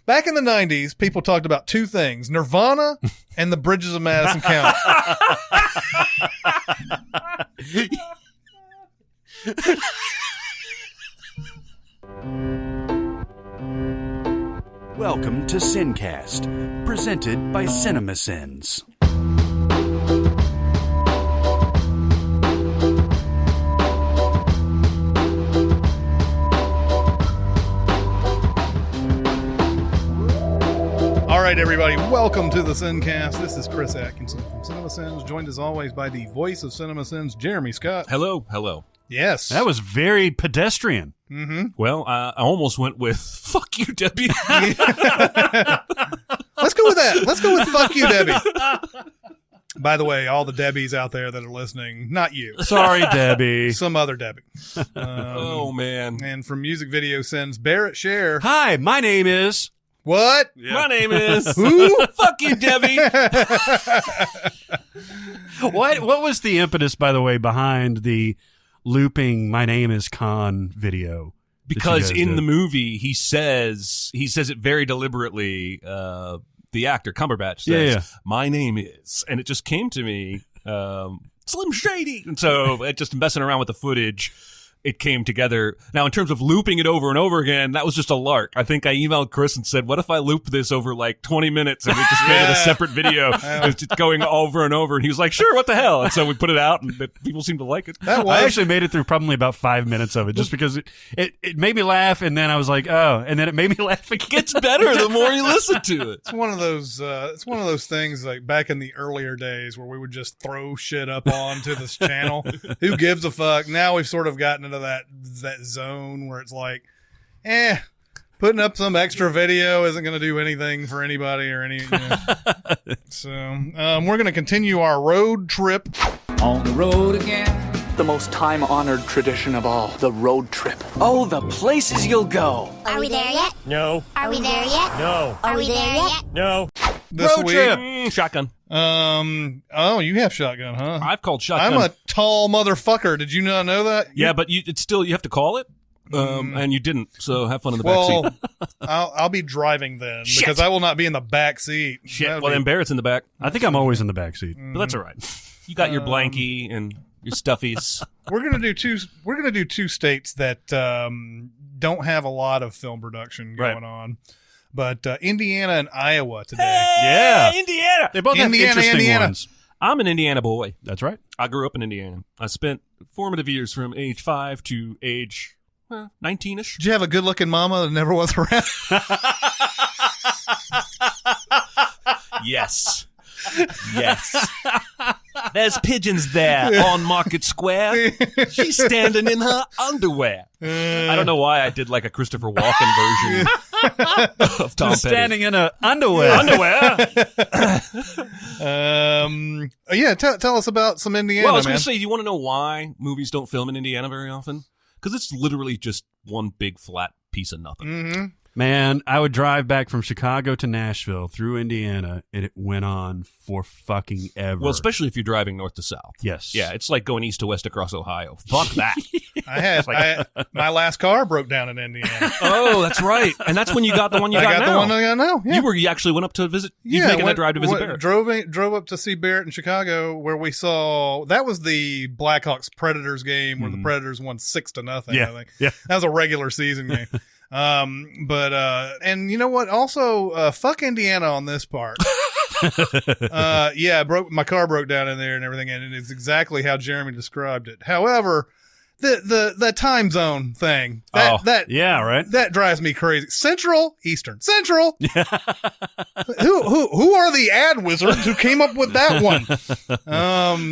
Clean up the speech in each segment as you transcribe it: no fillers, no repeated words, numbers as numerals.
Back in the 90s, people talked about two things, Nirvana and the bridges of Madison County. Welcome to SinCast, presented by Cinemasins. All right, everybody, welcome to the SinCast. This is Chris Atkinson from Cinemasins, joined as always by the voice of Cinemasins, Jeremy Scott. Hello. Yes. That was very pedestrian. Mm-hmm. Well, I almost went with "fuck you, Debbie." Let's go with that. Let's go with "fuck you, Debbie." By the way, all the Debbies out there that are listening, not you. Sorry, Debbie. Some other Debbie. Oh man! And from Music Video Sins, Barrett Share. Hi, my name is... What? Yeah. My name is Who? Fuck you, Debbie. What was the impetus, by the way, behind the looping "My name is Khan" video? Because in the movie, he says it very deliberately. The actor Cumberbatch says, "My name is," and it just came to me, Slim Shady, and so just messing around with the footage. It came together. Now, in terms of looping it over and over again, that was just a lark. I think I emailed Chris and said, what if I looped this over like 20 minutes and we just made it a separate video? It was just going over and over. And he was like, sure, what the hell? And so we put it out and people seemed to like it. I actually made it through probably about 5 minutes of it just because it made me laugh. And then I was like, oh, and then it made me laugh again. It gets better the more you listen to it. It's one of those things like back in the earlier days where we would just throw shit up onto this channel. Who gives a fuck? Now we've sort of gotten into that zone where it's like, putting up some extra video isn't going to do anything for anybody or any. So we're going to continue our road trip. On the road again. The most time-honored tradition of all, the road trip. Oh, the places you'll go. Are we there yet? No. Are we there yet? No. Are we there yet? No. This Road week, trip. Shotgun. Oh, you have shotgun, huh? I've called shotgun. I'm a tall motherfucker. Did you not know that? Yeah, but you have to call it. And you didn't, so have fun in the Well, back seat. I'll be driving then Shit. because I will not be in the back seat. Shit. Well, then Barrett's in the back. I think I'm always in the backseat. But that's all right. You got your blankie and your stuffies. We're gonna do two states that don't have a lot of film production going on, but Indiana and Iowa today. Hey, Indiana. They both have interesting ones. I'm an Indiana boy. That's right. I grew up in Indiana. I spent formative years from age 5 to age 19-ish. Did you have a good-looking mama that never was around? Yes. There's pigeons there on Market Square. She's standing in her underwear. I don't know why I did like a Christopher Walken version of Tom Petty. Standing in a underwear. Yeah, tell us about some Indiana, Well, I was man. going to say, you want to know why movies don't film in Indiana very often? Because it's literally just one big flat piece of nothing. Mm-hmm. Man, I would drive back from Chicago to Nashville through Indiana, and it went on for fucking ever. Well, especially if you're driving north to south. Yes. Yeah, it's like going east to west across Ohio. Fuck that. My last car broke down in Indiana. Oh, that's right. And that's when you got the one you I got got now. the one I got now. Yeah. You actually went up to visit. You've making that drive to visit Barrett. Drove up to see Barrett in Chicago, where we saw that was the Blackhawks Predators game where the Predators won 6-0. I think. Yeah. That was a regular season game. And you know what? Also, fuck Indiana on this part. My car broke down in there and everything, and it's exactly how Jeremy described it. However, the time zone thing that drives me crazy. Central, Eastern, Central. Who are the ad wizards who came up with that one?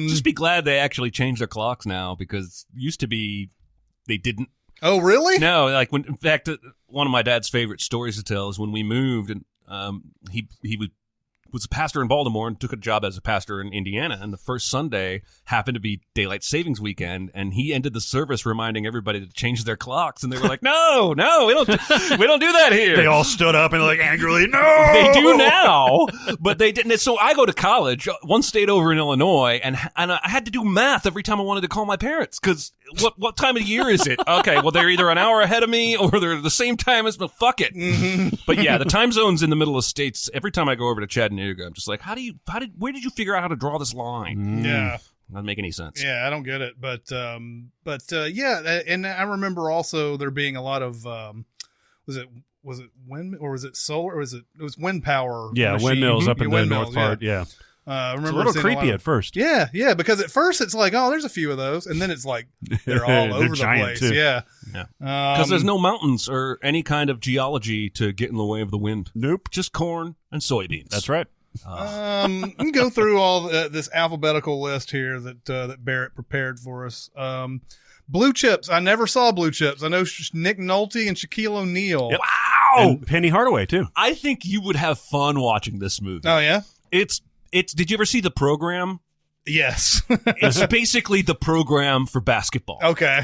Just be glad they actually changed their clocks now, because it used to be they didn't. Oh, really? No, like when, in fact, one of my dad's favorite stories to tell is when we moved, and he was a pastor in Baltimore and took a job as a pastor in Indiana, and the first Sunday happened to be Daylight Savings Weekend, and he ended the service reminding everybody to change their clocks, and they were like, no, we don't do that here. They all stood up and like angrily, no! They do now, but they didn't. So I go to college, one state over in Illinois, and I had to do math every time I wanted to call my parents, because what time of year is it? Okay, well, they're either an hour ahead of me or they're the same time as me. Fuck it. Mm-hmm. But yeah, the time zones in the middle of states. Every time I go over to Chattanooga, I'm just like, where did you figure out how to draw this line? Yeah. Doesn't make any sense. Yeah, I don't get it. But yeah, and I remember also there being a lot of was it wind or was it solar or it was wind power? Yeah, machine. windmills up in the Windmills, north part. Yeah. I remember It's a little seeing creepy lot at first. Yeah, because at first it's like, oh, there's a few of those, and then it's like they're all over the giant, place. too. Yeah, Because there's no mountains or any kind of geology to get in the way of the wind. Nope. Just corn and soybeans. That's right. we can go through all this alphabetical list here that Barrett prepared for us. Blue chips. I never saw blue chips. I know Nick Nolte and Shaquille O'Neal. Wow. And Penny Hardaway, too. I think you would have fun watching this movie. Oh yeah. It's. Did you ever see The Program? Yes. It's basically the program for basketball. Okay.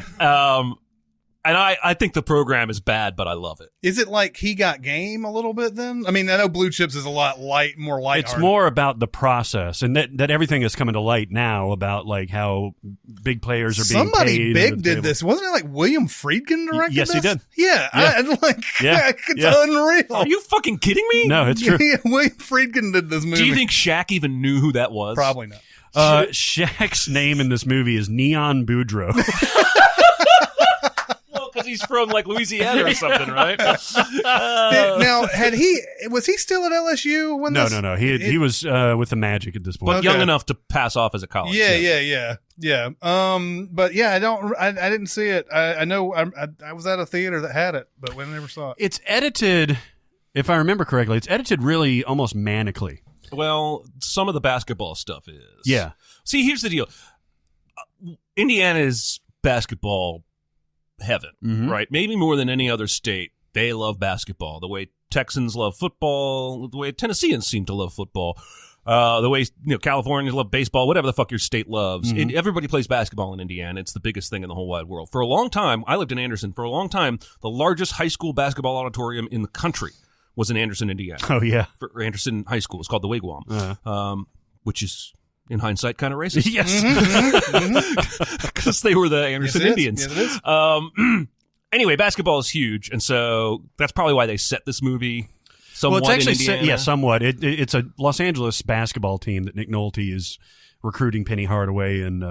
And I think The Program is bad, but I love it. Is it like He Got Game a little bit then? I mean, I know Blue Chips is a lot more lighthearted. It's more about the process, and that everything is coming to light now about like how big players are being Somebody paid. big did this. Wasn't it like William Friedkin directed Yes, this? he did. Yeah. Yeah. It's Yeah. unreal. Are you fucking kidding me? No, it's true. Yeah, William Friedkin did this movie. Do you think Shaq even knew who that was? Probably not. Shaq's name in this movie is Neon Boudreaux. Because he's from like Louisiana or something, right? Now, was he still at LSU when No. this? He was with the Magic at this point. But Okay. young enough to pass off as a college. Yeah. But yeah, I didn't see it. I know I was at a theater that had it, but we never saw it. It's edited, if I remember correctly, it's edited really almost manically. Well, some of the basketball stuff is. Yeah. See, here's the deal. Indiana is basketball heaven, right? Maybe more than any other state. They love basketball the way Texans love football, the way Tennesseans seem to love football, the way Californians love baseball, whatever the fuck your state loves. And everybody plays basketball in Indiana. It's the biggest thing in the whole wide world. For a long time, I lived in Anderson. For a long time, the largest high school basketball auditorium in the country was in Anderson, Indiana. Oh, yeah. For Anderson High School. It's called the Wigwam, which is, in hindsight, kind of racist. Yes. Because they were the Anderson Indians. Yes, it is. Anyway, basketball is huge, and so that's probably why they set this movie somewhat Well, it's actually in Indiana. somewhat. It's a Los Angeles basketball team that Nick Nolte is recruiting Penny Hardaway and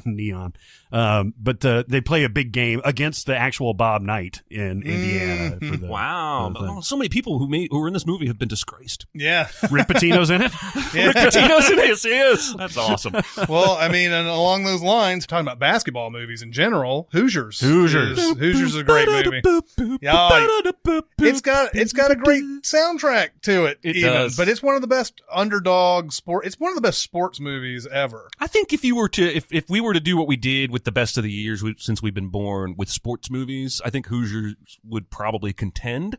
Neon. But they play a big game against the actual Bob Knight in Indiana. For the, Wow. for the thing. So many people who were in this movie have been disgraced. Yeah. Rick Pitino's in it? Rick Pitino's in this. He is. That's awesome. Well, I mean, and along those lines, talking about basketball movies in general, Hoosiers Hoosiers. is a great movie. Yeah, it's got a great soundtrack to it. It even, does. but it's one of the best underdog sport. It's one of the best sports movies ever. I think if we were to do what we did with the best of the years since we've been born with sports movies, I think Hoosiers would probably contend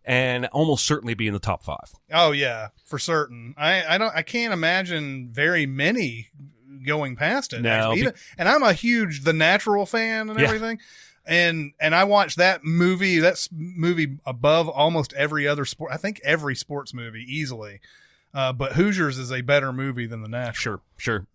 and almost certainly be in the top 5. Oh yeah, for certain. I can't imagine very many going past it. No, actually. And I'm a huge The Natural fan and everything. And I watched that movie above almost every other sport. I think every sports movie easily. But Hoosiers is a better movie than The Natural. Sure.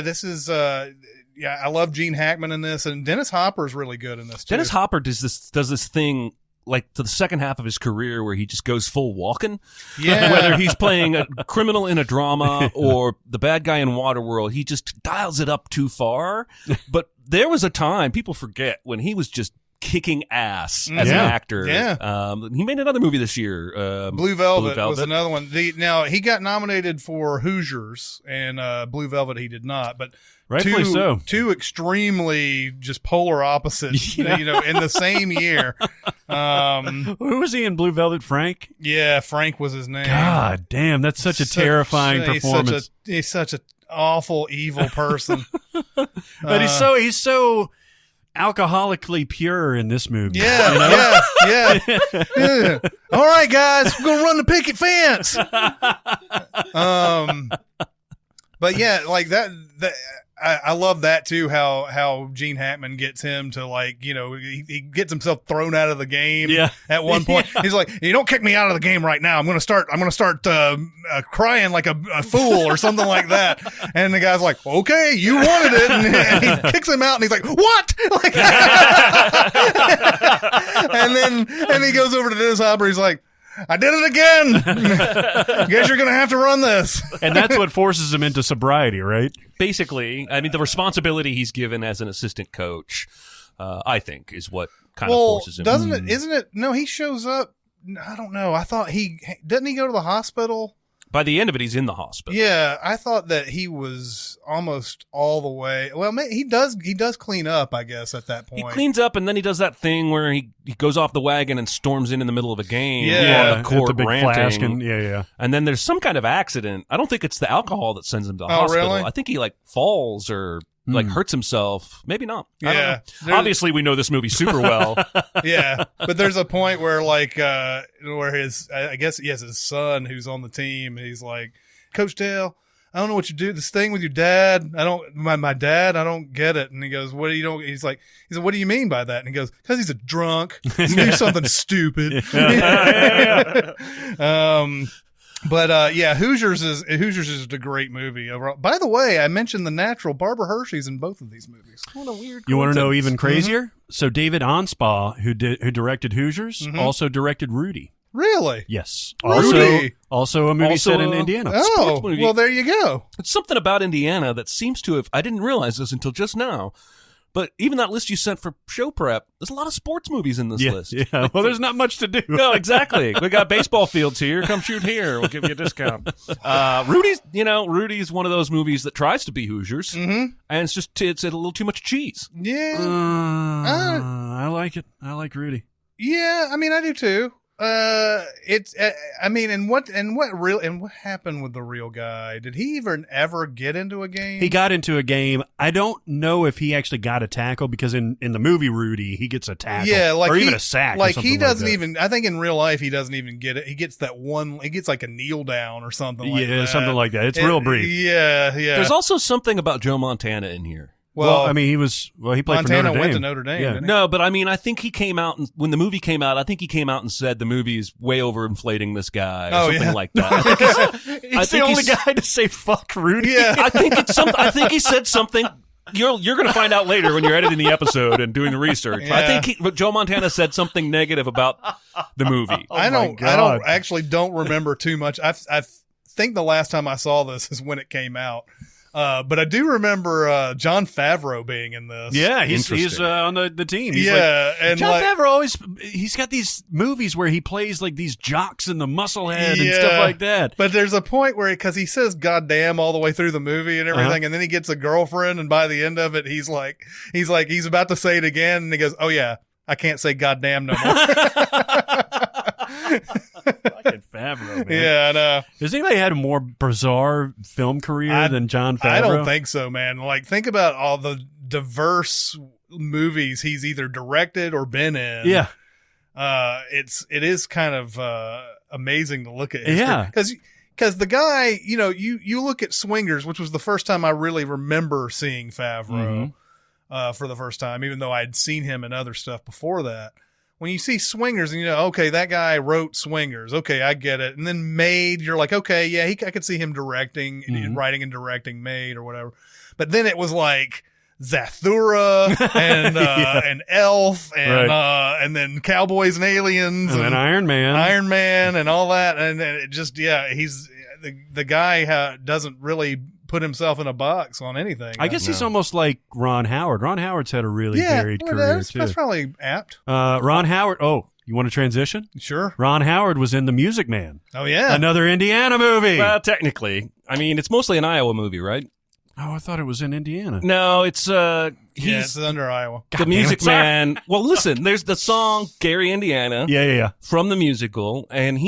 This is I love Gene Hackman in this, and Dennis Hopper is really good in this too. Dennis Hopper does this thing like to the second half of his career where he just goes full walking. Yeah. Whether he's playing a criminal in a drama or the bad guy in Waterworld, he just dials it up too far. But there was a time, people forget, when he was just kicking ass as an actor. Yeah. He made another movie this year. Blue Velvet was another one. Now he got nominated for Hoosiers, and Blue Velvet he did not. But Rightfully so. Two extremely just polar opposites, in the same year. Who was he in Blue Velvet? Frank? Yeah, Frank was his name. God damn, that's such a terrifying performance. He's such an awful, evil person. But he's so alcoholically pure in this movie. Yeah. All right, guys, we're gonna run the picket fence. But yeah, like that I love that too. How Gene Hackman gets him to like, he gets himself thrown out of the game. Yeah. At one point, he's like, "You don't kick me out of the game right now. I'm gonna start crying like a fool or something like that." And the guy's like, "Okay, you wanted it," and he kicks him out, and he's like, "What?" Like, and he goes over to Dennis Hopper. He's like, "I did it again. Guess you're going to have to run this." And that's what forces him into sobriety, right? Basically, I mean, the responsibility he's given as an assistant coach, I think, is what kind of forces him. Isn't it? No, he shows up. I don't know. I thought didn't he go to the hospital? By the end of it, he's in the hospital. Yeah, I thought that he was almost all the way. Well, he does clean up, I guess, at that point. He cleans up, and then he does that thing where he goes off the wagon and storms in the middle of a game on the court the big ranting. flask and, And then there's some kind of accident. I don't think it's the alcohol that sends him to the hospital. Really? I think he falls or hurts himself. Maybe not. I don't know. Obviously, we know this movie super well. Yeah, but there's a point where where I guess he has his son who's on the team. He's like, "Coach Dale, I don't know what you do. This thing with your dad. My dad. I don't get it." And he goes, "What do you don't?" He's like, "What do you mean by that?" And he goes, "Because he's a drunk. He do something stupid." But Hoosiers is a great movie overall. By the way, I mentioned The Natural. Barbara Hershey's in both of these movies. What a weird. You want to know even crazier? So David Onspaw, who directed Hoosiers, also directed Rudy. Really? Yes. Rudy. Also a movie set in Indiana. Oh, well, there you go. It's something about Indiana that seems to have. I didn't realize this until just now. But even that list you sent for show prep, there's a lot of sports movies in this list. Yeah, well, there's not much to do. No, exactly. We got baseball fields here. Come shoot here. We'll give you a discount. Rudy's one of those movies that tries to be Hoosiers, and it's a little too much cheese. Yeah, I like it. I like Rudy. Yeah, I mean, I do too. What happened with the real guy? Did he even ever get into a game? He got into a game. I don't know if he actually got a tackle because in the movie Rudy, he gets a tackle. Yeah, or even a sack. Like he doesn't even. I think in real life he doesn't even get it. He gets that one. He gets like a kneel down or something. Like that. Yeah, something like that. It's real brief. Yeah. There's also something about Joe Montana in here. Well, I mean, he played Montana for Notre Dame. went to Notre Dame. Yeah. Didn't he? No, but I mean, I think he came out when the movie came out. I think he came out and said the movie is way overinflating this guy, or something like that. I think he's the only guy to say "fuck Rudy." Yeah, I think it's something. I think he said something. You're going to find out later when you're editing the episode and doing the research. Yeah. I think Joe Montana said something negative about the movie. I don't remember too much. I think the last time I saw this is when it came out. But I do remember Jon Favreau being in this. Yeah, he's on the team. He's and Jon Favreau he's got these movies where he plays like these jocks in the Musclehead and stuff like that. But there's a point where because he says "goddamn" all the way through the movie and everything, and then he gets a girlfriend, and by the end of it, he's about to say it again, and he goes, "Oh yeah, I can't say goddamn no more." Fucking Favreau, man. Yeah, I know. Has anybody had a more bizarre film career than Jon Favreau? I don't think so, man. Like, think about all the diverse movies he's either directed or been in. Yeah. It is kind of amazing to look at. Yeah. Because the guy, you look at Swingers, which was the first time I really remember seeing Favreau for the first time, even though I'd seen him in other stuff before that. When you see Swingers and okay, that guy wrote Swingers. Okay, I get it. And then Made, you're like, okay, yeah, I could see him directing, writing and directing Made or whatever. But then it was like Zathura and and Elf and then Cowboys and Aliens and then Iron Man and all that. And it just, he's the guy doesn't really put himself in a box on anything. I guess he's almost like Ron Howard. Ron Howard's had a really varied career too. That's probably apt. Ron Howard. Oh, you want to transition? Sure. Ron Howard was in The Music Man. Oh yeah, another Indiana movie. Well, technically, I mean, it's mostly an Iowa movie, right? Oh, I thought it was in Indiana. No, it's it's under Iowa. The Music Man. Well, listen, there's the song Gary, Indiana. Yeah. From the musical, and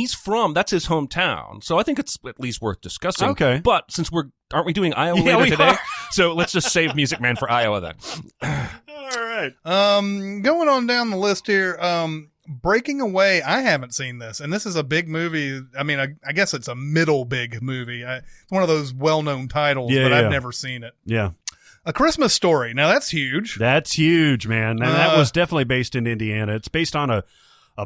that's his hometown. So I think it's at least worth discussing. Okay. But since aren't we doing Iowa later today? So let's just save Music Man for Iowa then. All right. Going on down the list here, Breaking Away, I haven't seen this, and this is a big movie. I mean, I guess it's a middle big movie. It's one of those well-known titles, but I've never seen it. Yeah. A Christmas Story. Now that's huge. That's huge, man. And that was definitely based in Indiana. It's based on a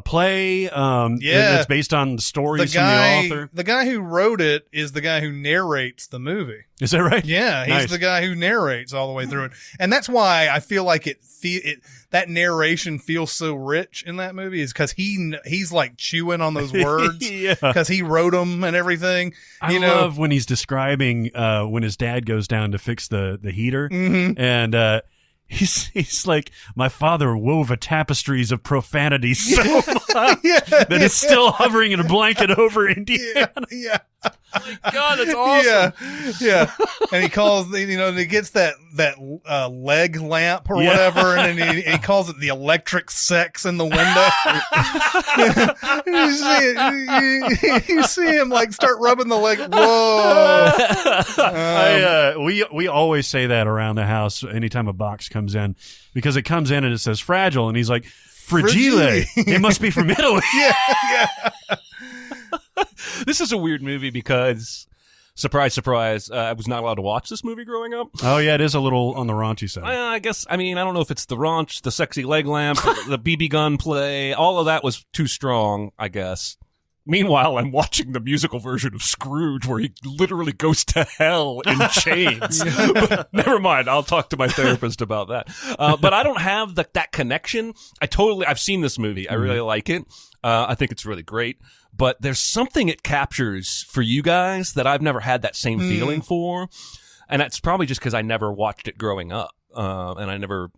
play. It's based on stories from the author. The guy who wrote it is the guy who narrates the movie. Is that right? Yeah, he's the guy who narrates all the way through it, and that's why I feel like that narration feels so rich in that movie is because he's like chewing on those words because he wrote them and everything. I love when he's describing when his dad goes down to fix the heater, and he's like, my father wove a tapestries of profanity so much that it's still hovering in a blanket over Indiana. Yeah. Oh my God, that's awesome. Yeah. And he calls, he gets that leg lamp or whatever, and then he calls it the electric sex in the window. you see him like start rubbing the leg. Whoa. We always say that around the house anytime a box comes in, because it comes in and it says fragile, and he's like, fragile. It must be from Italy. Yeah. This is a weird movie because, surprise, surprise, I was not allowed to watch this movie growing up. Oh, yeah, it is a little on the raunchy side. I guess, I don't know if it's the raunch, the sexy leg lamp, the BB gun play, all of that was too strong, I guess. Meanwhile, I'm watching the musical version of Scrooge where he literally goes to hell in chains. But never mind. I'll talk to my therapist about that. But I don't have that connection. I've seen this movie. I really like it. I think it's really great. But there's something it captures for you guys that I've never had that same feeling for. And that's probably just because I never watched it growing up. And I never...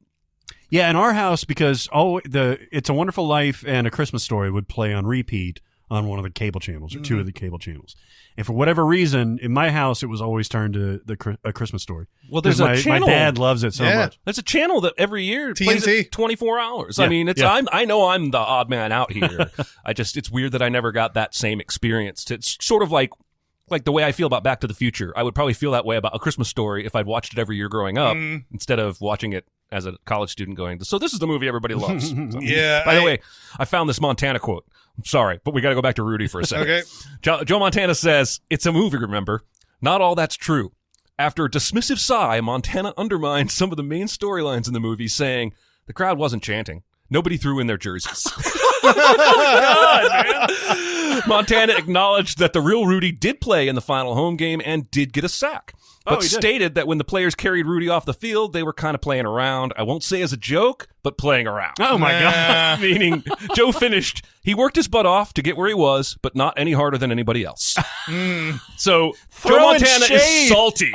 Yeah, in our house, because It's a Wonderful Life and A Christmas Story would play on repeat on one of the cable channels or two of the cable channels. And for whatever reason, in my house, it was always turned to A Christmas Story. Well, there's a channel. My dad loves it so much. There's a channel that every year plays it 24 hours. Yeah, I know I'm the odd man out here. It's weird that I never got that same experience. It's sort of like the way I feel about Back to the Future. I would probably feel that way about A Christmas Story if I'd watched it every year growing up instead of watching it as a college student going, so this is the movie everybody loves. Yeah. By the way, I found this Montana quote. I'm sorry, but we got to go back to Rudy for a second. Okay. Joe Montana says, it's a movie, remember? Not all that's true. After a dismissive sigh, Montana undermined some of the main storylines in the movie, saying, the crowd wasn't chanting. Nobody threw in their jerseys. God, man. Montana acknowledged that the real Rudy did play in the final home game and did get a sack. But stated that when the players carried Rudy off the field, they were kind of playing around. I won't say as a joke, but playing around. Oh, my God. Meaning, Joe finished, he worked his butt off to get where he was, but not any harder than anybody else. So, Joe Montana is salty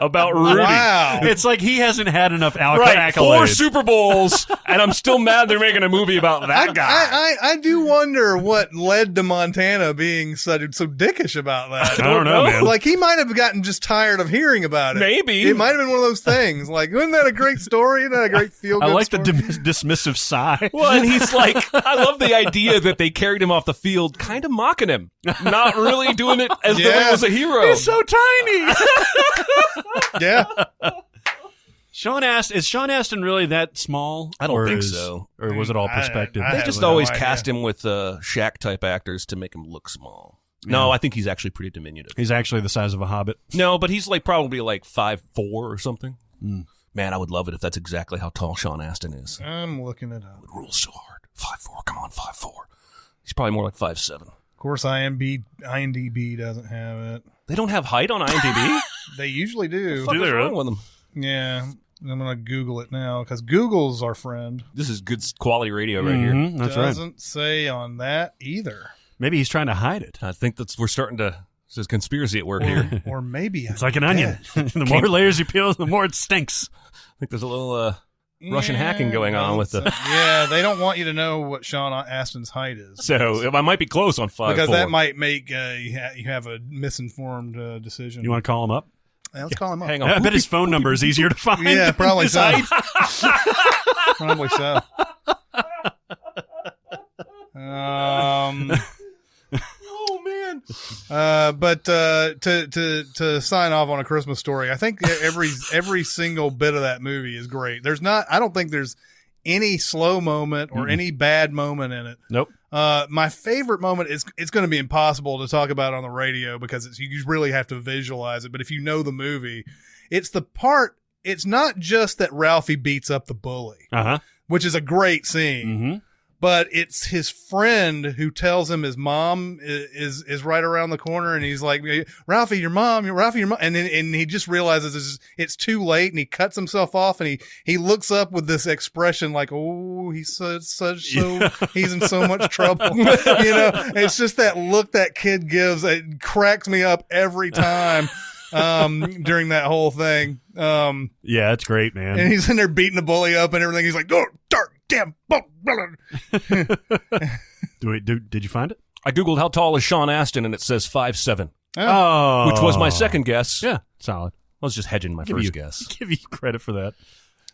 about Rudy. Wow. It's like he hasn't had enough Right, 4 accolades. Super Bowls, and I'm still mad they're making a movie about that guy. I do wonder what led to Montana being so dickish about that. I don't know, man. Like, he might have gotten just tired of hearing about it. Maybe. It might have been one of those things. Like, wasn't that a great story? Isn't that a great feel-good I like story? the dismissive sigh. Well, and he's like, I love the idea that they carried him off the field, kind of mocking him, not really doing it as though he was a hero. He's so tiny. Yeah. Is Sean Astin really that small? I don't think so. Or was it all perspective? I They have just no always idea. cast him with Shaq-type actors to make him look small. No, I think he's actually pretty diminutive. He's actually the size of a hobbit. No, but he's probably 5'4" or something. Man, I would love it if that's exactly how tall Sean Astin is. I'm looking it up. It rules so hard. 5'4", come on, 5'4". He's probably more like 5'7". Of course, IMDb doesn't have it. They don't have height on IMDb? They usually do. What the fuck is wrong with them? Yeah. I'm going to Google it now because Google's our friend. This is good quality radio right here. That's right. Doesn't say on that either. Maybe he's trying to hide it. I think we're starting to... There's conspiracy at work here. Or maybe It's like an onion. The more layers you peel, the more it stinks. I think there's a little Russian hacking going on with the... Yeah, they don't want you to know what Sean Astin's height is. So I might be close on 5'4". Because that might make you have a misinformed decision. You want to call him up? Yeah, let's call him up. Hang on. I bet his phone number is easier to find. Yeah, probably his so. height. Probably so. Oh, man. But to sign off on A Christmas Story, I think every single bit of that movie is great. I don't think there's any slow moment or any bad moment in it. Nope. My favorite moment is, it's going to be impossible to talk about on the radio because you really have to visualize it. But if you know the movie, it's the part it's not just that Ralphie beats up the bully, which is a great scene, but it's his friend who tells him his mom is right around the corner, and he's like, Ralphie, your mom, and he just realizes it's too late, and he cuts himself off, and he looks up with this expression like, oh, he's he's in so much trouble. It's just that look that kid gives. It cracks me up every time. During that whole thing. Yeah, it's great, man. And he's in there beating the bully up and everything. He's like, oh, dark, damn. Did you find it? I Googled how tall is Sean Astin, and it says 5'7", Oh. which was my second guess. Yeah, solid. I was just hedging my first guess. Give you credit for that.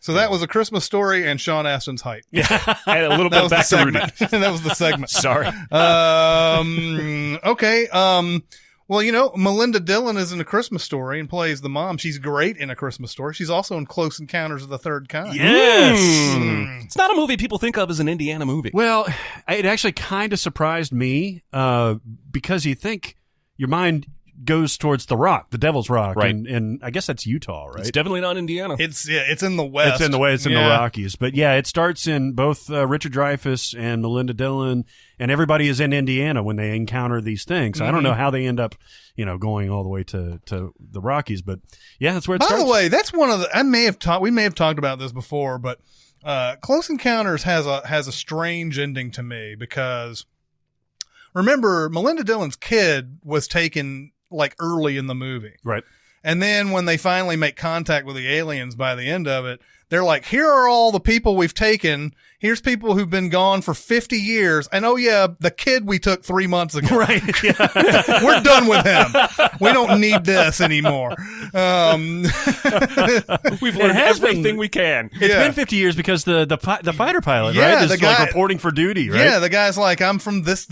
So that was A Christmas Story and Sean Astin's height. Yeah, and a little bit back to Rudy. That was the segment. Sorry. Okay. Well, Melinda Dillon is in A Christmas Story and plays the mom. She's great in A Christmas Story. She's also in Close Encounters of the Third Kind. Yes. It's not a movie people think of as an Indiana movie. Well, it actually kind of surprised me because you think your mind goes towards the Rock, the Devil's Rock, right? And I guess that's Utah, right? It's definitely not Indiana. It's in the West. It's in the West. It's in the Rockies. But yeah, it starts in both Richard Dreyfuss and Melinda Dillon, and everybody is in Indiana when they encounter these things. I don't know how they end up, going all the way to the Rockies, but yeah, that's where it starts. By the way, that's one of the we may have talked about this before, but Close Encounters has a strange ending to me because remember Melinda Dillon's kid was taken like early in the movie. Right. And then when they finally make contact with the aliens by the end of it, they're like, here are all the people we've taken. Here's people who've been gone for 50 years. And oh yeah, the kid we took 3 months ago. Right. Yeah. We're done with him. We don't need this anymore. We've learned everything we can. It's been 50 years because the fighter pilot, right? Is like reporting for duty, right? Yeah, the guy's like, I'm from this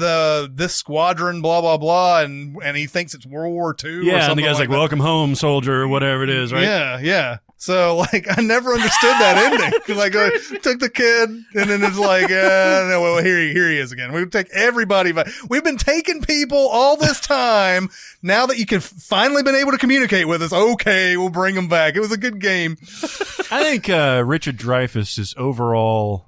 squadron, blah blah blah, and he thinks it's World War II. Yeah, or something and the guy's like, welcome home, soldier, or whatever it is, right? Yeah. So like, I never understood that ending. Like, took the kid, and then it's like, no, well, here he is again. We take everybody back. We've been taking people all this time. Now that you can finally been able to communicate with us, okay, we'll bring them back. It was a good game. I think Richard Dreyfuss is overall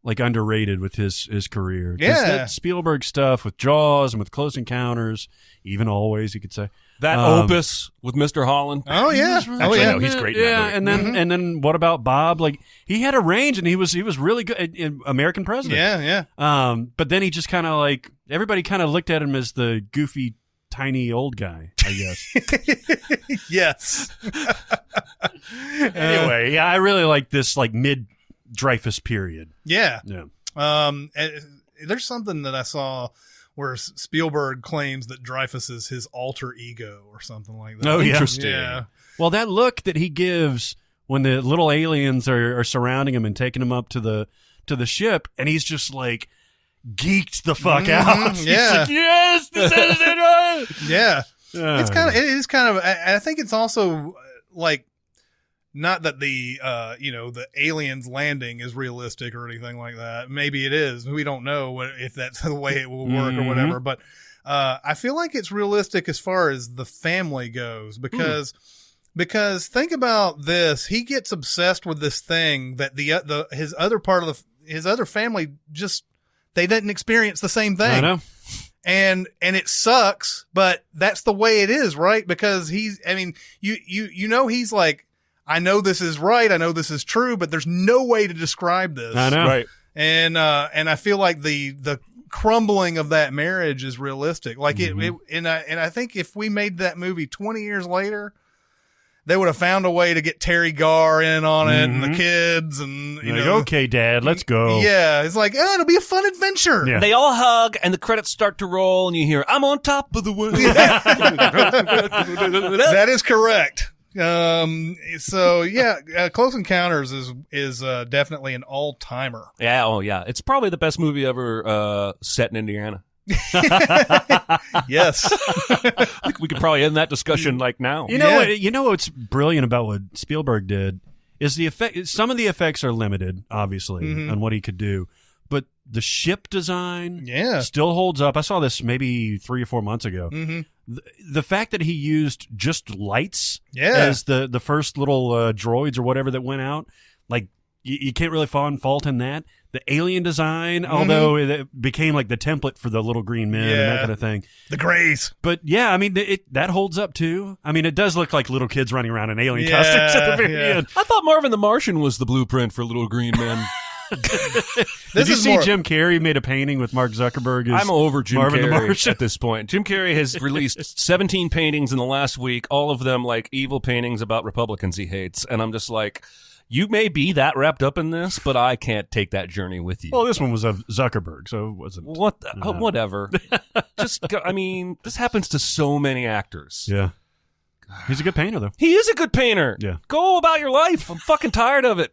like underrated with his career. Yeah, that Spielberg stuff with Jaws and with Close Encounters, even Always, you could say. That Opus with Mr. Holland. Oh yeah. Actually, no, he's great. Yeah, and then what about Bob? Like he had a range, and he was really good in American President. Yeah. But then he just kind of like everybody kind of looked at him as the goofy, tiny old guy, I guess. Yes. Anyway, yeah, I really like this like mid Dreyfuss period. Yeah. Yeah. There's something that I saw where Spielberg claims that Dreyfuss is his alter ego or something like that. Oh, yeah. Interesting. Yeah. Well, that look that he gives when the little aliens are surrounding him and taking him up to the ship, and he's just like geeked the fuck out. He's like, yes, this is it. Yeah. It is kind of, I think it's also like, not that the aliens landing is realistic or anything like that. Maybe it is. We don't know if that's the way it will work or whatever. But I feel like it's realistic as far as the family goes because think about this. He gets obsessed with this thing that his other family just they didn't experience the same thing. I know. And it sucks, but that's the way it is, right? Because he's like, I know this is right. I know this is true, but there's no way to describe this. I know. Right. And I feel like the crumbling of that marriage is realistic. Like and I think if we made that movie 20 years later, they would have found a way to get Terry Garr in on it and the kids and, okay, Dad, let's go. Yeah. It's like, it'll be a fun adventure. Yeah. They all hug, and the credits start to roll, and you hear, I'm on top of the world. That is correct. So yeah, Close Encounters is definitely an all timer. Yeah. Oh, yeah. It's probably the best movie ever set in Indiana. Yes. I think we could probably end that discussion like now. You know what's brilliant about what Spielberg did is the effect. Some of the effects are limited, obviously, on what he could do, but the ship design, still holds up. I saw this maybe 3 or 4 months ago. the fact that he used just lights Yeah. as the first little droids or whatever that went out, like you can't really find fault in that. The alien design, although it became like the template for the little green men and that kind of thing. The Greys. But yeah, I mean, that holds up too. I mean, it does look like little kids running around in alien costumes at the very end. I thought Marvin the Martian was the blueprint for little green men. Did you see Jim Carrey made a painting with Mark Zuckerberg? I'm over Jim Marvin the Carrey Martian. at this point. Jim Carrey has released 17 paintings in the last week, all of them like evil paintings about Republicans he hates. And I'm just like, you may be that wrapped up in this, but I can't take that journey with you. Well, this one was of Zuckerberg, so it wasn't. Whatever. I mean, this happens to so many actors. Yeah. He's a good painter, though. He is a good painter. Yeah. Go about your life. I'm fucking tired of it.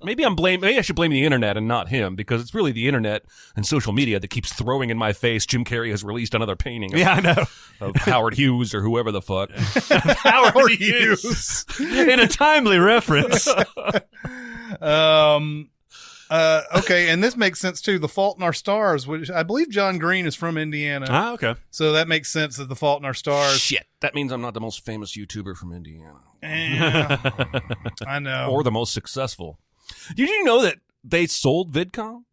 Maybe I should blame the internet and not him, because it's really the internet and social media that keeps throwing in my face Jim Carrey has released another painting of, I know. of Howard Hughes or whoever the fuck. Howard Hughes. In a timely reference. Okay, and this makes sense too. The Fault in Our Stars, which I believe John Green is from Indiana. Okay. So that makes sense that The Fault in Our Stars. Shit. That means I'm not the most famous YouTuber from Indiana. I know. Or the most successful. Did you know that they sold VidCon?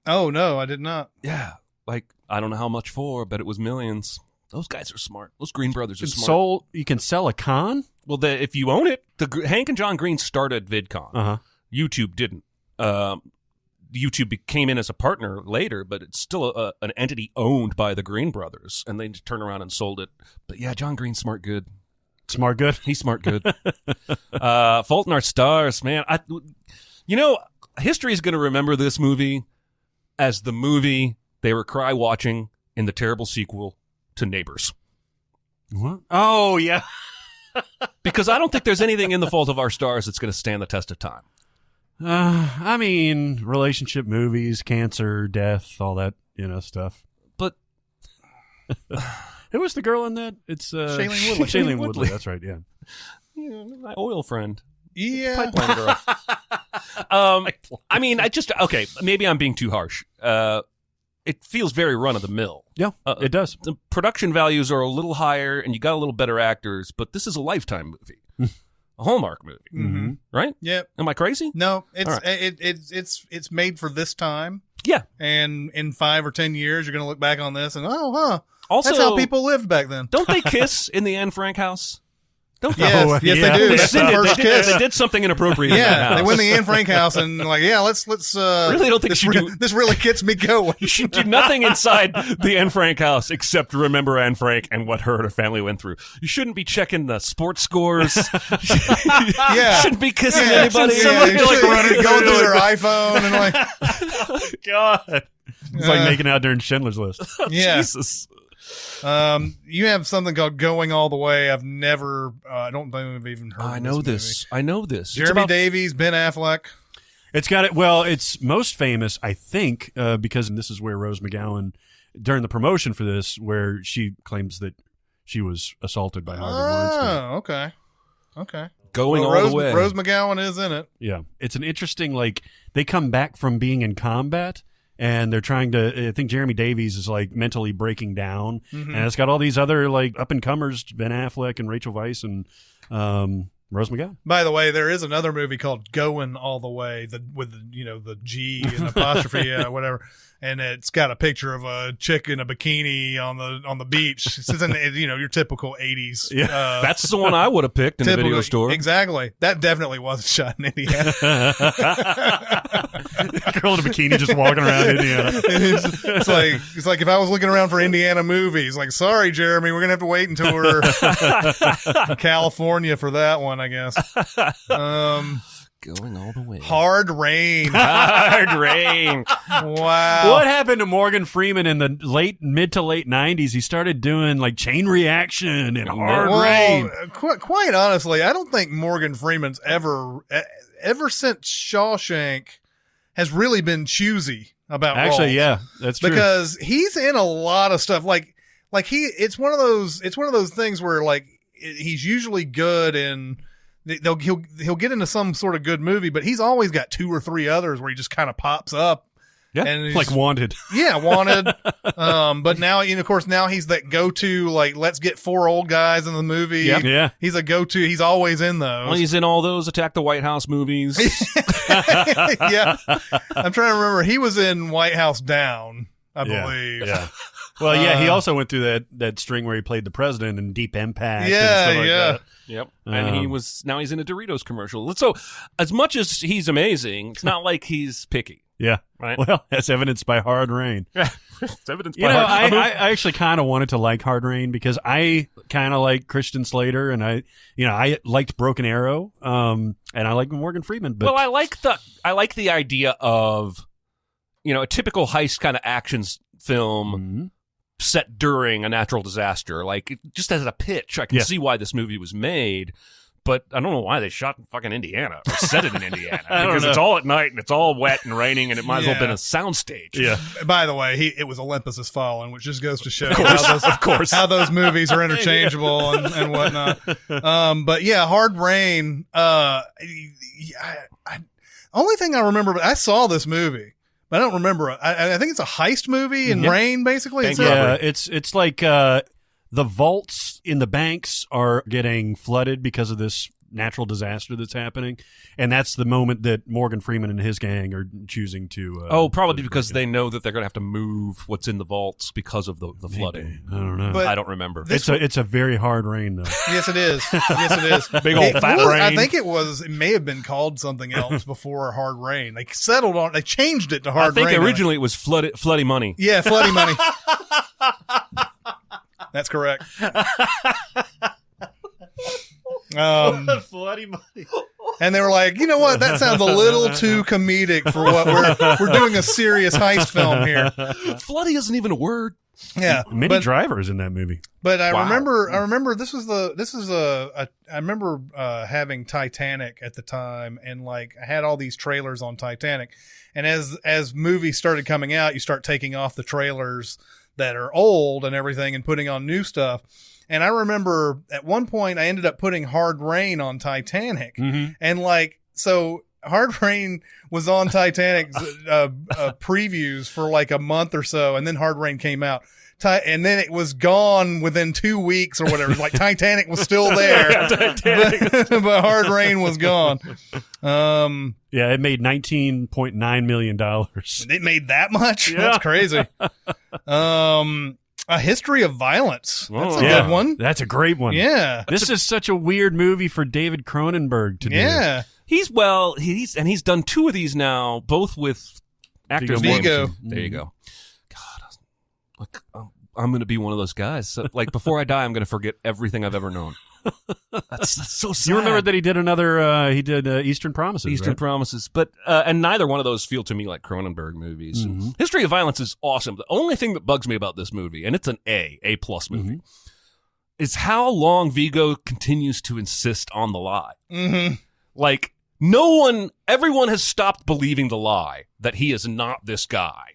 Oh, no, I did not. Yeah. Like, I don't know how much for, but it was millions. Those guys are smart. Those Green brothers are smart. You can sell a con? Well, if you own it, Hank and John Green started VidCon. Uh-huh. YouTube didn't. YouTube came in as a partner later, but it's still an entity owned by the Green brothers, and they just turned around and sold it. But yeah, John Green's smart good. Smart good? He's smart good. Fault in Our Stars, man. History is going to remember this movie as the movie they were cry watching in the terrible sequel to Neighbors. What? Oh, yeah. Because I don't think there's anything in The Fault of Our Stars that's going to stand the test of time. I mean, relationship movies, cancer, death, all that, stuff. But who was the girl in that? It's Shailene Woodley. Shailene Woodley. That's right. Yeah. My oil friend. Yeah. Pipeline girl. I mean, maybe I'm being too harsh. It feels very run of the mill. Yeah, it does. The production values are a little higher, and you got a little better actors, but this is a Lifetime movie. A Hallmark movie, Mm-hmm. right? Yep. Am I crazy? No, it's All right. it's made for this time. Yeah. And in 5 or 10 years, you're going to look back on this and Also, that's how people lived back then. Don't they kiss in the Anne Frank house? Don't they? Yes, yeah. they do. That's the first kiss. They did something inappropriate. in that Yeah, house. they went to the Anne Frank house and let's Really don't think this, you do- this really gets me going. You should do nothing inside the Anne Frank house except remember Anne Frank and what her and her family went through. You shouldn't be checking the sports scores. Yeah. Shouldn't be kissing Yeah, anybody. yeah, Somebody they like should- running going through through it. their iPhone and God. It's like making out during Schindler's List. yeah. Jesus. You have something called Going All the Way. I've never, I don't think I've even heard. I of know this. this. I know this. It's Jeremy about- Davies, Ben Affleck. It's got it. Well, it's most famous, I think, because this is where Rose McGowan, during the promotion for this, where she claims that she was assaulted by Harvey Weinstein. Oh, okay. Okay. Going Well, all Rose, the way. Rose McGowan is in it. Yeah, it's an interesting. They come back from being in combat, and they're trying to. I think Jeremy Davies is mentally breaking down, and it's got all these other up and comers, Ben Affleck and Rachel Weisz and Rose McGowan. By the way, there is another movie called Going All the Way, with the G and apostrophe, whatever, and it's got a picture of a chick in a bikini on the beach. It's in your typical 80s. Yeah. That's the one I would have picked in the video typical- store. Exactly. That definitely wasn't shot in Indiana. Girl in a bikini just walking around Indiana. It's like if I was looking around for Indiana movies, sorry, Jeremy, we're gonna have to wait until we're California for that one, I guess. Going all the way. Hard Rain. Hard rain. Wow. What happened to Morgan Freeman in the mid to late 90s? He started doing Chain Reaction and Hard Rain. Quite honestly, I don't think Morgan Freeman's ever since Shawshank has really been choosy about roles. Actually, yeah, that's true. Because he's in a lot of stuff. It's one of those things where he's usually good in. He'll get into some sort of good movie, but he's always got 2 or 3 others where he just kind of pops up Yeah. And he's- Like Wanted. yeah, Wanted. But now, of course, now he's that go-to, like, let's get 4 old guys in the movie. Yep. Yeah. He's a go-to. He's always in those. Well, he's in all those Attack the White House movies. Yeah. I'm trying to remember. He was in White House Down, I believe. Yeah. Well, yeah, he also went through that string where he played the president in Deep Impact. Yeah, and stuff like yeah. that. Yep. And now he's in a Doritos commercial. So as much as he's amazing, it's not like he's picky. Yeah. Right. Well, that's evidenced by Hard Rain. It's evidenced You by know, Hard I actually kind of wanted to like Hard Rain because I kind of like Christian Slater and I liked Broken Arrow, and I like Morgan Freeman. But Well, I like the idea of, a typical heist kind of actions film set during a natural disaster. Like, just as a pitch, I can see why this movie was made. But I don't know why they shot in fucking Indiana or set it in Indiana because it's all at night and it's all wet and raining and it might as well have been a soundstage. yeah. By the way, it was Olympus Has Fallen, which just goes to show how those movies are interchangeable and whatnot. But yeah, Hard Rain. Only thing I remember, I saw this movie, but I don't remember. I think it's a heist movie in rain, basically. It's like the vaults in the banks are getting flooded because of this natural disaster that's happening, and that's the moment that Morgan Freeman and his gang are choosing to. Probably because they know that they're going to have to move what's in the vaults because of the flooding. I don't know. But I don't remember. It's a very hard rain though. Yes, it is. Yes, it is. Big old fat rain. I think it may have been called something else before Hard Rain. They settled on. They changed it to Hard Rain. I think originally it was Floody Money. Yeah, Floody Money. That's correct. Bloody money. And they were like, you know what? That sounds a little too comedic for what we're doing a serious heist film here. Floody isn't even a word. Yeah, Minnie Driver is in that movie. But I remember I remember having Titanic at the time, and like I had all these trailers on Titanic, and as movies started coming out, you start taking off the trailers that are old and everything and putting on new stuff. And I remember at one point I ended up putting Hard Rain on Titanic, and like so. Hard Rain was on Titanic's previews for like a month or so, and then Hard Rain came out. And then it was gone within 2 weeks or whatever. Like Titanic was still there, but Hard Rain was gone. Yeah, it made $19.9 million. It made that much? Yeah. That's crazy. A History of Violence. That's a good one. That's a great one. Yeah. This is such a weird movie for David Cronenberg to do. Yeah. He's done 2 of these now, both with actors. Vigo. There you go. God, I'm going to be one of those guys. So, like before I die, I'm going to forget everything I've ever known. That's so sad. You remember that he did another? He did Eastern Promises. Eastern Promises, but and neither one of those feel to me like Cronenberg movies. History of Violence is awesome. The only thing that bugs me about this movie, and it's an A+ movie, is how long Vigo continues to insist on the lie. Like everyone has stopped believing the lie that he is not this guy.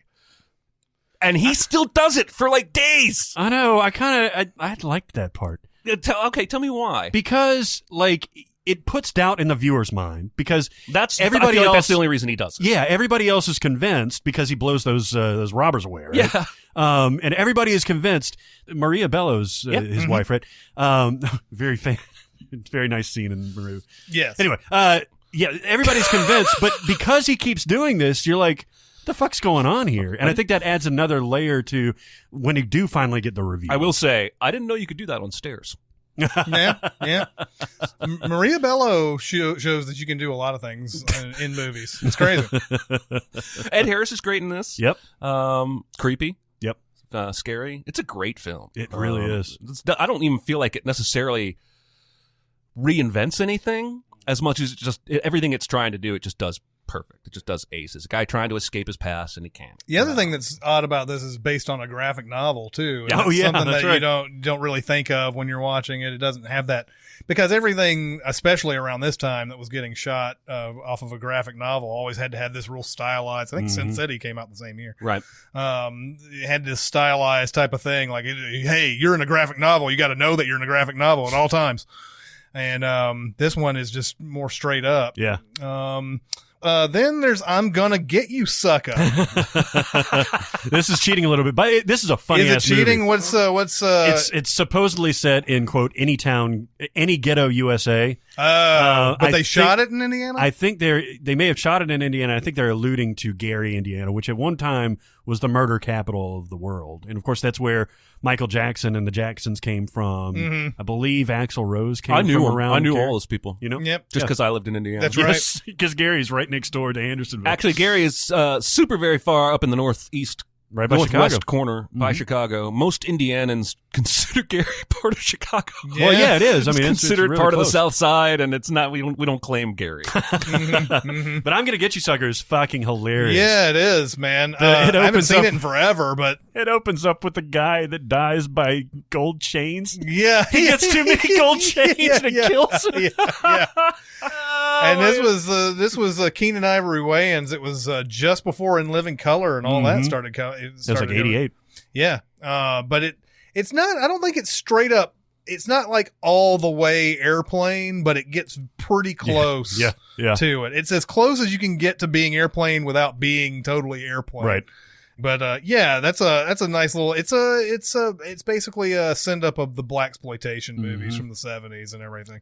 And he still does it for like days. I know. I liked that part. Tell me why. Because like it puts doubt in the viewer's mind. Because that's everybody I feel else. Like that's the only reason he does it. Yeah, everybody else is convinced because he blows those robbers away. Right? Yeah. And everybody is convinced. Maria Bellows, his wife, right? Very nice scene in Maru. Yes. Anyway, yeah, everybody's convinced, but because he keeps doing this, you're like, what the fuck's going on here? And I think that adds another layer to when you do finally get the review. I will say, I didn't know you could do that on stairs. Yeah. Maria Bello shows that you can do a lot of things in movies. It's crazy. Ed Harris is great in this. Yep. Creepy. Yep. Scary. It's a great film. It really is. I don't even feel like it necessarily reinvents anything as much as everything it's trying to do, it just does perfect. It just does aces. A guy trying to escape his past and he can't. The other thing that's odd about this is based on a graphic novel too. Oh yeah, something that's that right. you don't really think of when you're watching it. It doesn't have that because everything, especially around this time, that was getting shot off of a graphic novel, always had to have this real stylized. I think Sin City came out the same year. Right. It had this stylized type of thing, like, hey, you're in a graphic novel. You got to know that you're in a graphic novel at all times. And this one is just more straight up. Yeah. Then there's I'm Gonna Get You, Sucker. This is cheating a little bit, but this is a funny Is it ass cheating? movie. It's supposedly set in quote any town, any ghetto USA. But they shot it in Indiana? I think they may have shot it in Indiana. I think they're alluding to Gary, Indiana, which at one time was the murder capital of the world. And of course, that's where Michael Jackson and the Jacksons came from. Mm-hmm. I believe Axl Rose came I knew from him. around. I knew Gary. all those people. You know? Yep. Just because I lived in Indiana. That's right. Yes, because Gary's right next door to Andersonville. Actually, Gary is super very far up in the northeast, right by northwest Chicago. corner by Chicago. Most Indianans consider Gary part of Chicago. Well, yeah, it is. I It's mean, considered really part of the close. South Side, and it's not. We don't claim Gary. But I'm Gonna Get You, Sucker is fucking hilarious. Yeah, it is, man. It I haven't opens seen up- it in forever, but It opens up with the guy that dies by gold chains. yeah. He gets too many gold chains and it kills him. Yeah. And this was Keenan Ivory Wayans. It was just before In Living Color and all that started. It's like 88. Yeah, but it's not. I don't think it's straight up. It's not like all the way Airplane, but it gets pretty close. Yeah. To it. It's as close as you can get to being Airplane without being totally Airplane. Right. But yeah, that's a nice little. It's basically a send up of the blaxploitation movies from the 70s and everything.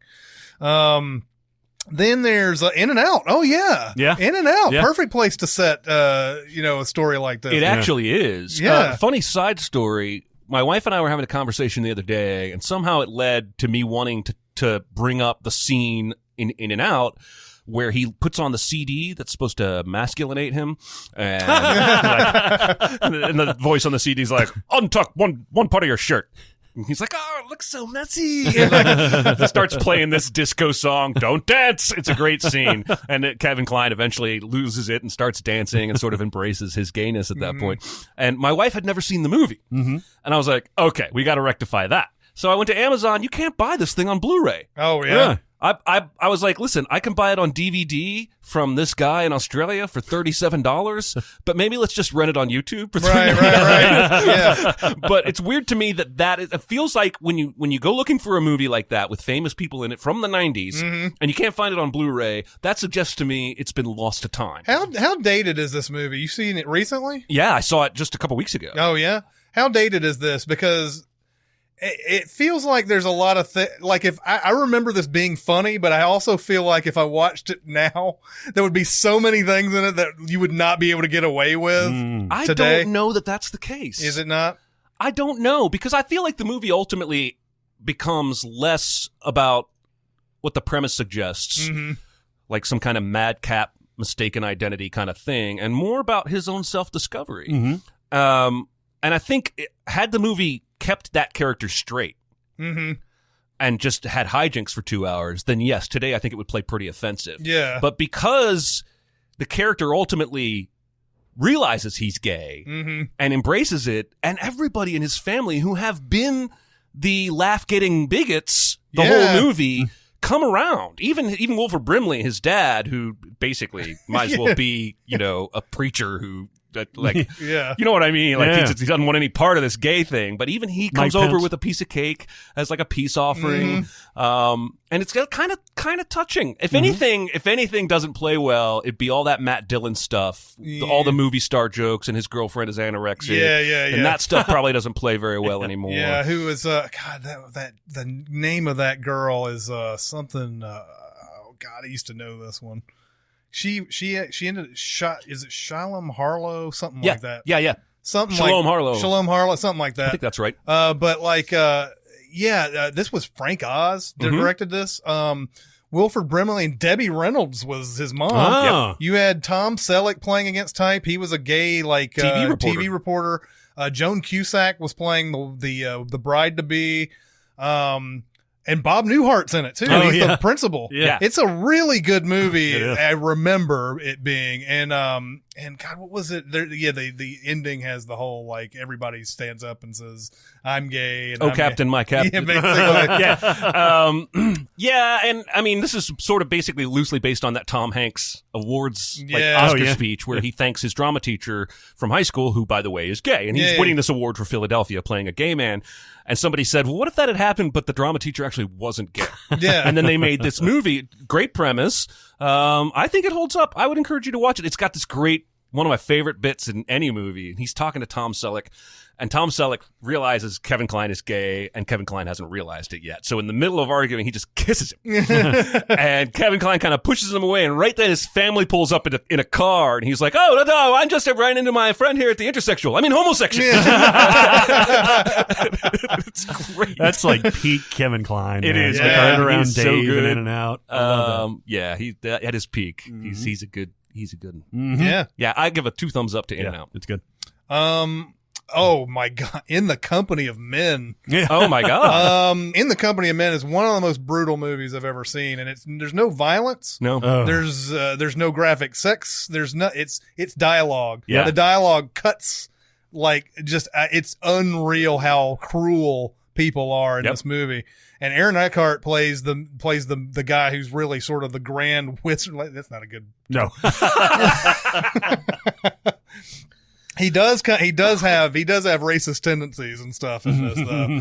Then there's In and Out. Oh yeah, In and Out. Yeah. Perfect place to set a story like this. It actually is. Yeah. Funny side story. My wife and I were having a conversation the other day, and somehow it led to me wanting to bring up the scene in and Out where he puts on the CD that's supposed to masculinate him, and, and the voice on the CD is like, "Untuck one part of your shirt." And he's like, "Oh, it looks so messy." And it starts playing this disco song, "Don't Dance." It's a great scene. And Kevin Kline eventually loses it and starts dancing and sort of embraces his gayness at that point. And my wife had never seen the movie. And I was like, okay, we got to rectify that. So I went to Amazon. You can't buy this thing on Blu-ray. Oh yeah. I was like, listen, I can buy it on DVD from this guy in Australia for $37, but maybe let's just rent it on YouTube for Right. Yeah. But it's weird to me it feels like when you go looking for a movie like that with famous people in it from the 90s and you can't find it on Blu-ray, that suggests to me it's been lost to time. How dated is this movie? You seen it recently? Yeah, I saw it just a couple weeks ago. Oh yeah. How dated is this? Because it feels like there's a lot of like if I remember this being funny, but I also feel like if I watched it now, there would be so many things in it that you would not be able to get away with I today. don't know that that's the case. Is it not? I don't know, because I feel like the movie ultimately becomes less about what the premise suggests, like some kind of madcap mistaken identity kind of thing, and more about his own self-discovery. And I think had the movie kept that character straight and just had hijinks for 2 hours, then yes, today I think it would play pretty offensive. Yeah. But because the character ultimately realizes he's gay and embraces it, and everybody in his family who have been the laugh-getting bigots the whole movie come around. Even Wilford Brimley, his dad, who basically might as well be, a preacher who you know what I mean? Like he doesn't want any part of this gay thing, but even he comes Mike over Pence. with a piece of cake as like a peace offering. And it's kind of touching. If anything doesn't play well, it'd be all that Matt Dillon stuff, all the movie star jokes, and his girlfriend is anorexic. Yeah. And that stuff probably doesn't play very well anymore. Yeah, who is God, that the name of that girl is something oh God, I used to know this one. She ended is it Shalom Harlow, something like that. Yeah. Something Shalom like Harlow. Shalom Harlow, something like that. I think that's right. But like this was Frank Oz that directed this. Wilford Brimley and Debbie Reynolds was his mom. Oh. You had Tom Selleck playing against type. He was a gay TV reporter. Joan Cusack was playing the bride to be. And Bob Newhart's in it too. He's the principal. Yeah. It's a really good movie. It is. I remember it being, and God, what was it? The ending has the whole like everybody stands up and says, "I'm gay." And Oh, I'm Captain, gay. my captain. Yeah, basically. Yeah, and I mean, this is sort of basically loosely based on that Tom Hanks awards Yeah. Oscar Oh, yeah. speech where he thanks his drama teacher from high school, who, by the way, is gay, and he's winning this award for Philadelphia playing a gay man. And somebody said, well, what if that had happened, but the drama teacher actually wasn't gay? Yeah. And then they made this movie, great premise, I think it holds up. I would encourage you to watch it. It's got this great, one of my favorite bits in any movie. He's talking to Tom Selleck, and Tom Selleck realizes Kevin Kline is gay, and Kevin Kline hasn't realized it yet. So in the middle of arguing, he just kisses him. And Kevin Kline kind of pushes him away, and right then his family pulls up in a car, and he's like, oh, no, I'm just running into my friend here at the intersexual. I mean, homosexual. It's great. That's like peak Kevin Kline. It man. is. Like Yeah. right around He's so Dave good. and In and Out. I love Yeah, at his peak. He's a good one. Yeah. Yeah, I give a 2 thumbs up to that. In and Yeah, Out. it's good. Oh my God. In the Company of Men. Yeah. Oh my god. In the Company of Men is one of the most brutal movies I've ever seen, and there's no violence. No. Oh. There's no graphic sex. It's dialogue. Yeah. The dialogue cuts like just it's unreal how cruel people are in Yep. this movie. And Aaron Eckhart plays the guy who's really sort of the grand wizard. That's not a good. No. He does have racist tendencies and stuff in this though.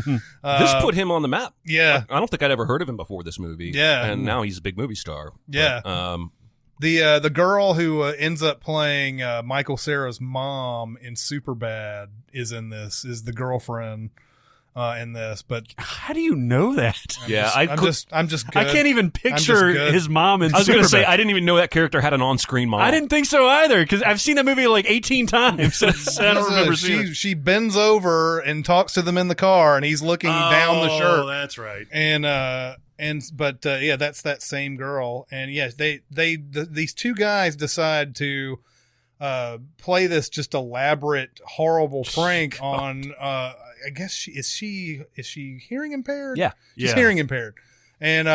This put him on the map. Yeah. I don't think I'd ever heard of him before this movie. Yeah. And now he's a big movie star. Yeah. But, The girl who ends up playing Michael Cera's mom in Superbad is the girlfriend in this. But How do you know that? I'm just good. I can't even picture good. his mom in I was going to Superbad. say, I didn't even know that character had an on-screen mom. I didn't think so either because I've seen that movie like 18 times. I don't remember seeing it. She bends over and talks to them in the car, and he's looking down the shirt. That's right. But that's that same girl. And yes, these two guys decide to play this just elaborate, horrible prank on. I guess is she hearing impaired? Yeah. She's hearing impaired, and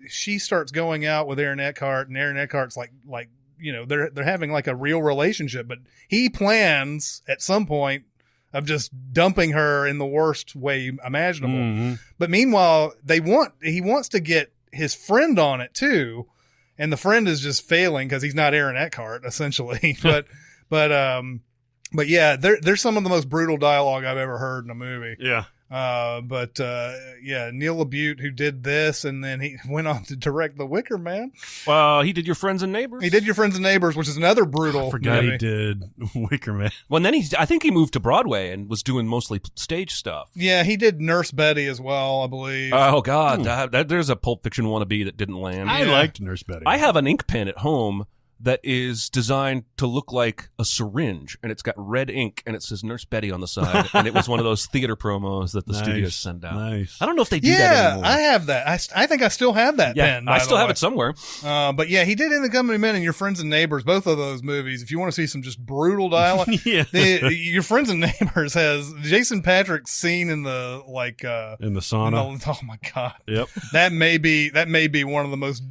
she starts going out with Aaron Eckhart, and Aaron Eckhart's like they're having like a real relationship, but he plans at some point of just dumping her in the worst way imaginable. Mm-hmm. But meanwhile, he wants to get his friend on it too, and the friend is just failing because he's not Aaron Eckhart essentially. But yeah, there's some of the most brutal dialogue I've ever heard in a movie. Yeah. Neil LaBute, who did this, and then he went on to direct The Wicker Man. He did Your Friends and Neighbors. He did Your Friends and Neighbors, which is another brutal. I forgot movie. he did Wicker Man. Well, and then I think he moved to Broadway and was doing mostly stage stuff. Yeah, he did Nurse Betty as well, I believe. Oh God, there's a Pulp Fiction wannabe that didn't land. I liked Nurse Betty. I have an ink pen at home that is designed to look like a syringe, and it's got red ink, and it says Nurse Betty on the side, and it was one of those theater promos that the studios send out. Nice. I don't know if they do that anymore. I have that. I think I still have that pen. I still have it somewhere. But yeah, he did In the Company of Men and Your Friends and Neighbors, both of those movies. If you want to see some just brutal dialogue, Yeah. Your Friends and Neighbors has Jason Patrick's scene in the in the sauna. oh my God. Yep. That may be one of the most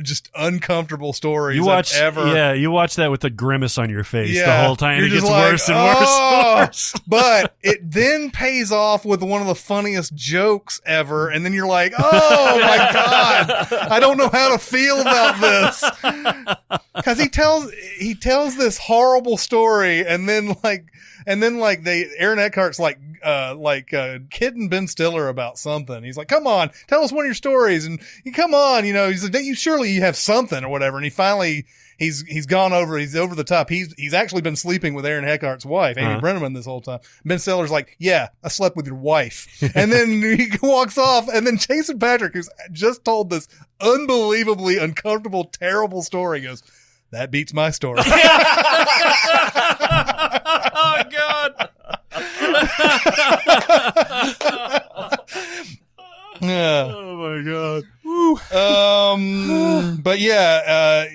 just uncomfortable stories You watch, I've ever. yeah, you watch that with a grimace on your face the Yeah. whole time. You're It gets just like, worse and worse and worse. But it then pays off with one of the funniest jokes ever, and then you're like, oh my God, I don't know how to feel about this. Because he tells this horrible story, and then Aaron Eckhart's kidding Ben Stiller about something. He's like, come on, tell us one of your stories, and come on, he's like, surely you have something or whatever. And he finally he's over the top. He's actually been sleeping with Aaron Eckhart's wife, Amy Brenneman, this whole time. Ben Stiller's like, yeah, I slept with your wife. And then he walks off, and then Jason Patrick, who's just told this unbelievably uncomfortable, terrible story, goes, that beats my story. Oh God. Yeah. Oh my God. But yeah,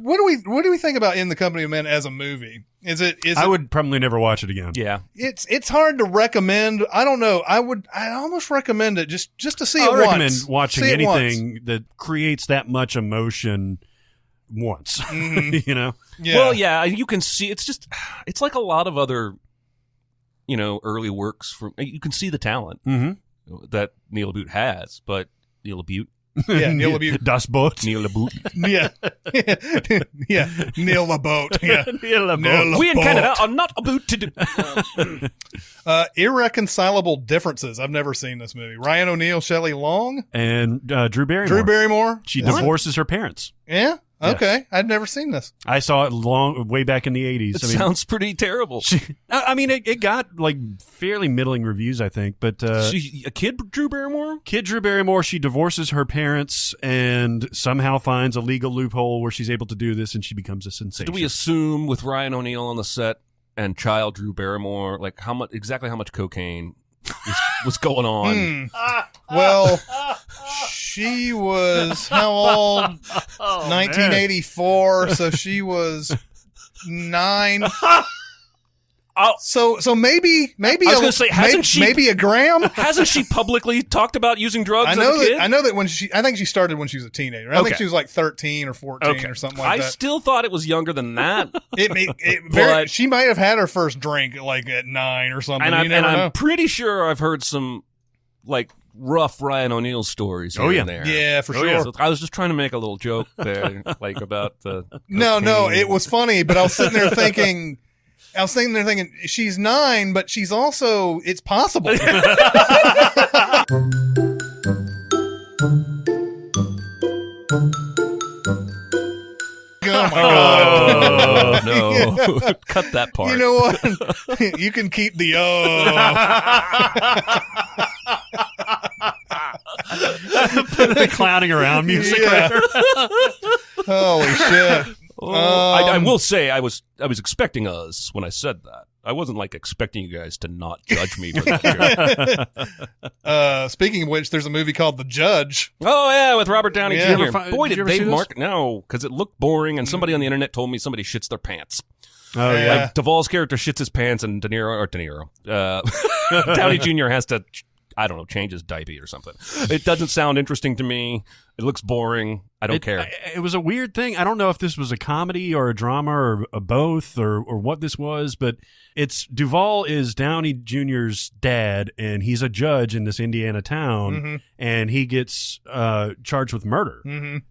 what do we think about In the Company of Men as a movie? I would probably never watch it again. Yeah. It's hard to recommend. I don't know. I'd almost recommend it just to see I it would once. recommend watching See it anything that creates that much emotion once. Yeah. Well, yeah, you can see it's like a lot of other, early works you can see the talent that Neil LaBute has, but Neil LaBute Yeah, Neil LaBute. Das Boot. Neil LaBute. Yeah. Yeah. Neil LaBute. Yeah. Neil LaBute. We in Canada are not about to do. Irreconcilable Differences. I've never seen this movie. Ryan O'Neal, Shelley Long, And Drew Barrymore. Drew Barrymore. She What? divorces her parents. Yeah. Okay. I'd never seen this. I saw it way back in the 80s. It sounds pretty terrible. I mean, it got like fairly middling reviews, I think. But A kid Drew Barrymore? kid Drew Barrymore, she divorces her parents and somehow finds a legal loophole where she's able to do this, and she becomes a sensation. Do we assume with Ryan O'Neal on the set and child Drew Barrymore, like exactly how much cocaine was going on? Well, she was how old? 1984. So she was 9. Oh. So maybe I was gonna say, hasn't she- maybe a gram? Hasn't she publicly talked about using drugs I as know a kid? that. I know that when I think she started when she was a teenager. I think Okay. she was like 13 or 14 or something like I that. still thought it was younger than that. But- She might have had her first drink like at 9 or something. and You never know. I'm pretty sure I've heard some like rough Ryan O'Neal stories here and there. Yeah, for sure. So I was just trying to make a little joke there, like about the No, cocaine. it was funny, but I was sitting there thinking, she's 9, but she's also, it's possible. Oh my god. Oh, no. Cut that part. You know what? You can keep the Put the clowning around music. Yeah. Right? Holy shit. I will say I was expecting us when I said that. I wasn't like expecting you guys to not judge me for that joke. Speaking of which, there's a movie called The Judge. Oh yeah, with Robert Downey Yeah. Jr. Boy, Did did you ever they see this? mark? No, because it looked boring, and somebody on the internet told me somebody shits their pants. Oh, yeah. Yeah. Like Duvall's character shits his pants, and Downey Jr. has to, I don't know, change his diaper or something. It doesn't sound interesting to me. It looks boring. I don't care. It was a weird thing. I don't know if this was a comedy or a drama or a both or what this was, but it's Duvall is Downey Jr.'s dad, and he's a judge in this Indiana town, and he gets charged with murder.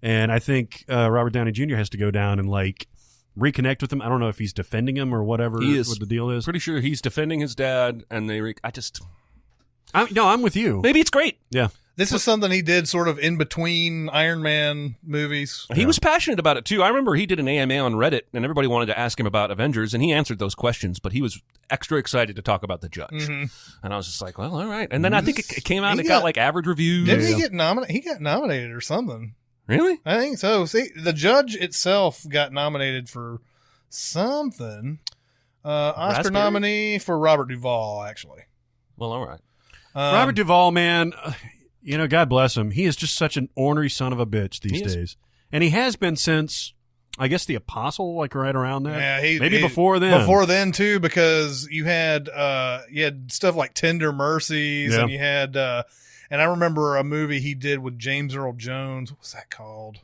And I think Robert Downey Jr. has to go down and like reconnect with him. I don't know if he's defending him or whatever. He is. What the deal is. Pretty sure he's defending his dad, and I'm with you. maybe it's great. Yeah. This is something he did sort of in between Iron Man movies. He was passionate about it too. I remember he did an AMA on Reddit, and everybody wanted to ask him about Avengers, and he answered those questions. But he was extra excited to talk about The Judge, and I was just like, "Well, all right." And then I think it came out, and it got like average reviews. Didn't he get nominated? He got nominated or something. Really? I think so. See, The Judge itself got nominated for something. Oscar Raspberry? nominee for Robert Duvall, actually. Well, all right. Robert Duvall, man, you know, God bless him. He is just such an ornery son of a bitch these He is. days. And he has been since, I guess, The Apostle, like right around there. Yeah, Maybe before then. Before then too, because you had stuff like Tender Mercies, Yeah. and you had and I remember a movie he did with James Earl Jones. What was that called?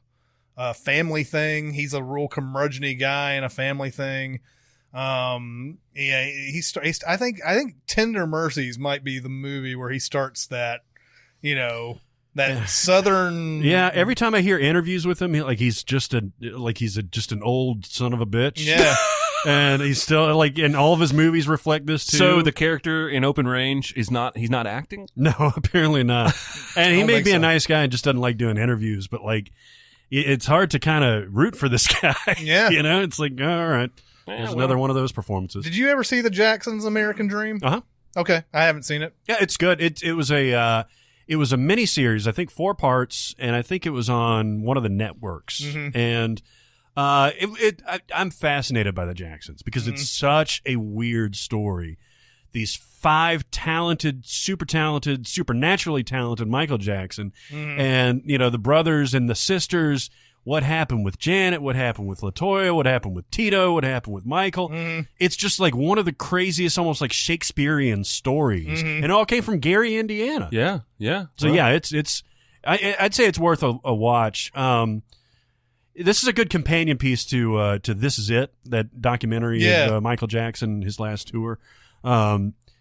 Family Thing. He's a real curmudgeon-y guy in a family thing. I think Tender Mercies might be the movie where he starts that, that southern. Yeah, every time I hear interviews with him, he's just an old son of a bitch. Yeah. And he's still and all of his movies reflect this too. So the character in Open Range he's not acting? No, apparently not. And he don't may think be so. a nice guy and just doesn't like doing interviews, but it's hard to kind of root for this guy. Yeah. It's like, all right, there's another one of those performances. Did you ever see the Jacksons' American Dream? Uh-huh. Okay, I haven't seen it. Yeah, it's good. It was a mini series, I think 4 parts, and I think it was on one of the networks. And I'm fascinated by the Jacksons because it's such a weird story. These 5 supernaturally talented Michael Jackson, and the brothers and the sisters. What happened with Janet? What happened with LaToya? What happened with Tito? What happened with Michael? It's just like one of the craziest, almost like Shakespearean stories, and it all came from Gary, Indiana. Yeah, yeah. So yeah, it's I'd say it's worth a watch. This is a good companion piece to This Is It, that documentary of Michael Jackson, his last tour.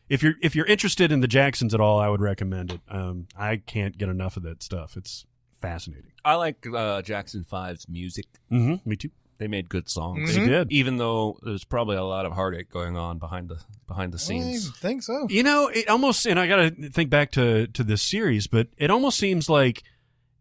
If you're interested in the Jacksons at all, I would recommend it. I can't get enough of that stuff. It's fascinating. I like Jackson 5's music. Mm-hmm. Me too. They made good songs. They did. Even though there's probably a lot of heartache going on behind the scenes. I think so. You know, it almost, and I got to think back to this series, but it almost seems like,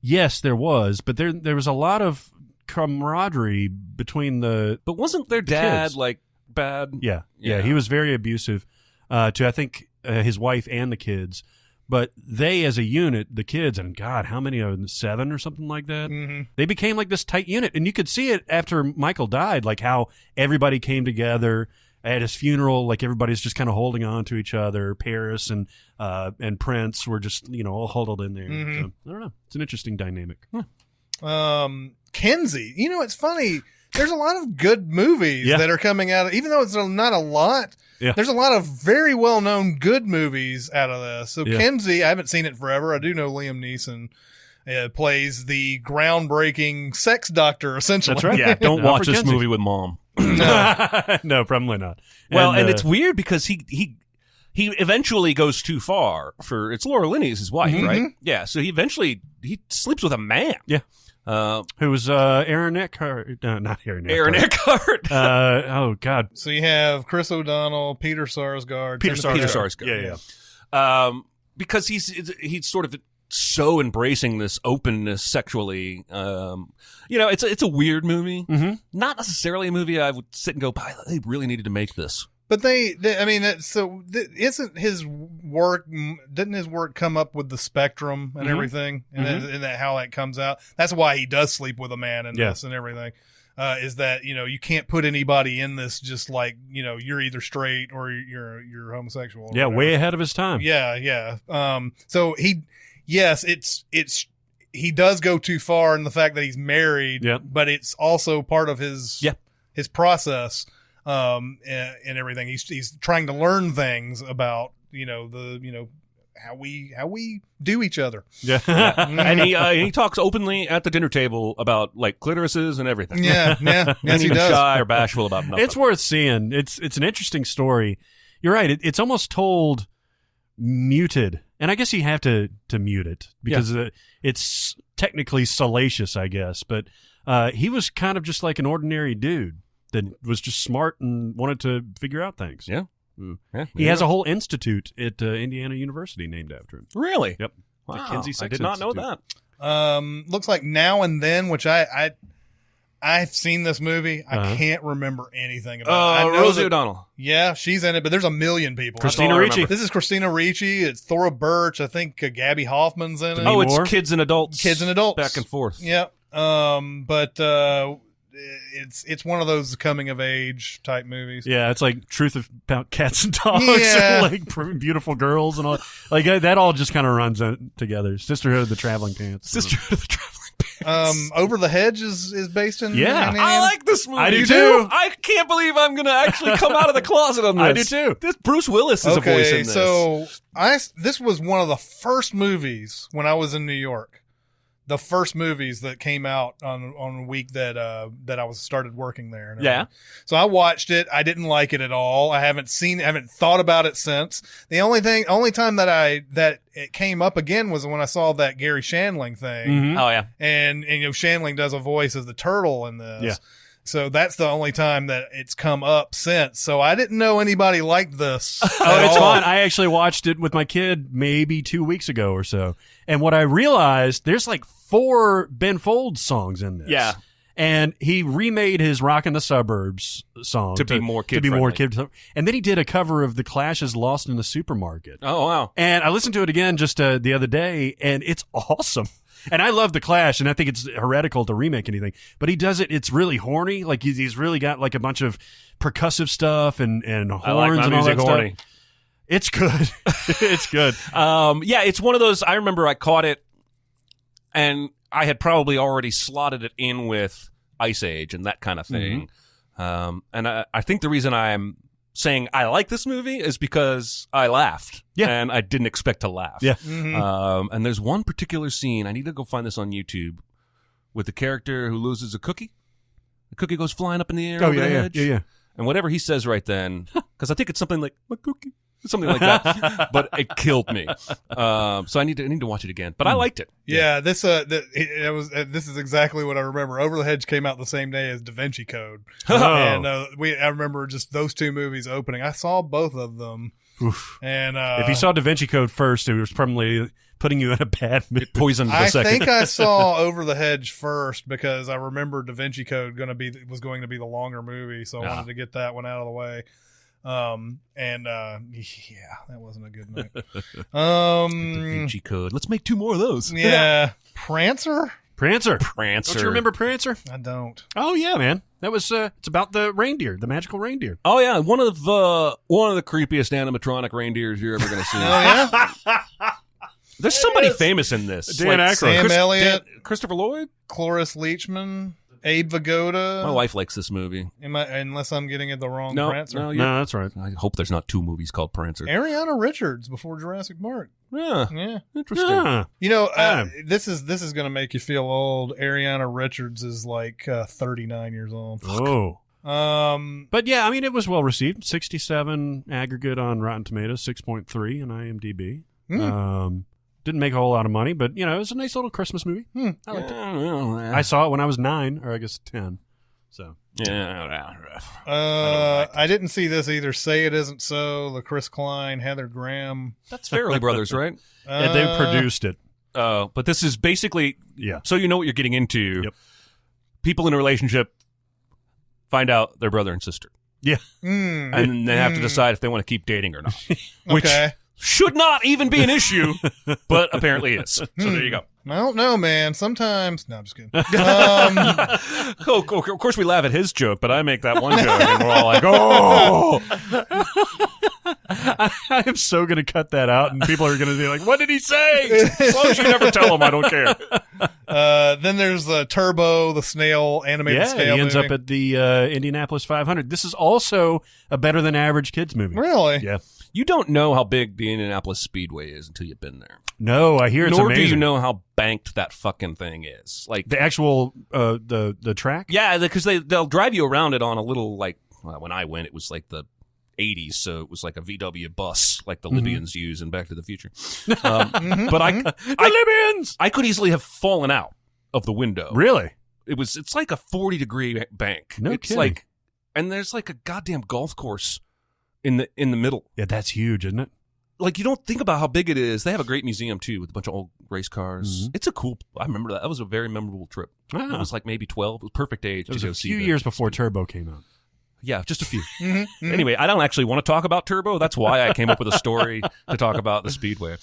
yes, there was, but there was a lot of camaraderie between But wasn't their dad kids. like bad? Yeah. He was very abusive to, I think, his wife and the kids. But they, as a unit, the kids, and God, how many of them? 7 or something like that? Mm-hmm. They became like this tight unit. And you could see it after Michael died, like how everybody came together at his funeral, like everybody's just kind of holding on to each other. Paris and Prince were just, all huddled in there. Mm-hmm. So, I don't know. It's an interesting dynamic. Kenzie. It's funny. There's a lot of good movies that are coming out, even though it's not a lot. Yeah. There's a lot of very well-known good movies out of this. So Yeah. Kenzie, I haven't seen it forever. I do know Liam Neeson plays the groundbreaking sex doctor, essentially. That's right. Yeah, don't Not watch for this Kenzie. movie with mom. No, probably not. Well, and it's weird because he eventually goes too far for it's Laura Linney is his wife, right? Yeah, so he sleeps with a man. Yeah. Who was Aaron Eckhart? No, not Aaron Eckhart. Aaron Eckhart. Oh, God. So you have Chris O'Donnell, Peter Sarsgaard. Peter Sarsgaard. Yeah. Because he's sort of so embracing this openness sexually. It's a weird movie. Mm-hmm. Not necessarily a movie I would sit and go, they really needed to make this. But isn't his work, didn't his work come up with the spectrum and everything? And that how that comes out? That's why he does sleep with a man in this and everything. Is that, you can't put anybody in this just like, you're either straight or you're homosexual. Yeah, way ahead of his time. Yeah. So he does go too far in the fact that he's married, but it's also part of his process. And everything. He's trying to learn things about, how we do each other. Yeah. And he talks openly at the dinner table about like clitorises and everything. Yeah. Yes, Not he even does. shy or bashful about nothing. It's worth seeing. It's an interesting story. You're right. It's almost told muted, and I guess you have to mute it because it's technically salacious, I guess. But he was kind of just like an ordinary dude that was just smart and wanted to figure out things. Yeah. He has a whole institute at Indiana University named after him. Really? Yep. Wow. The Kinsey I Sex did not know Institute. that. Looks like Now and Then, which I've seen this movie. I can't remember anything about it. I know Rosie that- O'Donnell. Yeah, she's in it, but there's a million people. Christina That's all I Ricci. remember. This is Christina Ricci. It's Thora Birch. I think Gabby Hoffman's in it. Oh, it's Moore? kids and adults. Kids and adults. Back and forth. Yep. But it's one of those coming of age type movies. Yeah, it's like truth about cats and dogs, Yeah. and like beautiful girls and all. Like that all just kind of runs together. Sisterhood of the Traveling Pants. Sister of the Traveling Pants. Over the Hedge is based in Yeah. in I like this movie. I do You too. I can't believe I'm going to actually come out of the closet on this. I do too. This Bruce Willis is a voice in this. So this was one of the first movies when I was in New York. The first movies that came out on a week that I was started working there. And everything. Yeah. So I watched it. I didn't like it at all. I haven't thought about it since. The only time that it came up again was when I saw that Gary Shandling thing. Mhm. Oh, yeah. And Shandling does a voice of the turtle in this. Yeah. So that's the only time that it's come up since. So I didn't know anybody liked this. Oh, it's fun. I actually watched it with my kid maybe 2 weeks ago or so. And what I realized, there's like 4 Ben Folds songs in this. Yeah. And he remade his "Rockin' the Suburbs" song To be more kid-friendly. and then he did a cover of The Clash's "Lost in the Supermarket." Oh, wow. And I listened to it again just the other day, and it's awesome. And I love The Clash, and I think it's heretical to remake anything. But he does it. It's really horny. Like he's really got like a bunch of percussive stuff and horns I like my and all music that horny. stuff. It's good. It's good. Yeah, it's one of those. I remember I caught it, and I had probably already slotted it in with Ice Age and that kind of thing. And I think the reason I'm saying I like this movie is because I laughed. Yeah. And I didn't expect to laugh. Yeah. And there's one particular scene, I need to go find this on YouTube, with the character who loses a cookie. The cookie goes flying up in the air over the hedge. Yeah. And whatever he says right then, because I think it's something like, my cookie. something like that. But it killed me. So I need to watch it again. But I liked it. Yeah, this is exactly what I remember. Over the Hedge came out the same day as Da Vinci Code, and I remember just those two movies opening. I saw both of them. Oof. And if you saw Da Vinci Code first, it was probably putting you in a bad mood. Poisoned the I second. think I saw Over the Hedge first because I remember Da Vinci Code was going to be the longer movie, so I wanted to get that one out of the way. Yeah, that wasn't a good night. Da Vinci Code. Let's make 2 more of those. Yeah, Prancer. Prancer. Prancer. Don't you remember Prancer? I don't. Oh yeah, man. That was it's about the reindeer, the magical reindeer. Oh yeah, one of the creepiest animatronic reindeers you're ever going to see. Oh yeah. There's somebody famous in this. Dan Aykroyd. Sam Elliott, Christopher Lloyd. Cloris Leachman, Abe Vigoda. My wife likes this movie. Unless I'm getting it the wrong Prancer. No, No, that's right. I hope there's not 2 movies called Prancer. Ariana Richards before Jurassic Park. Yeah, interesting. Yeah. You know, this is going to make you feel old. Ariana Richards is like 39 years old. Oh. Um, But yeah, I mean, it was well received. 67 aggregate on Rotten Tomatoes, 6.3 on IMDb. Didn't make a whole lot of money, but you know, it was a nice little Christmas movie. I liked it. I saw it when I was 9, or I guess 10. So I didn't see this either. Say It Isn't So, the Chris Klein, Heather Graham. That's Farrelly Brothers, right? and they produced it. But this is basically, so you know what you're getting into. Yep. People in a relationship find out they're brother and sister. Yeah. And then they have to decide if they want to keep dating or not. Which Okay. should not even be an issue, but apparently is. So there you go. I don't know, man. Sometimes. No, I'm just kidding. Of course, we laugh at his joke, but I make that one joke, and we're all like, oh! I am so going to cut that out, and people are going to be like, what did he say? As long as you never tell them, I don't care. Then there's Turbo, the snail, animated scale he ends movie. up at the Indianapolis 500. This is also a better than average kids movie. Really? Yeah. You don't know how big the Indianapolis Speedway is until you've been there. No, I hear it's Nor amazing. do you know how banked that fucking thing is. Like the actual the track? Yeah, because they'll drive you around it on a little, like, well, when I went, it was like the 80s, so it was like a VW bus, like the Libyans use in Back to the Future. But The Libyans! I could easily have fallen out of the window. Really? It's like a 40-degree bank. No it's kidding. like, and there's like a goddamn golf course in the middle. Yeah, that's huge, isn't it? Like, you don't think about how big it is. They have a great museum too with a bunch of old race cars. It's a cool. I remember that. That was a very memorable trip. Ah. It was like maybe 12. It was perfect age It was to go a see. few years before Turbo came out. Yeah, just a few. Anyway, I don't actually want to talk about Turbo. That's why I came up with a story to talk about the Speedway.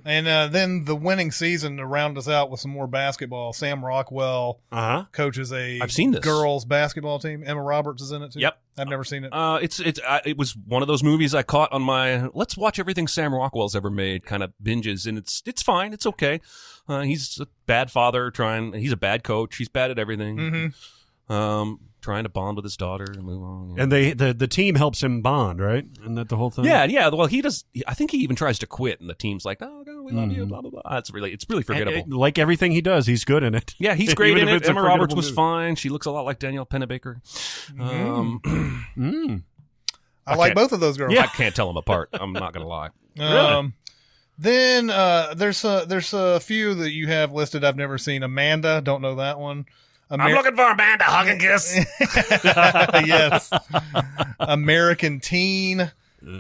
And then the winning season to round us out with some more basketball. Sam Rockwell coaches I've seen this. girls basketball team. Emma Roberts is in it too. Yep. I've never seen it. It was one of those movies I caught on my let's watch everything Sam Rockwell's ever made kind of binges, and it's fine. It's okay. He's a bad father he's a bad coach. He's bad at everything. Trying to bond with his daughter and move on. And the team helps him bond, right? Isn't that the whole thing? Yeah. Well, he does. I think he even tries to quit, and the team's like, "Oh, we love you." Blah blah blah. It's really forgettable. And, like everything he does, he's good in it. Yeah, he's great Even in if it. it's a Emma Roberts forgettable was movie. fine. She looks a lot like Danielle Pennebaker. I like both of those girls. I can't tell them apart. I'm not gonna lie. Then there's a few that you have listed I've never seen. Amanda, don't know that one. I'm looking for Amanda. Hug and kiss. Yes. American Teen.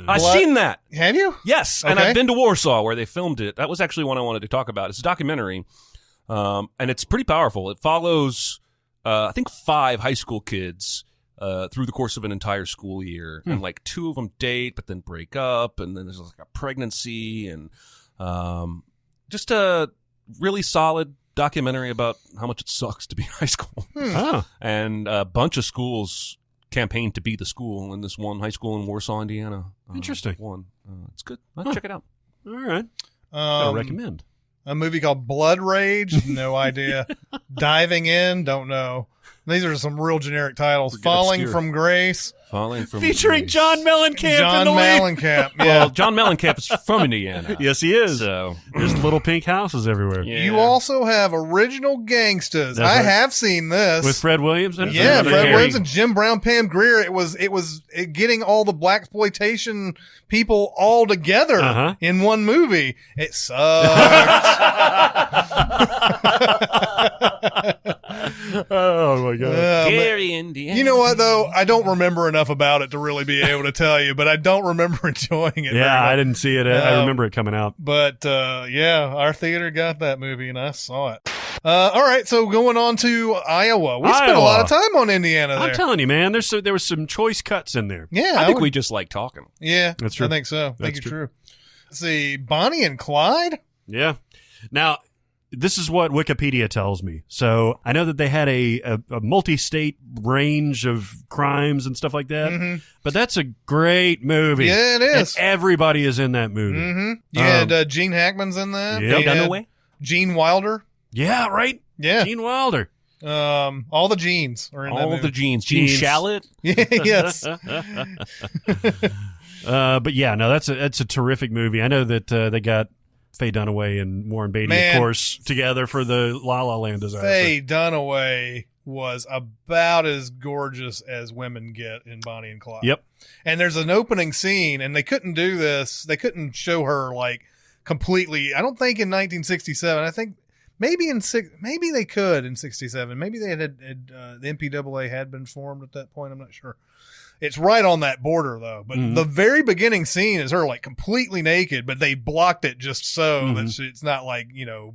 I've seen that. Have you? Yes, and Okay. I've been to Warsaw where they filmed it. That was actually one I wanted to talk about. It's a documentary, and it's pretty powerful. It follows, I think, 5 high school kids through the course of an entire school year, and like 2 of them date, but then break up, and then there's like a pregnancy, and just a really solid documentary about how much it sucks to be in high school. And a bunch of schools campaigned to be the school, and this one high school in Warsaw, Indiana. Interesting. Won. It's good. Check it out. All right. Gotta recommend. A movie called Blood Rage. No idea. Diving In. Don't know. These are some real generic titles. Forget Falling obscure. from Grace. Falling from Featuring Grace. John Mellencamp. John in the lead. Mellencamp. Yeah. Well, John Mellencamp is from Indiana. Yes, he is. So There's little pink houses everywhere. yeah. You also have Original Gangsters. That's I right. have seen this. With Fred Williams and Yeah, Fred Carey. Williams and Jim Brown, Pam Grier. It was getting all the blaxploitation people all together Uh-huh. in one movie. It sucked. Oh my god. Gary, Indiana. You know what though? I don't remember enough about it to really be able to tell you, but I don't remember enjoying it. very Yeah, I much. didn't see it. I remember it coming out. But yeah, our theater got that movie and I saw it. All right, so going on to Iowa. We spent a Iowa. lot of time on Indiana there. I'm telling you, man. There was some choice cuts in there. Yeah, I think would- we just like talking. Yeah, That's true. I think so. I think That's it's true. Let's see, Bonnie and Clyde. Yeah. Now, this is what Wikipedia tells me. So I know that they had a multi-state range of crimes and stuff like that. But that's a great movie. Yeah, it is. And everybody is in that movie. Mm-hmm. You had Gene Hackman's in that. Yeah. You had Dunaway? Gene Wilder. Yeah, right? Yeah. Gene Wilder. All the Genes are in that All movie. the genes. Gene Genes. Shalit. Yeah, yes. But yeah, no, that's a terrific movie. I know that they got Faye Dunaway and Warren Beatty, Man. of course, together for the La La Land disaster. Faye Dunaway was about as gorgeous as women get in Bonnie and Clyde. Yep. And there's an opening scene, and they couldn't do this. They couldn't show her like completely. I don't think in 1967. I think maybe maybe they could in 67. Maybe they had the MPAA had been formed at that point. I'm not sure. It's right on that border though. But the very beginning scene is her like completely naked, but they blocked it just so that it's not like, you know,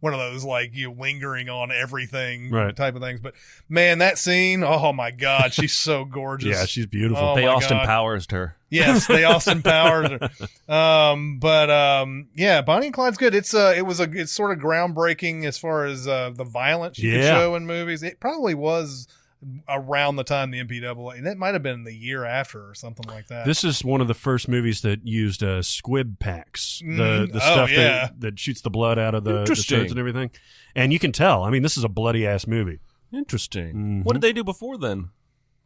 one of those like you lingering on everything Right. type of things. But man, that scene, oh my God, she's so gorgeous. Yeah, she's beautiful. Oh, They my Austin God. Powers her. Yes, they Austin Powers her. Yeah, Bonnie and Clyde's good. It's sort of groundbreaking as far as the violence you can Yeah. show in movies. It probably was around the time the MPAA, and that might have been the year after or something like that. This is one of the first movies that used squib packs, the Oh, stuff yeah. that shoots the blood out of the Interesting. turds and everything. And you can tell. I mean, this is a bloody ass movie. Interesting. What did they do before then?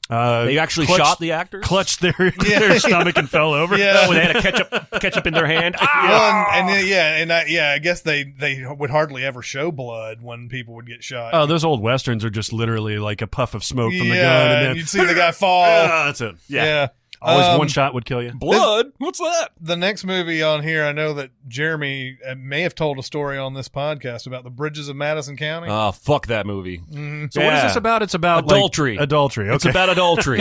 Uh, They actually clutched- shot the actors? clutched their stomach and fell over. Yeah. Oh, they had a ketchup in their hand. Well, I guess they would hardly ever show blood when people would get shot. Oh, those old westerns are just literally like a puff of smoke from the yeah, gun, and then you'd see the guy fall. that's it. Yeah. Always one shot would kill you. Blood? What's that? The next movie on here, I know that Jeremy may have told a story on this podcast about the bridges of Madison County. Oh, fuck that movie. So what is this about? It's about Adultery. Like, adultery. Okay. It's about adultery.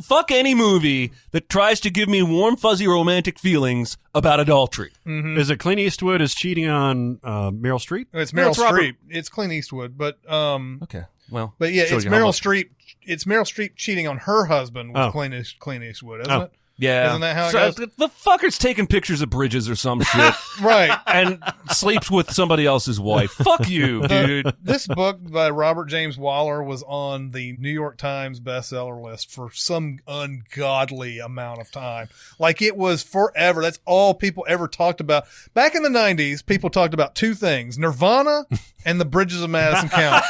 Fuck any movie that tries to give me warm, fuzzy, romantic feelings about adultery. Is it Clint Eastwood is cheating on Meryl Streep? It's No, Meryl it's Robert- Streep. It's Clint Eastwood, but Okay, well, yeah, shows it's you how Meryl much- Streep. It's Meryl Streep cheating on her husband with Oh. Clint Eastwood, isn't Oh. it? Yeah, Isn't that how it So, goes? The fucker's taking pictures of bridges or some shit Right. and sleeps with somebody else's wife. Fuck you, dude. This book by Robert James Waller was on the New York Times bestseller list for some ungodly amount of time. Like it was forever. That's all people ever talked about. Back in the 90s, people talked about two things, Nirvana and the bridges of Madison County.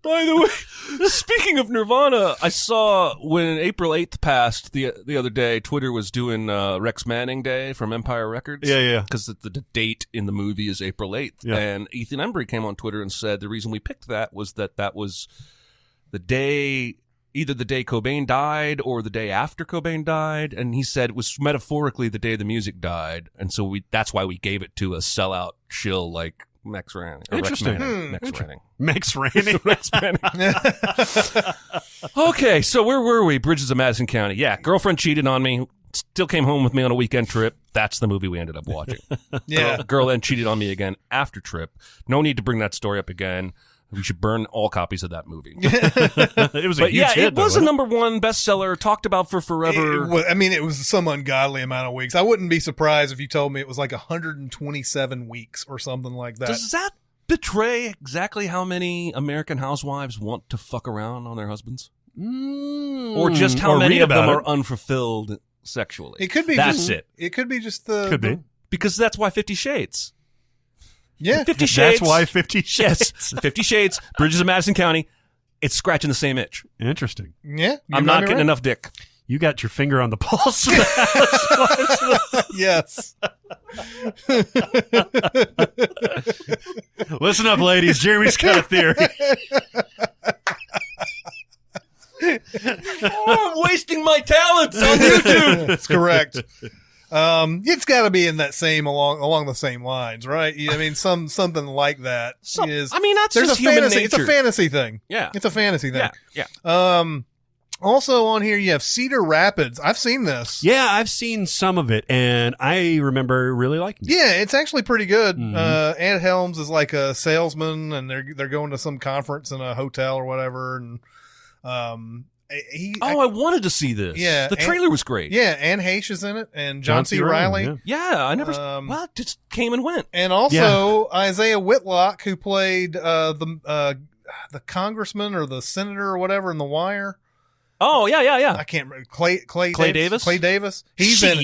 By the way, speaking of Nirvana, I saw when April 8th passed the other day, Twitter was doing Rex Manning Day from Empire Records. Yeah. Because the date in the movie is April 8th. Yeah. And Ethan Embry came on Twitter and said the reason we picked that was that was the day, either the day Cobain died or the day after Cobain died. And he said it was metaphorically the day the music died. And so that's why we gave it to a sellout shill like Max Ranning. Interesting. Max Ranning. Max Ranning. Rex Manning. Okay, so where were we? Bridges of Madison County. Yeah, girlfriend cheated on me. Still came home with me on a weekend trip. That's the movie we ended up watching. Yeah. Girl then cheated on me again after trip. No need to bring that story up again. We should burn all copies of that movie. It was a But huge yeah, hit, it was though, a number one bestseller, talked about for forever. It was some ungodly amount of weeks. I wouldn't be surprised if you told me it was like 127 weeks or something like that. Does that betray exactly how many American housewives want to fuck around on their husbands? Or just how many of them are unfulfilled sexually? It could be. That's it. It could be just the. Could be. Because that's why 50 Shades. Yeah. 50 Shades. That's why 50 Shades. Yes. 50 Shades, Bridges of Madison County. It's scratching the same itch. Interesting. Yeah. I'm not getting enough dick. You got your finger on the pulse. Yes. Listen up, ladies. Jeremy's got a theory. I'm wasting my talents on YouTube. That's correct. It's got to be in that same along the same lines, right? I mean, something like that is. I mean, that's there's just a human fantasy. nature. It's a fantasy thing. Yeah. It's a fantasy thing. Yeah. Also on here, you have Cedar Rapids. I've seen this. Yeah, I've seen some of it, and I remember really liking it. Yeah, it's actually pretty good. Mhm. Ed Helms is like a salesman, and they're going to some conference in a hotel or whatever, and I wanted to see this. Yeah, The trailer was great. Yeah, Anne Heche is in it, and John C. Reilly. yeah. Yeah, I never. Well, it just came and went. And also Isaiah Whitlock, who played the congressman or the senator or whatever in The Wire. Oh, yeah. I can't remember. Clay Davis? Clay Davis. He's in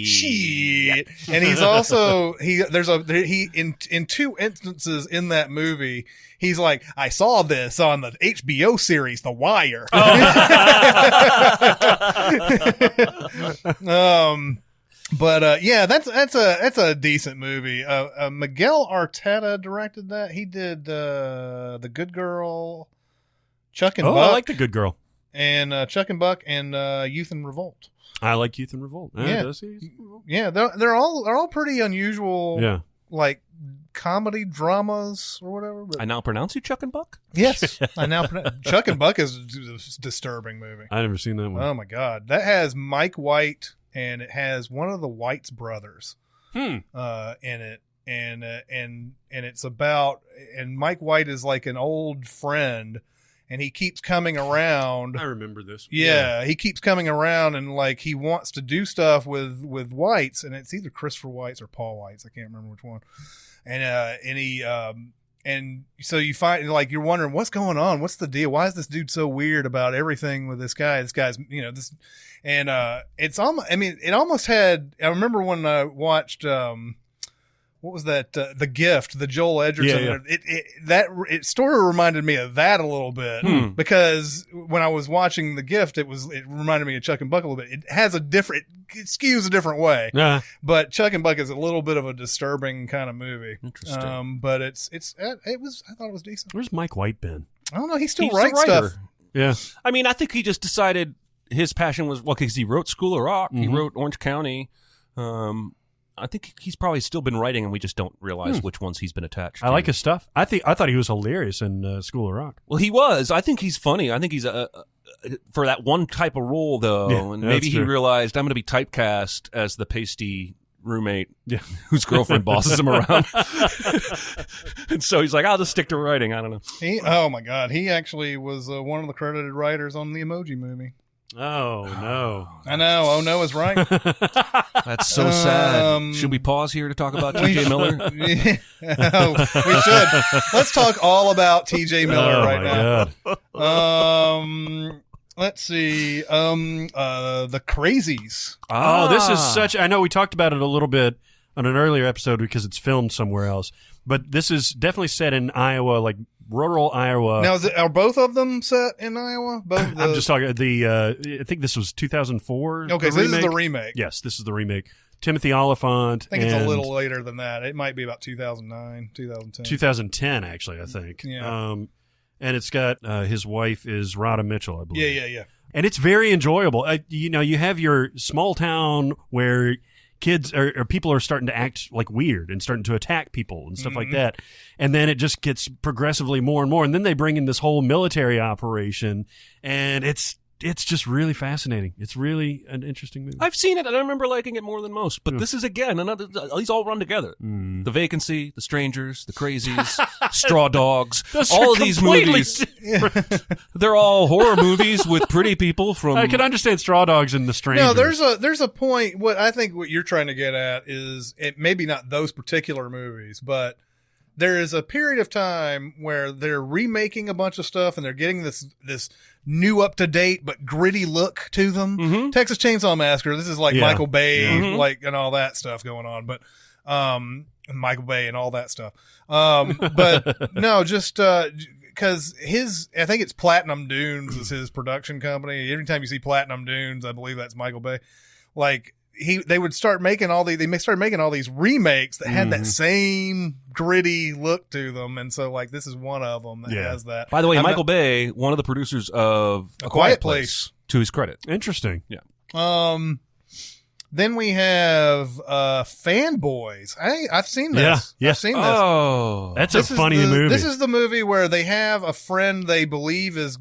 shit. And he's also in two instances in that movie, he's like, I saw this on the HBO series The Wire. But yeah, that's a decent movie. Miguel Arteta directed that. He did The Good Girl, Chuck and Buck. I like The Good Girl. And Chuck and Buck and Youth in Revolt. I like Youth in Revolt. Yeah, they're all pretty unusual. Yeah, like comedy dramas or whatever. But I now pronounce you Chuck and Buck. yes, I now Chuck and Buck is a disturbing movie. I never seen that one. Oh my god, that has Mike White and it has one of the White's brothers in it, and it's about and Mike White is like an old friend. And he keeps coming around. I remember this. Yeah, he keeps coming around and like he wants to do stuff with Whites, and it's either Christopher Whites or Paul Whites. I can't remember which one. And so you find like you're wondering what's going on, what's the deal? Why is this dude so weird about everything with this guy? This guy's this, and it's almost. I mean, it almost had. I remember when I watched. What was that? The Gift, the Joel Edgerton. Yeah. It sort of reminded me of that a little bit because when I was watching The Gift, it reminded me of Chuck and Buck a little bit. It has it skews a different way. Yeah. But Chuck and Buck is a little bit of a disturbing kind of movie. Interesting. But I thought it was decent. Where's Mike White been? I don't know. He still He's writes a writer. stuff. Yeah. I mean, I think he just decided his passion was because he wrote School of Rock. He wrote Orange County. I think he's probably still been writing, and we just don't realize which ones he's been attached to. I like his stuff. I thought he was hilarious in School of Rock. Well, he was. I think he's funny. I think he's for that one type of role, though, Yeah, and that's maybe he true. realized I'm going to be typecast as the pasty roommate whose girlfriend bosses him around. And so he's like, I'll just stick to writing. I don't know. Oh, my God. He actually was one of the credited writers on the Emoji Movie. Oh, no. I know. Oh, no is right. That's so sad. Should we pause here to talk about T.J. Miller? Oh, we should. Let's talk all about T.J. Miller right now. God. Let's see. The Crazies. Oh, this is such. I know we talked about it a little bit on an earlier episode because it's filmed somewhere else, but this is definitely set in Iowa, like rural Iowa. Now, are both of them set in Iowa? Both. I'm just talking I think this was 200004. Okay, so this is the remake. Yes, this is the remake. Timothy Oliphant. I think it's a little later than that. It might be about 2009, 2010. 2010, actually, I think. Yeah. And it's got his wife is Rhoda Mitchell, I believe. Yeah. And it's very enjoyable. You have your small town where kids or people are starting to act like weird and starting to attack people and stuff like that. And then it just gets progressively more and more. And then they bring in this whole military operation, and it's just really fascinating. It's really an interesting movie. I've seen it, and I remember liking it more than most. But this is, again, another. These all run together. The Vacancy, The Strangers, The Crazies, Straw Dogs. All of these movies. They're all horror movies with pretty people from. I can understand Straw Dogs and The Strangers. No, there's a point. What I think what you're trying to get at is it maybe not those particular movies, but there is a period of time where they're remaking a bunch of stuff and they're getting this new up to date but gritty look to them. Mm-hmm. Texas Chainsaw Massacre. This is like Yeah. Michael Bay, Mhm. like and all that stuff going on, but Michael Bay and all that stuff. But no, just because I think it's Platinum Dunes is his production company. Every time you see Platinum Dunes, I believe that's Michael Bay. Like they would start making all these remakes that had that same gritty look to them, and so like this is one of them that has that. By the way, I'm Michael Bay, one of the producers of A Quiet Place. to his credit. Interesting. Then we have Fanboys. I've seen this. Yeah. I've seen this. Oh, That's This a is funny movie. This is the movie where they have a friend they believe is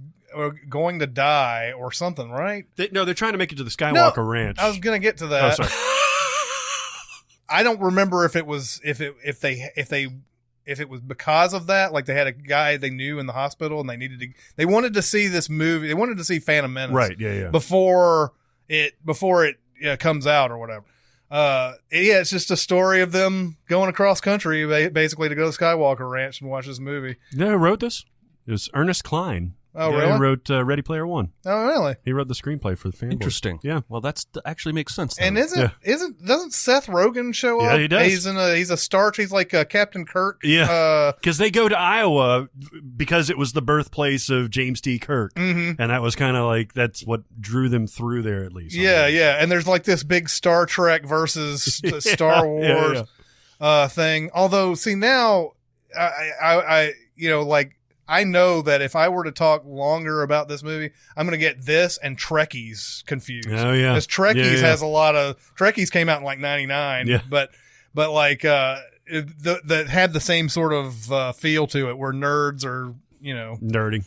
going to die or something, right? they're trying to make it to the Skywalker Ranch. I was gonna get to that. Oh, sorry. I don't remember if it was if it was because of that. Like they had a guy they knew in the hospital and they wanted to see this movie. They wanted to see Phantom Menace, Right, yeah. before it comes out or whatever. It's just a story of them going across country basically to go to Skywalker Ranch and watch this movie. You know who wrote this? It was Ernest Cline. Oh, The guy really? who wrote Ready Player One. Oh, really? He wrote the screenplay for the Fanboys. interesting. Yeah. Well, that's actually makes sense. Then. And doesn't Seth Rogen show Yeah, up? he does. He's a star. He's like Captain Kirk. Yeah. Because they go to Iowa because it was the birthplace of James T. Kirk. Mm-hmm. And that was kind of like, that's what drew them through there at least. Yeah. And there's like this big Star Trek versus Star Wars thing. Although, see, now I know that if I were to talk longer about this movie, I'm going to get this and Trekkies confused. Oh, yeah. Because Trekkies Yeah. has a lot of Trekkies came out in like 99, Yeah. but like that had the same sort of feel to it, where nerds are Nerding.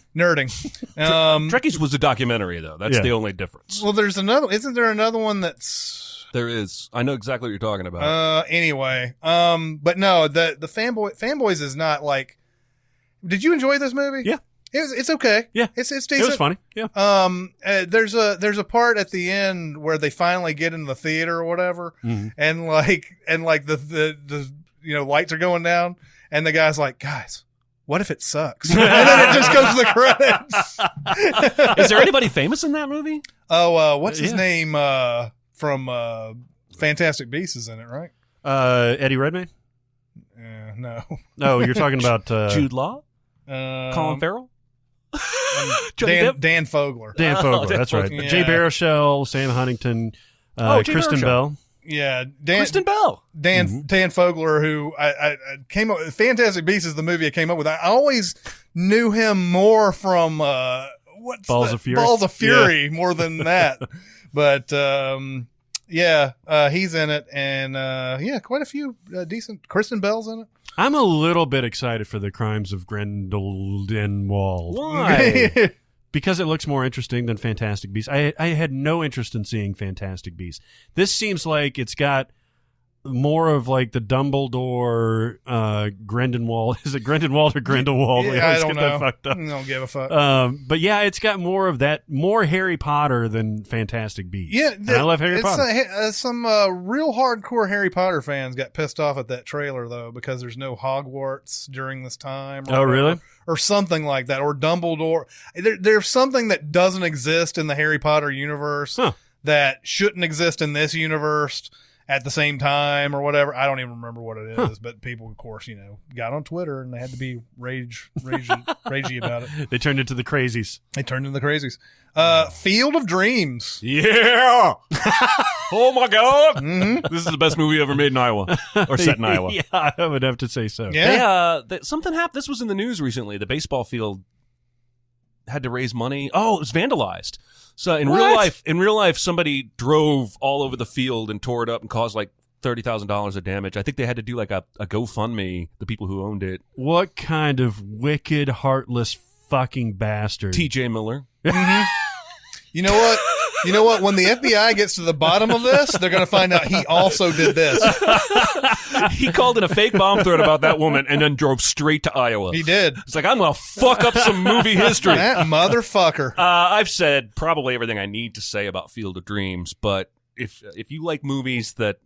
Trekkies was a documentary, though. That's the only difference. Well, isn't there another one that's There is. I know exactly what you're talking about. anyway. But no, the Fanboys is not like. Did you enjoy this movie? Yeah. It's okay. Yeah. It's decent. It was funny. Yeah. There's a part at the end where they finally get in the theater or whatever, and like the lights are going down, and the guy's like, guys, what if it sucks? And then it just goes to the credits. Is there anybody famous in that movie? Oh, what's his name from Fantastic Beasts is in it, right? Eddie Redmayne? No. No, you're talking about Jude Law? Colin Farrell? Johnny Depp? Dan Fogler. Dan Fogler. Dan That's right. Fogler. Jay Yeah. Baruchel, Sam Huntington, Jay Kristen Baruchel. Bell. Yeah, Dan Kristen Bell. Dan Fogler, who I came up with. Fantastic Beasts is the movie I came up with. I always knew him more from Balls of Fury? Balls of Fury more than that. But he's in it, and quite a few decent. Kristen Bell's in it. I'm a little bit excited for the Crimes of Grindelwald. Why? Because it looks more interesting than Fantastic Beasts. I had no interest in seeing Fantastic Beasts. This seems like it's got more of like the Dumbledore Grindelwald. Is it Grindelwald or Grindelwald? We I always don't get know. that fucked up. I don't give a fuck. But yeah, it's got more of that, more Harry Potter than Fantastic Beasts. Yeah, and I love Harry Potter. Some real hardcore Harry Potter fans got pissed off at that trailer though, because there's no Hogwarts during this time. Oh, really? Or something like that, or Dumbledore. There's something that doesn't exist in the Harry Potter universe that shouldn't exist in this universe at the same time, or whatever. I don't even remember what it is, but people, of course, got on Twitter and they had to be ragey about it. They turned into the Crazies. They turned into the Crazies. Field of Dreams. Yeah. Oh my God. Mm-hmm. This is the best movie ever made in Iowa, or set in Iowa. Yeah, I would have to say so. Yeah. Something happened. This was in the news recently. The baseball field had to raise money. Oh, it was vandalized. So in real life, somebody drove all over the field and tore it up and caused like $30,000 of damage. I think they had to do like a GoFundMe, the people who owned it. What kind of wicked, heartless fucking bastard? TJ Miller. Mm-hmm. You know what? When the FBI gets to the bottom of this, they're going to find out he also did this. He called in a fake bomb threat about that woman and then drove straight to Iowa. He did. It's like, I'm going to fuck up some movie history. That motherfucker. I've said probably everything I need to say about Field of Dreams, but if you like movies that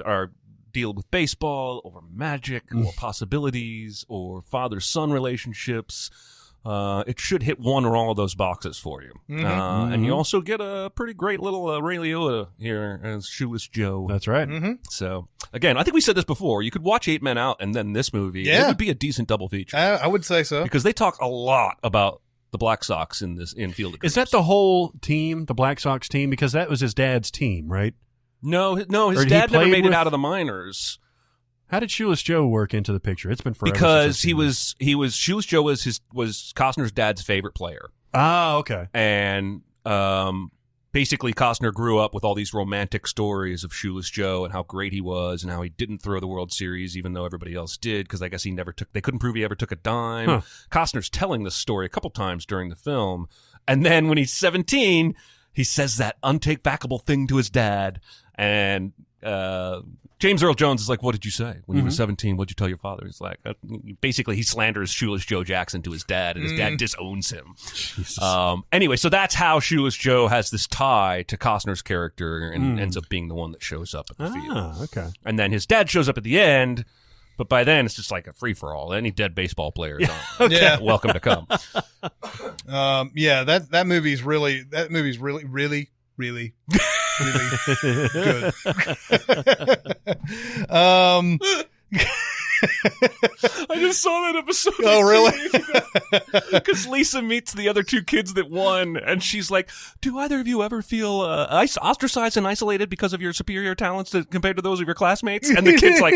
are deal with baseball or magic or possibilities or father-son relationships, it should hit one or all of those boxes for you. And you also get a pretty great little Ray Liotta here as Shoeless Joe. That's right. So, again, I think we said this before. You could watch 8 Men Out and then this movie. Yeah. It would be a decent double feature. I would say so. Because they talk a lot about the Black Sox in Field of Dreams. Is that the whole team, the Black Sox team? Because that was his dad's team, right? No, his Or he dad never played made with- it out of the minors. How did Shoeless Joe work into the picture? It's been forever. Because since I've seen Shoeless Joe was Costner's dad's favorite player. Ah, okay. And basically Costner grew up with all these romantic stories of Shoeless Joe and how great he was and how he didn't throw the World Series even though everybody else did because I guess they couldn't prove he ever took a dime. Huh. Costner's telling this story a couple times during the film. And then when he's 17, he says that untakebackable thing to his dad. And James Earl Jones is like, what did you say? When you were 17, what'd you tell your father? He's like, basically he slanders Shoeless Joe Jackson to his dad and his dad disowns him. Anyway, so that's how Shoeless Joe has this tie to Costner's character and ends up being the one that shows up at the field. Ah, okay. And then his dad shows up at the end, but by then it's just like a free-for-all. Any dead baseball player is Yeah. welcome to come. That movie's really really good. I just saw that episode. Oh, really? Because Lisa meets the other 2 kids that won, and she's like, do either of you ever feel ostracized and isolated because of your superior talents compared to those of your classmates? And the kid's like,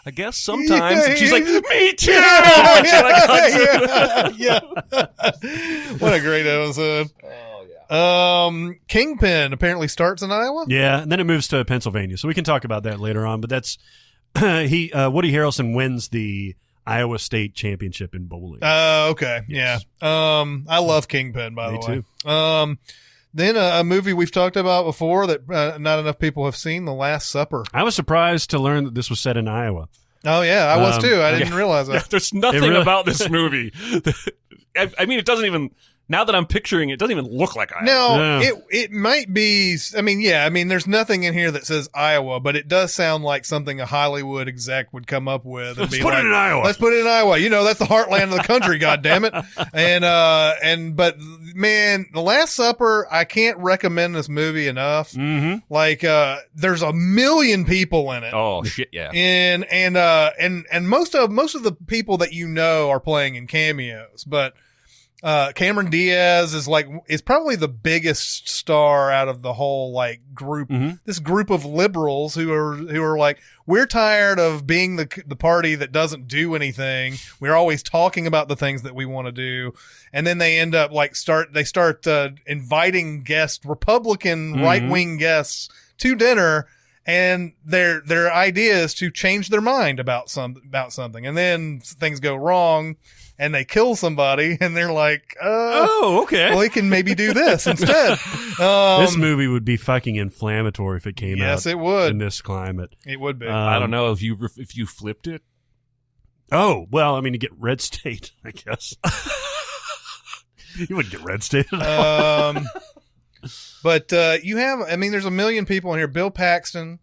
I guess sometimes. And she's like, me too! And she like hugs him. Yeah. What a great episode. Kingpin apparently starts in Iowa. Yeah, and then it moves to Pennsylvania. So we can talk about that later on. But that's Woody Harrelson wins the Iowa State Championship in bowling. Okay. Yes. Yeah. I love Kingpin, by Me the way. too. Then a movie we've talked about before that not enough people have seen, The Last Supper. I was surprised to learn that this was set in Iowa. Oh yeah, I was too. I didn't realize that. Yeah, there's nothing really- about this movie. I mean, it doesn't even. Now that I'm picturing it, it doesn't even look like Iowa. No, Yeah. it might be. I mean, there's nothing in here that says Iowa, but it does sound like something a Hollywood exec would come up with. And Let's be put it like, in Iowa. Let's put it in Iowa. You know, that's the heartland of the country. God damn it! But man, The Last Supper. I can't recommend this movie enough. Mm-hmm. Like, there's 1 million people in it. Oh shit, yeah. And most of the people that you know are playing in cameos, but Cameron Diaz is probably the biggest star out of the whole like group. This group of liberals who are like, we're tired of being the party that doesn't do anything. We're always talking about the things that we want to do, and then they end up start inviting Republican right-wing guests to dinner. And their idea is to change their mind about something, and then things go wrong, and they kill somebody, and they're like, Oh, okay. well, we can maybe do this instead." This movie would be fucking inflammatory if it came out. Yes, it would. In this climate. It would be. I don't know if you flipped it. Oh, well, I mean, to get red state, I guess. You wouldn't get red state at all. But you have, I mean, there's 1 million people in here. Bill Paxton,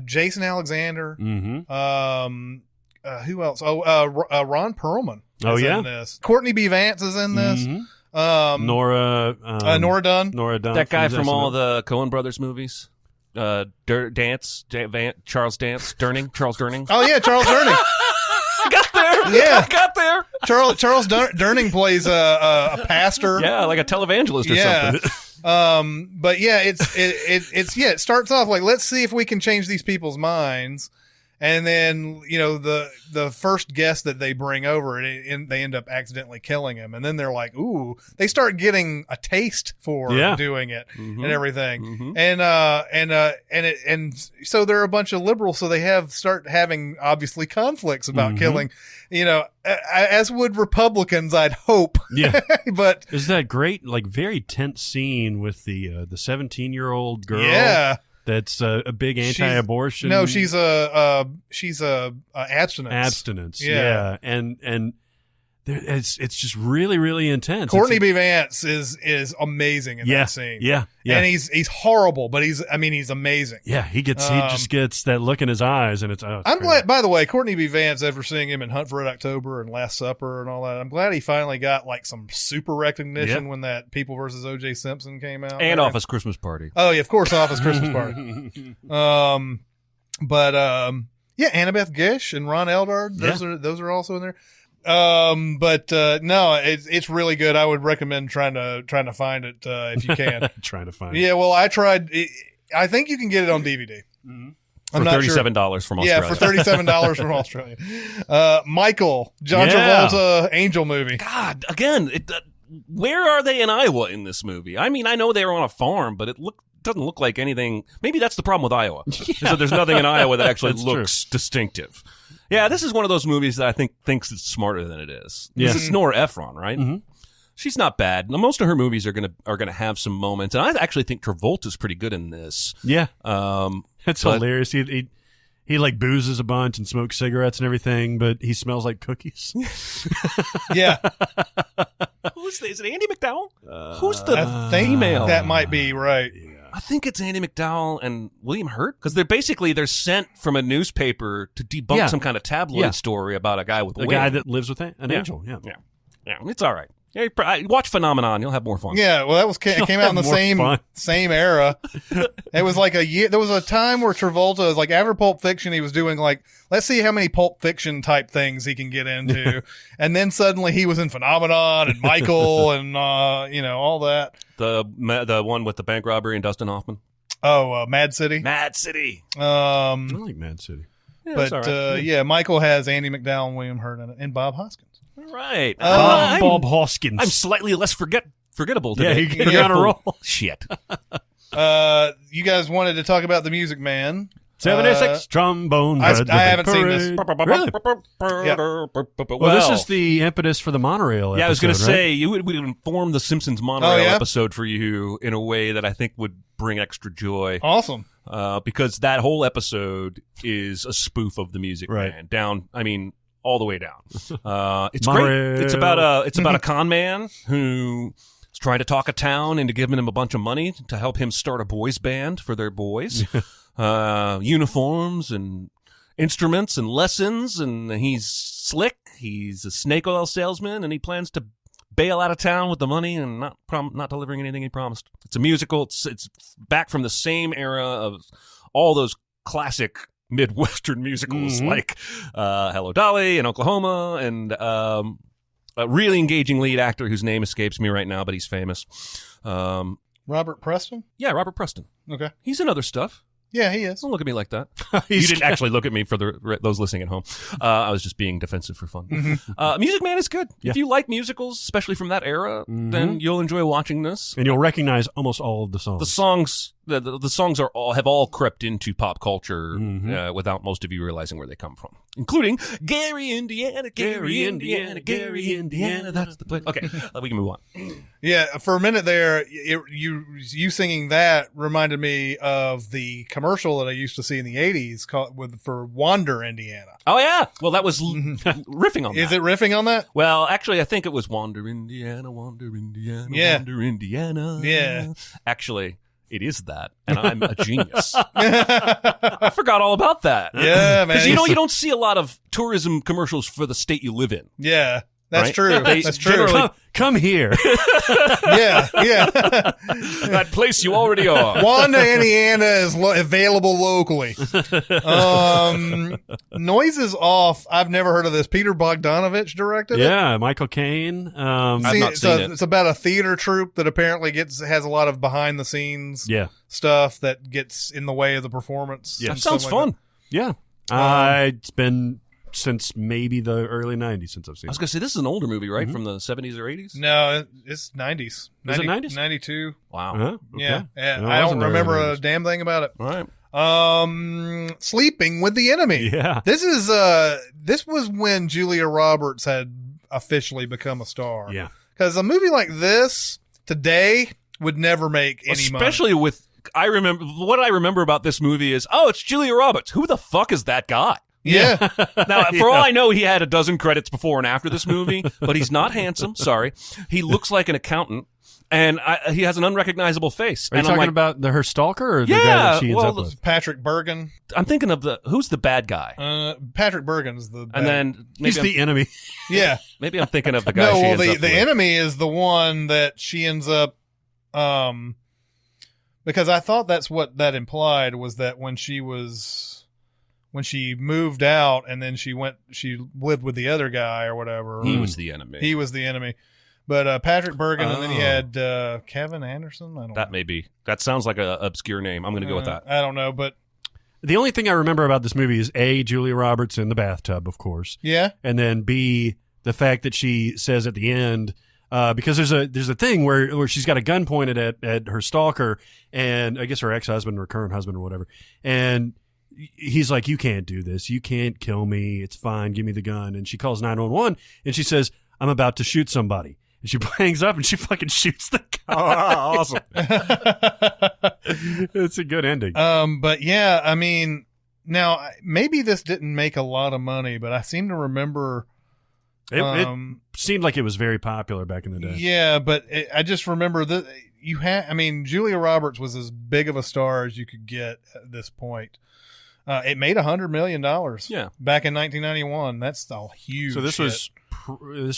Jason Alexander. Who else? Ron Perlman. Oh, is yeah? in this. Courtney B. Vance is in this. Nora Dunn. Nora Dunn. That guy from SNL. all the Coen Brothers movies. Charles Dance, Charles Durning. Oh yeah, Charles Durning. I got there. Yeah. I got there. Charles Durning plays a pastor. Yeah, like a televangelist or something. But yeah, it starts off like, let's see if we can change these people's minds. And then, you know, the first guest that they bring over, they end up accidentally killing him. And then they're like, ooh, they start getting a taste for doing it and everything. And so they're a bunch of liberals. So they start having obviously conflicts about killing, you know, as would Republicans, I'd hope. Yeah. But is that great, like very tense scene with the 17-year-old girl? yeah. That's a big anti-abortion. No, she's a abstinence. Abstinence. Yeah. And It's just really, really intense. Courtney B. Vance is amazing in that scene. Yeah. And he's horrible, but he's amazing. Yeah, he just gets that look in his eyes, and it's I'm great. glad, by the way, Courtney B. Vance, after seeing him in Hunt for Red October and Last Supper and all that, I'm glad he finally got like some super recognition when that People versus O.J. Simpson came out. And Office Christmas Party. Oh, yeah, of course, Office Christmas Party. Yeah, Annabeth Gish and Ron Eldard, those are also in there. No, it's really good. I would recommend trying to find it if you can. Trying to find it. Yeah, well, I tried. I think you can get it on DVD. Mm-hmm. For $37 from Australia. Yeah, for $37 from Australia. Michael, John Travolta, Angel movie. God, again, where are they in Iowa in this movie? I mean, I know they were on a farm, but it doesn't look like anything. Maybe that's the problem with Iowa. Is that there's nothing in Iowa that actually looks distinctive. Yeah, this is one of those movies that I think thinks it's smarter than it is. This is Nora Ephron, right? Mm-hmm. She's not bad. Now, most of her movies are gonna have some moments, and I actually think Travolta's pretty good in this. Yeah, that's hilarious. He like boozes a bunch and smokes cigarettes and everything, but he smells like cookies. Yeah. Is it Andy McDowell? Who's the female? That might be right. Yeah. I think it's Andy McDowell and William Hurt, because they're sent from a newspaper to debunk some kind of tabloid story about a guy with a guy that lives with an angel. Yeah, it's all right. Yeah, watch Phenomenon. You'll have more fun. Yeah, well, it came out in the same era. It was like a year. There was a time where Travolta was like, after Pulp Fiction, he was doing like, let's see how many Pulp Fiction type things he can get into, and then suddenly he was in Phenomenon and Michael and all that. The one with the bank robbery and Dustin Hoffman. Oh, Mad City. Mad City. I like Mad City. Yeah, but right. Michael has Andy McDowell and William Hurt in it, and Bob Hoskins. Right. Bob Hoskins. I'm slightly less forgettable today. Yeah, you're on a roll. Shit. You guys wanted to talk about The Music Man. 76 trombone. I haven't seen this. Really? Yeah. Well, this is the impetus for the monorail episode. Yeah, I was going to right? say, we would inform the Simpsons monorail episode for you in a way that I think would bring extra joy. Awesome. Because that whole episode is a spoof of The Music Man. All the way down. It's great. It's about a con man who is trying to talk a town into giving him a bunch of money to help him start a boys band for their boys. Uniforms and instruments and lessons, and he's slick. He's a snake oil salesman, and he plans to bail out of town with the money and not delivering anything he promised. It's a musical. It's back from the same era of all those classic Midwestern musicals like Hello Dolly and Oklahoma, and a really engaging lead actor whose name escapes me right now, but he's famous. Robert Preston? Yeah, Robert Preston. Okay. He's in other stuff. Yeah, he is. Don't look at me like that. You didn't actually look at me for those listening at home. I was just being defensive for fun. Music Man is good. Yeah. If you like musicals, especially from that era, then you'll enjoy watching this. And you'll recognize almost all of the songs. The songs have all crept into pop culture without most of you realizing where they come from, including Gary, Indiana, Gary, Indiana, Gary, Indiana. That's the place. Okay, we can move on. Yeah, for a minute there, you singing that reminded me of the commercial that I used to see in the 80s for Wander, Indiana. Oh, yeah. Well, that was riffing on that. Is it riffing on that? Well, actually, I think it was Wander, Indiana, Wander, Indiana, Wander, Indiana. Yeah. Actually, it is that, and I'm a genius. I forgot all about that. Yeah, man. Because, you don't see a lot of tourism commercials for the state you live in. Yeah. That's right? true. That's true. Come here. Yeah. That place you already are. Wanda, Indiana is available locally. Noises Off. I've never heard of this. Peter Bogdanovich directed it. Yeah, Michael Caine. I've not seen it. It's about a theater troupe that apparently has a lot of behind the scenes stuff that gets in the way of the performance. Yeah, sounds fun. Yeah. It's been since maybe the early 90s since I've seen it. I was going to say, this is an older movie, right? From the 70s or 80s? No, it's 90s. Is it 90s? 92. Wow. Okay. Yeah. No, I don't remember early a damn thing about it. All right. Sleeping with the Enemy. Yeah. This was when Julia Roberts had officially become a star. Yeah. Because a movie like this today would never make any money. Especially with, what I remember about this movie is, it's Julia Roberts. Who the fuck is that guy? Yeah. Now, for all I know, he had a dozen credits before and after this movie, but he's not handsome. Sorry. He looks like an accountant, and he has an unrecognizable face. Are you and I'm talking like, about her stalker or the guy that she ends up with? Patrick Bergen. I'm thinking of who's the bad guy? Patrick Bergen's the bad. And then He's the enemy. Yeah. maybe I'm thinking of the guy. No, she well, ends up the with. enemy is the one that she ends up, because I thought that's what that implied, was that when she moved out and then she lived with the other guy or whatever. He was the enemy. He was the enemy. But Patrick Bergen, and then he had Kevin Anderson. I don't know. That may be. That sounds like an obscure name. I'm going to go with that. I don't know, but The only thing I remember about this movie is A, Julia Roberts in the bathtub, of course. yeah. And then B, the fact that she says at the end, because there's a thing where she's got a gun pointed at her stalker, and I guess her ex-husband or current husband or whatever, and he's like, "You can't do this. You can't kill me. It's fine. Give me the gun." And she calls 911, and she says, "I'm about to shoot somebody." And she hangs up, and she fucking shoots the guy. Oh, awesome. It's a good ending. But yeah, I mean, now maybe this didn't make a lot of money, but I seem to remember. It seemed like it was very popular back in the day. Yeah, but I just remember that I mean, Julia Roberts was as big of a star as you could get at this point. It made $100 million. Yeah. Back in 1991. That's a huge. So this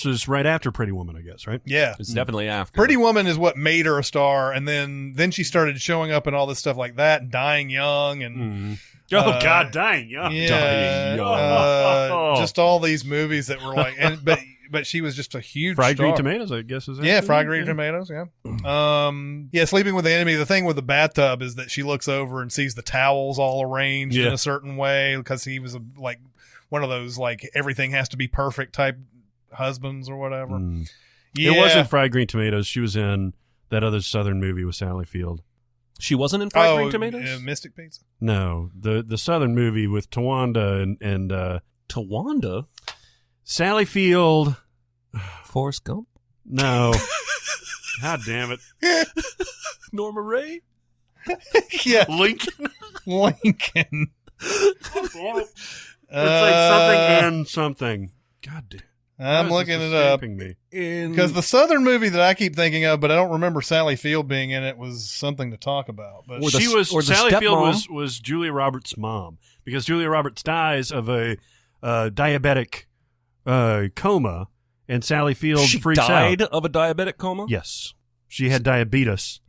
was right after Pretty Woman, I guess, right? Yeah. It's definitely after. Pretty Woman is what made her a star, and then she started showing up in all this stuff like that, and Dying Young, and God, dang, yeah. just all these movies that were like, but she was just a huge Fried star. Green Tomatoes, I guess, is that? Yeah, Fried Green Tomatoes. Yeah. Sleeping with the Enemy. The thing with the bathtub is that she looks over and sees the towels all arranged in a certain way, because he was like one of those like everything has to be perfect type husbands or whatever. Yeah. It wasn't Fried Green Tomatoes. She was in that other Southern movie with Sally Field. She wasn't in Fried Green Tomatoes? Mystic Pizza. No, the Southern movie with Tawanda and Tawanda? Sally Field. Forrest Gump? No. God damn it. Norma Ray? Yeah. Lincoln. Lincoln. It's like something and something. God damn. I'm looking it up. Because the Southern movie that I keep thinking of, but I don't remember Sally Field being in it, was something to talk about. But Sally Field was Julia Roberts' mom, because Julia Roberts dies of a diabetic coma, and Sally Field freaks out. She died of a diabetic coma? Yes. She had diabetes.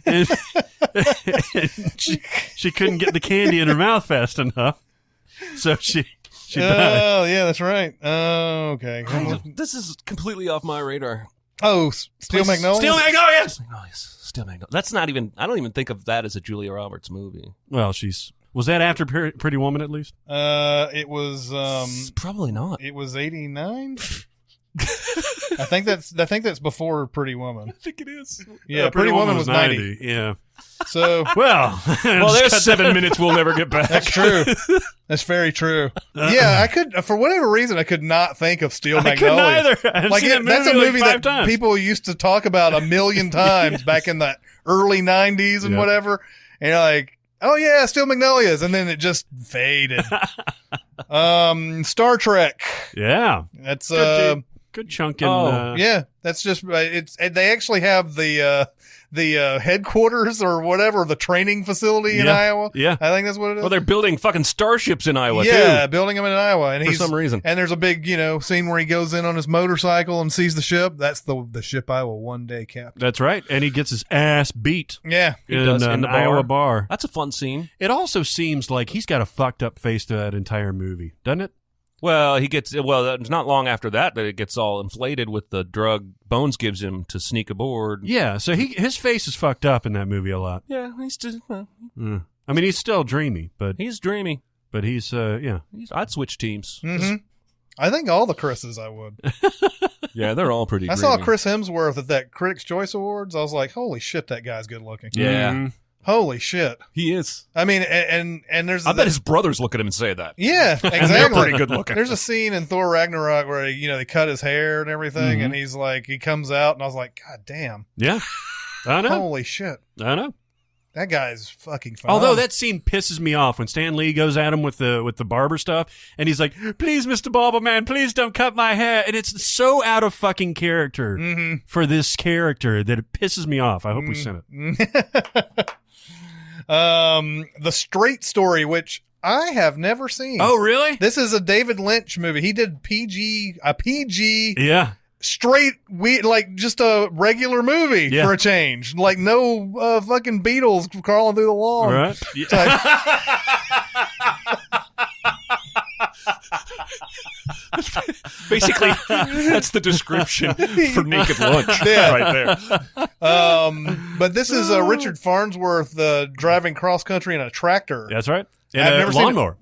and she couldn't get the candy in her mouth fast enough, so she died. Oh, yeah, that's right. Oh, okay. This is completely off my radar. Oh, Steel Magnolias? Steel Magnolias! Steel Magnolias. That's not even, I don't even think of that as a Julia Roberts movie. Well, was that after Pretty Woman at least? It was probably not. It was 89. I think that's before Pretty Woman. I think it is. Yeah, Pretty Woman was 90. Yeah. So well, there's 7 minutes we'll never get back. That's true. That's very true. Yeah, I could, for whatever reason, I could not think of Steel Magnolias. That's a movie that people used to talk about a million times back in the early 90s and whatever. And you're like, oh yeah, Steel Magnolias, and then it just faded. Star Trek. Yeah, that's good chunk in. Yeah, that's just they actually have the headquarters or whatever, the training facility in Iowa. Yeah, I think that's what it is. Well, they're building fucking starships in Iowa too. Yeah, building them in Iowa, and for some reason. And there's a big scene where he goes in on his motorcycle and sees the ship. That's the ship I will one day captain. That's right, and he gets his ass beat. Yeah, he does in the Iowa bar. That's a fun scene. It also seems like he's got a fucked up face to that entire movie, doesn't it? Well, it's not long after that it gets all inflated with the drug Bones gives him to sneak aboard. Yeah, so his face is fucked up in that movie a lot. Yeah, he's just. I mean, he's still dreamy, but he's dreamy. But he's I'd switch teams. Mm-hmm. I think all the Chris's I would. Yeah, they're all pretty. I saw Chris Hemsworth at that Critics' Choice Awards. I was like, holy shit, that guy's good looking. Yeah. Mm-hmm. Holy shit. He is. I mean, and there's... I bet his brothers look at him and say that. Yeah, exactly. And they're pretty good looking. There's a scene in Thor Ragnarok where, they cut his hair and everything, and he's like, he comes out, and I was like, God damn. Yeah. I know. Holy shit. I know. That guy's fucking phenomenal. Although that scene pisses me off when Stan Lee goes at him with the barber stuff, and he's like, "Please, Mr. Barberman, please don't cut my hair," and it's so out of fucking character for this character that it pisses me off. I hope we sent it. The Straight Story, which I have never seen. Oh, really? This is a David Lynch movie. He did PG, Yeah. straight, like just a regular movie for a change. Like no fucking Beatles crawling through the lawn. Right. Basically, that's the description for Naked Lunch right there. But this is Richard Farnsworth driving cross country in a tractor. That's right. I've And never a seen it. lawnmower.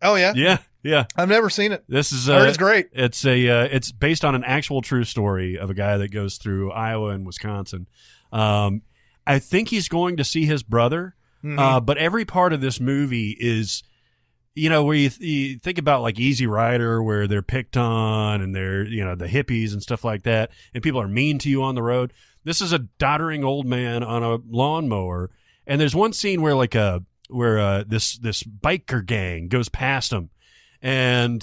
Oh yeah, Yeah. I've never seen it. This is I heard it's great. It's based on an actual true story of a guy that goes through Iowa and Wisconsin. I think he's going to see his brother, but every part of this movie is, where you think about like Easy Rider, where they're picked on and they're the hippies and stuff like that, and people are mean to you on the road. This is a doddering old man on a lawnmower, and there's one scene where this biker gang goes past him. And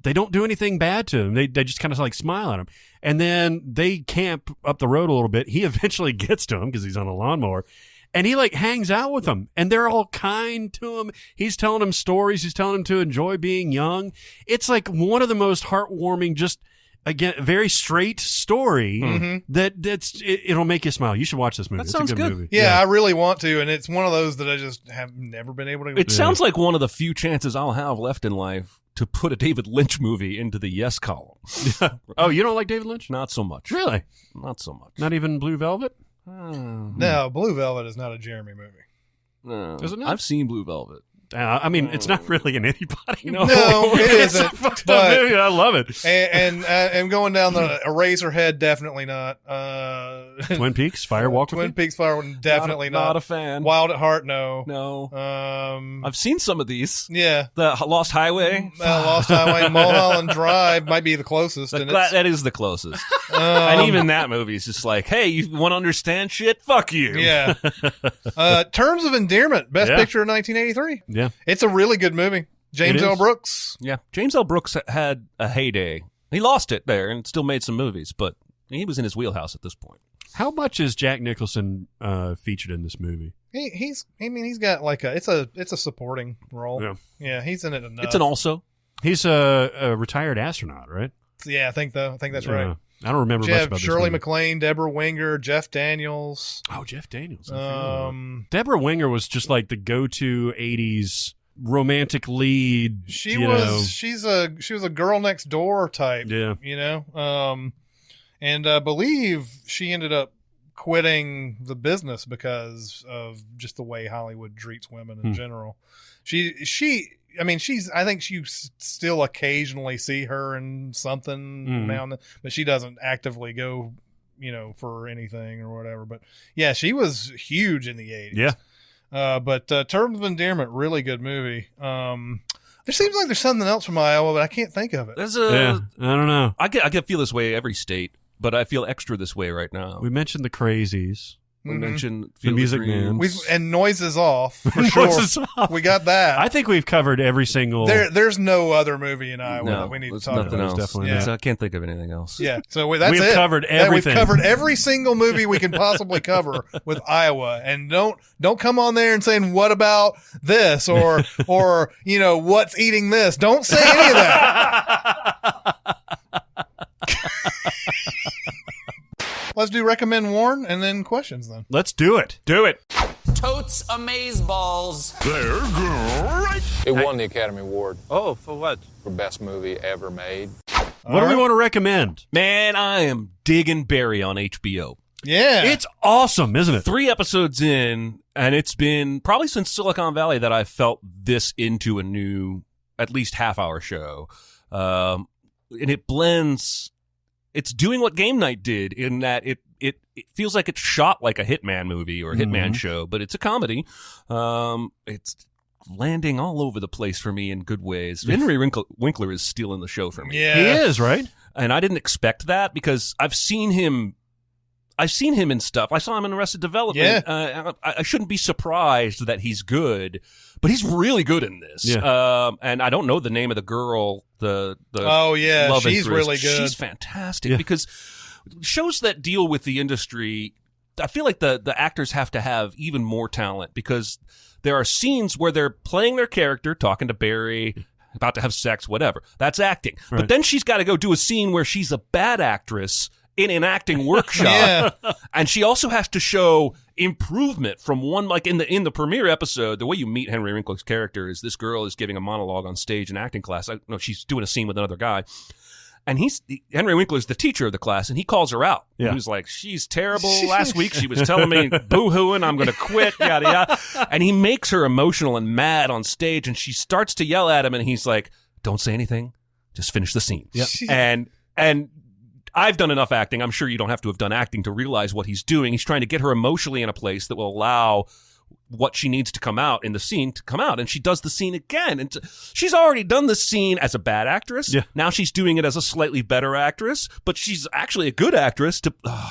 they don't do anything bad to him. They just kind of like smile at him. And then they camp up the road a little bit. He eventually gets to him because he's on a lawnmower. And he like hangs out with them. And they're all kind to him. He's telling him stories. He's telling him to enjoy being young. It's like one of the most heartwarming, just, again, very straight story it'll make you smile. You should watch this movie. That it's sounds a good good. movie. Yeah, I really want to, and it's one of those that I just have never been able to. It sounds like one of the few chances I'll have left in life to put a David Lynch movie into the yes column. Oh, you don't like David Lynch? Not so much. Really? Not so much. Not even Blue Velvet? No, Blue Velvet is not a Jeremy movie. No. Is it not? I've seen Blue Velvet. I mean, it's not really an anybody. No. No, it It's a isn't. fucked up But movie. I love it. and going down the Eraserhead, definitely not. Twin Peaks, Fire Walk with Twin Me. Peaks, Fire, definitely Not a fan. Wild at Heart, no. No. Um, I've seen some of these. yeah. The Lost Highway. Lost Highway, Mulholland Drive might be the closest. And it's, That is the closest. And even that movie is just like, hey, you want to understand shit? Fuck you. yeah. Terms of Endearment, Best Yeah. Picture of 1983. Yeah. It's a really good movie. James It L. is. Brooks. Yeah. James L. Brooks had a heyday. He lost it there and still made some movies, but he was in his wheelhouse at this point. How much is Jack Nicholson featured in this movie? He's got like it's a supporting role. Yeah. Yeah, he's in it enough. It's an also. He's a retired astronaut, right? Yeah, I think that's right. I don't remember much Jeff, about Shirley this movie. MacLaine, Deborah Winger, Jeff Daniels. Oh, Jeff Daniels. I forgot. Deborah Deborah Winger was just like the go-to 80s romantic lead. She you was know. she was a girl next door type. Yeah. And I believe she ended up quitting the business because of just the way Hollywood treats women in general. I think you still occasionally see her in something now and then, but she doesn't actively go, for anything or whatever. But yeah, she was huge in the 80s. Yeah. But Terms of Endearment, really good movie. There seems like there's something else from Iowa, but I can't think of it. There's Yeah. I don't know. I feel this way every state, but I feel extra this way right now. We mentioned the Crazies. We mentioned The Field of Music Dreams. Man. And Noises Off for sure. Noises Off. We got that. I think we've covered every single. There's no other movie in Iowa No, that we need to there's talk nothing about. else. Definitely not. I can't think of anything else. Yeah, so that's We've it. covered Yeah, everything. we've covered every single movie we can possibly cover with Iowa, and don't come on there and saying what about this or what's eating this. Don't say any of that. Let's do recommend, warn, and then questions. Then Let's do it. Do it. Totes amazeballs. It won the Academy Award Oh, for what? for Best Movie Ever Made. What do we want to recommend? Man, I am digging Barry on HBO. yeah, It's awesome, isn't it? 3 episodes in, and it's been probably since Silicon Valley that I felt this into a new, at least half-hour show. And it blends. It's doing what Game Night did in that it feels like it's shot like a Hitman movie or a Hitman show, but it's a comedy. It's landing all over the place for me in good ways. Henry Winkler is stealing the show for me. yeah, He is, right? And I didn't expect that because I've seen him I've seen him in stuff. I saw him in Arrested Development. Yeah. I shouldn't be surprised that he's good, but he's really good in this. Yeah. And I don't know the name of the girl. The Oh, yeah, love she's interest. really good. She's fantastic because shows that deal with the industry, I feel like the actors have to have even more talent because there are scenes where they're playing their character, talking to Barry, about to have sex, whatever. That's acting. Right. But then she's got to go do a scene where she's a bad actress in an acting workshop. And she also has to show improvement from one, like in the premiere episode, the way you meet Henry Winkler's character is this girl is giving a monologue on stage in acting class. She's doing a scene with another guy. And Henry Winkler's the teacher of the class, and he calls her out. Yeah. He's like, she's terrible. Last week she was telling me, boo-hooing, I'm going to quit, yada, yada. And he makes her emotional and mad on stage, and she starts to yell at him, and he's like, don't say anything. Just finish the scene. Yep. And I've done enough acting. I'm sure you don't have to have done acting to realize what he's doing. He's trying to get her emotionally in a place that will allow what she needs to come out in the scene to come out. And she does the scene again. And she's already done the scene as a bad actress. Yeah. Now she's doing it as a slightly better actress, but she's actually a good actress.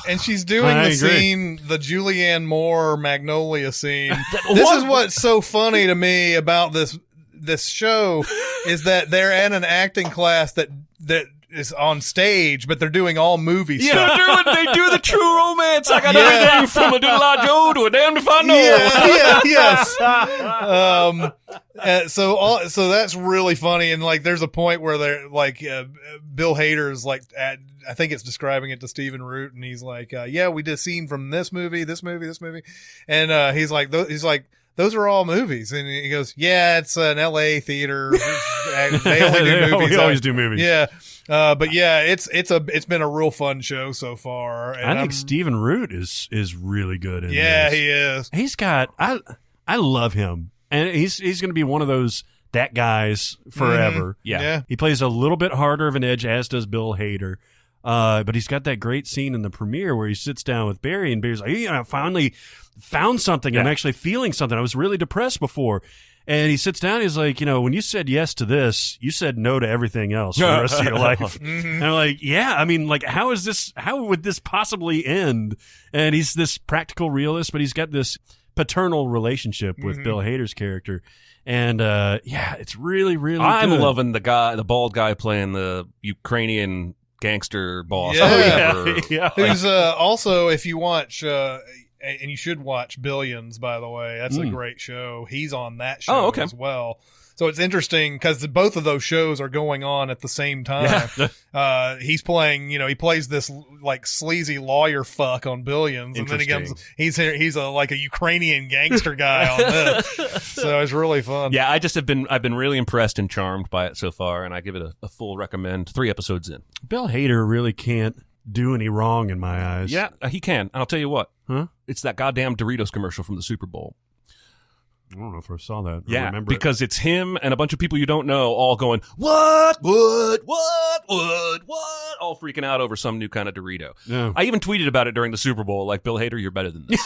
And she's doing I the agree. scene, the Julianne Moore Magnolia scene. This is what's so funny to me about this show is that they're at an acting class that is on stage, but they're doing all movie stuff. They do the true romance. I got everything from a Diddle-I Joe to a damned if I know. Yes. So that's really funny. And like, there's a point where they're like, Bill Hader's like, I think it's describing it to Stephen Root, and he's like, yeah, we did a scene from this movie. And he's like, those are all movies. And he goes, yeah, it's an LA theater. They only do movies. We always do movies. Yeah. But yeah, it's been a real fun show so far. And I think Stephen Root is really good in yeah, this. he is. He's got I love him. And he's going to be one of those that guys forever. Yeah. He plays a little bit harder of an edge, as does Bill Hader. But he's got that great scene in the premiere where he sits down with Barry, and Barry's like, I finally found something. I'm actually feeling something. I was really depressed before. And he sits down, he's like, when you said yes to this, you said no to everything else for the rest of your life. And I'm like, yeah, I mean, like, how would this possibly end? And he's this practical realist, but he's got this paternal relationship with Bill Hader's character. And, yeah, it's really, really I'm good. loving the bald guy playing the Ukrainian gangster boss. Yeah. Who's also, if you watch, and you should watch Billions, by the way. That's a great show. He's on that show as well. So it's interesting because both of those shows are going on at the same time. Yeah. He's playing, he plays this like sleazy lawyer fuck on Billions, and then he's like a Ukrainian gangster guy on this. So it's really fun. Yeah, I've been really impressed and charmed by it so far, and I give it a full recommend. 3 episodes in. Bill Hader really can't do any wrong in my eyes. Yeah, he can. And I'll tell you what. Huh? It's that goddamn Doritos commercial from the Super Bowl. I don't know if I saw that. I Yeah, remember because it's him and a bunch of people you don't know all going, what, all freaking out over some new kind of Dorito. Yeah. I even tweeted about it during the Super Bowl, like, Bill Hader, you're better than this.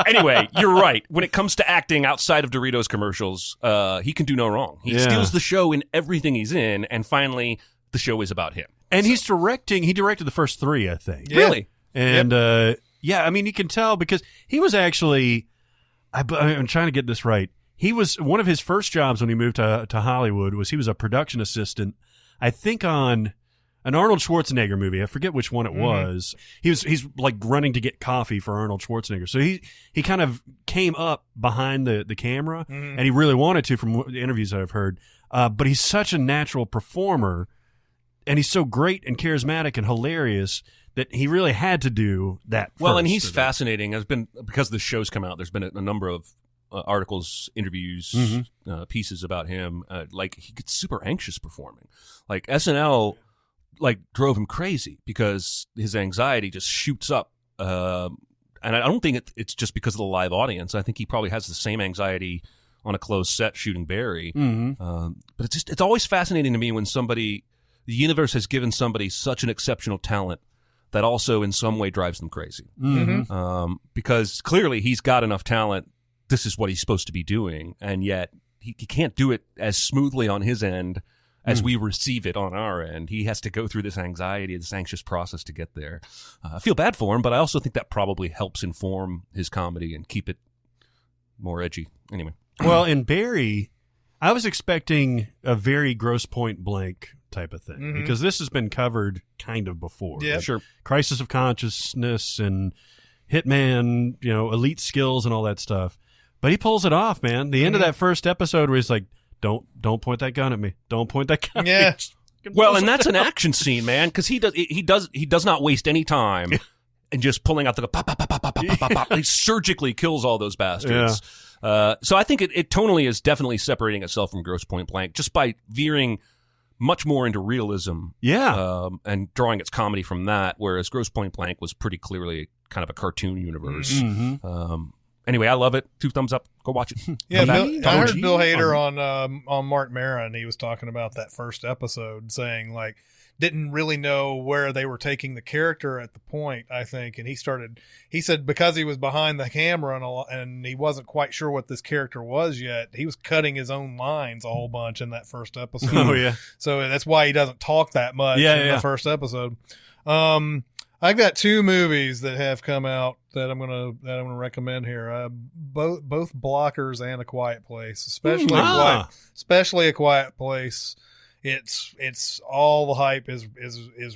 Anyway, you're right. When it comes to acting outside of Doritos commercials, he can do no wrong. He steals the show in everything he's in, and finally, the show is about him. And he directed the first 3, I think. Yeah. Really? And, I mean, you can tell because he was actually, I'm trying to get this right. He was, one of his first jobs when he moved to Hollywood was he was a production assistant, I think on an Arnold Schwarzenegger movie. I forget which one it was. He's like running to get coffee for Arnold Schwarzenegger. So he kind of came up behind the camera, and he really wanted to from the interviews that I've heard. But he's such a natural performer, and he's so great and charismatic and hilarious that he really had to do that. Well, and he's fascinating. There's been, because the show's come out, there's been a number of articles, interviews, pieces about him. Like, he gets super anxious performing. Like, SNL drove him crazy because his anxiety just shoots up. And I don't think it's just because of the live audience. I think he probably has the same anxiety on a closed set shooting Barry. But it's always fascinating to me when the universe has given somebody such an exceptional talent that also in some way drives them crazy. Because clearly he's got enough talent. This is what he's supposed to be doing. And yet he can't do it as smoothly on his end as we receive it on our end. He has to go through this anxiety, this anxious process to get there. I feel bad for him, but I also think that probably helps inform his comedy and keep it more edgy. Anyway. Well, in Barry, I was expecting a very Grosse Pointe Blank type of thing because this has been covered kind of before. Yeah, sure. Crisis of Consciousness and Hitman, elite skills and all that stuff. But he pulls it off, man. The end of that first episode where he's like, don't point that gun at me. Don't point that gun Yeah. at me. Well, and that's an action scene, man, because he does not waste any time in just pulling out the pop, pop, pop, pop, pop, pop, pop, pop. He surgically kills all those bastards. So I think it tonally is definitely separating itself from Grosse Pointe Blank just by veering much more into realism. Yeah. And drawing its comedy from that, whereas Grosse Pointe Blank was pretty clearly kind of a cartoon universe. Mm-hmm. Anyway, I love it. 2 thumbs up. Go watch it. Yeah, I heard Bill OG. Hader on Mark Maron. He was talking about that first episode, saying like didn't really know where they were taking the character at the point. I think, and he said because he was behind the camera and he wasn't quite sure what this character was yet. He was cutting his own lines a whole bunch in that first episode. Oh yeah. So that's why he doesn't talk that much in the first episode. I've got 2 movies that have come out that I'm gonna recommend here. Both Blockers and A Quiet Place, especially A Quiet Place. It's all the hype is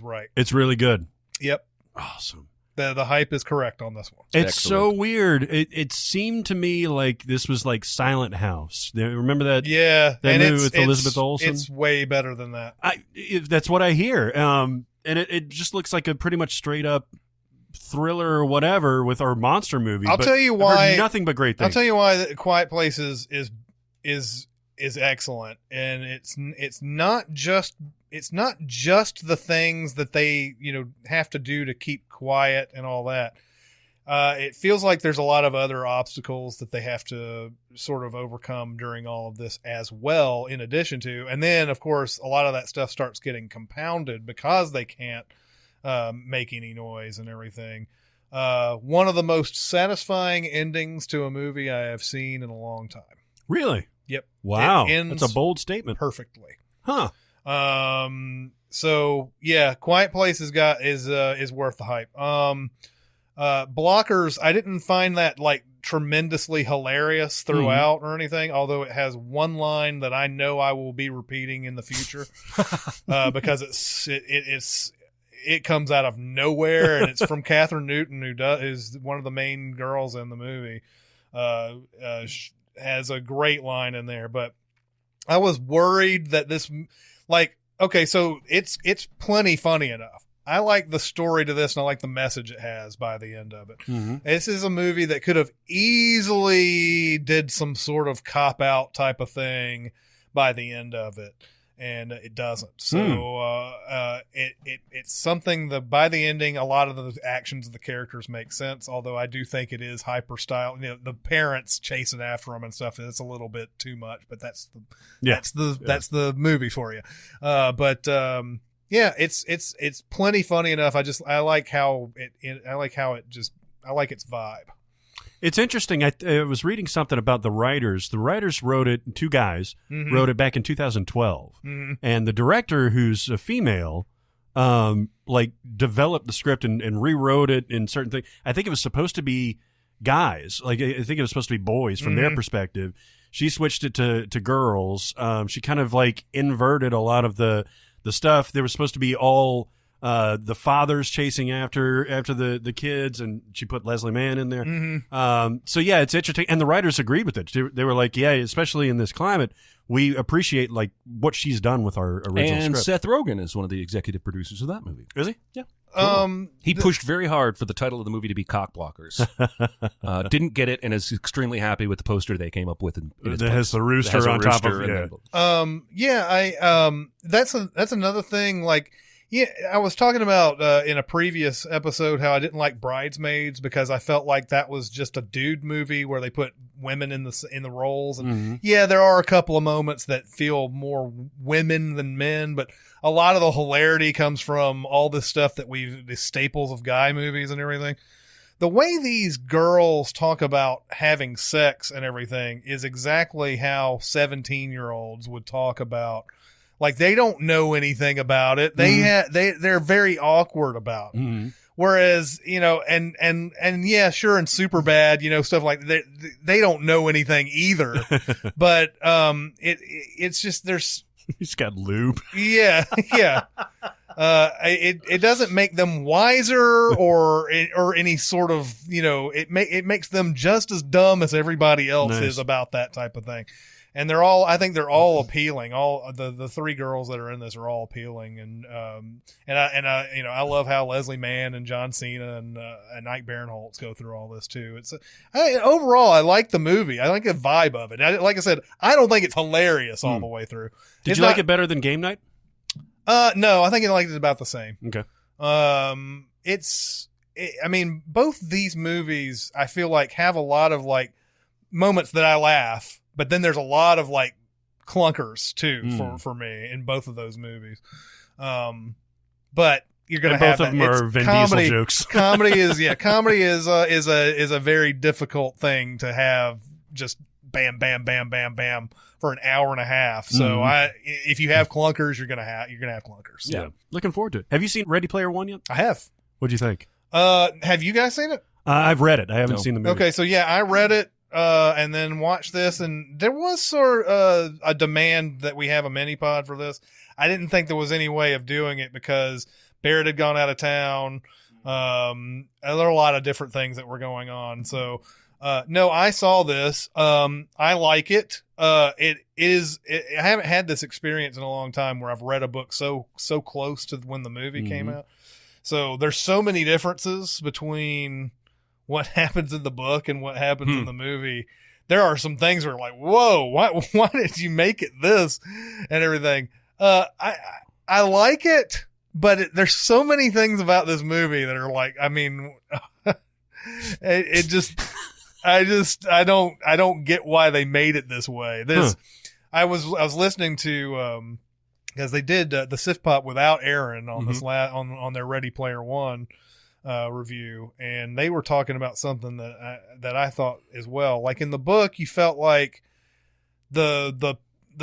right. It's really good. Yep, Awesome. The hype is correct on this one. It's so weird. It seemed to me like this was like Silent House. Remember that? Yeah, that and movie with Elizabeth Olsen. It's way better than that. That's what I hear. And it just looks like a pretty much straight up thriller or whatever with our monster movie. I'll tell you why. Nothing but great things. I'll tell you why the Quiet Place is excellent, and it's not just the things that they have to do to keep quiet and all that. It feels like there's a lot of other obstacles that they have to sort of overcome during all of this as well, in addition to, and then of course a lot of that stuff starts getting compounded because they can't make any noise and everything. One of the most satisfying endings to a movie I have seen in a long time. Really? Yep. Wow. It ends That's a bold statement. perfectly. Huh. So yeah, Quiet Place is worth the hype. Blockers, I didn't find that like tremendously hilarious throughout or anything, although it has one line that I know I will be repeating in the future because it comes out of nowhere, and it's from Catherine Newton, who is one of the main girls in the movie. Has a great line in there, but I was worried that this, like, okay, so it's plenty funny enough. I like the story to this, and I like the message it has by the end of it. Mm-hmm. This is a movie that could have easily did some sort of cop-out type of thing by the end of it, and it doesn't. So it's something that by the ending, a lot of the actions of the characters make sense, although I do think it is hyper-style. The parents chasing after them and stuff, it's a little bit too much, but that's the movie for you. Yeah, it's plenty funny enough. I like how I like its vibe. It's interesting. I was reading something about the writers. The writers wrote it. 2 guys wrote it back in 2012, and the director, who's a female, developed the script and rewrote it in certain things. I think it was supposed to be guys. Like I think it was supposed to be boys from their perspective. She switched it to girls. She kind of like inverted a lot of the stuff. They were supposed to be all the fathers chasing after the kids, and she put Leslie Mann in there. So yeah, it's interesting, and the writers agreed with it. They were like, yeah, especially in this climate, we appreciate like what she's done with our original And script. Seth Rogen is one of the executive producers of that movie. Is he? Yeah. He pushed very hard for the title of the movie to be Cock Blockers. Didn't get it, and is extremely happy with the poster they came up with. It has the rooster on top of it. That's another thing. Like, yeah, I was talking about in a previous episode how I didn't like Bridesmaids because I felt like that was just a dude movie where they put women in the roles, and yeah, there are a couple of moments that feel more women than men, but a lot of the hilarity comes from all this stuff that the staples of guy movies and everything. The way these girls talk about having sex and everything is exactly how 17-year-olds would talk about Like they don't know anything about it. They're very awkward about it. Mm-hmm. Whereas, and yeah, sure. And Superbad, stuff like that. They don't know anything either, but, it's just, He's got lube. yeah. It doesn't make them wiser or any sort of, it makes them just as dumb as everybody else is about that type of thing. And I think they're all appealing. All the three girls that are in this are all appealing. And I love how Leslie Mann and John Cena and Ike Barinholtz go through all this too. Overall, I like the movie. I like the vibe of it. Like I said, I don't think it's hilarious all the way through. Did you like it better than Game Night? No, I think I liked it about the same. Okay. Both these movies I feel like have a lot of like moments that I laugh, but then there's a lot of like clunkers too for me in both of those movies. But you're going to have both of them are Vin Diesel jokes. Comedy is a very difficult thing to have just bam, bam, bam, bam, bam for an hour and a half. So if you have clunkers, you're gonna have clunkers. Yeah, looking forward to it. Have you seen Ready Player One yet? I have. What'd you think? Have you guys seen it? I've read it. I haven't seen the movie. Okay, so yeah, I read it and then watched this, and there was sort of a demand that we have a mini pod for this. I didn't think there was any way of doing it because Barrett had gone out of town. There were a lot of different things that were going on. So, no, I saw this. I like it. I haven't had this experience in a long time where I've read a book so close to when the movie came out. So there's so many differences between what happens in the book and what happens in the movie. There are some things where like, whoa, why did you make it this and everything? I like it, but there's so many things about this movie that are like, I mean, I don't get why they made it this way. I was listening to, because they did the Sif Pop without Aaron on this on their Ready Player One review, and they were talking about something that I thought as well. Like in the book, you felt like the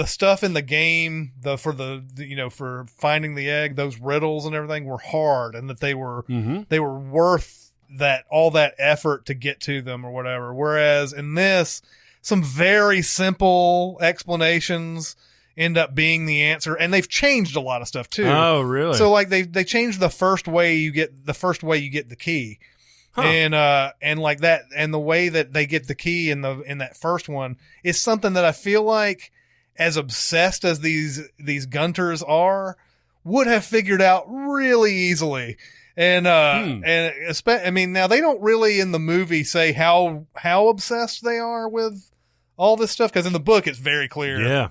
stuff in the game, for finding the egg, those riddles and everything were hard, and that they were worth all that effort to get to them or whatever. Whereas in this, some very simple explanations end up being the answer, and they've changed a lot of stuff too. Oh, really? So like they changed the first way you get the key. And like that, and the way that they get the key in that first one is something that I feel like, as obsessed as these Gunters are, would have figured out really easily. And I mean, now they don't really in the movie say how obsessed they are with all this stuff, because in the book it's very clear. Yeah.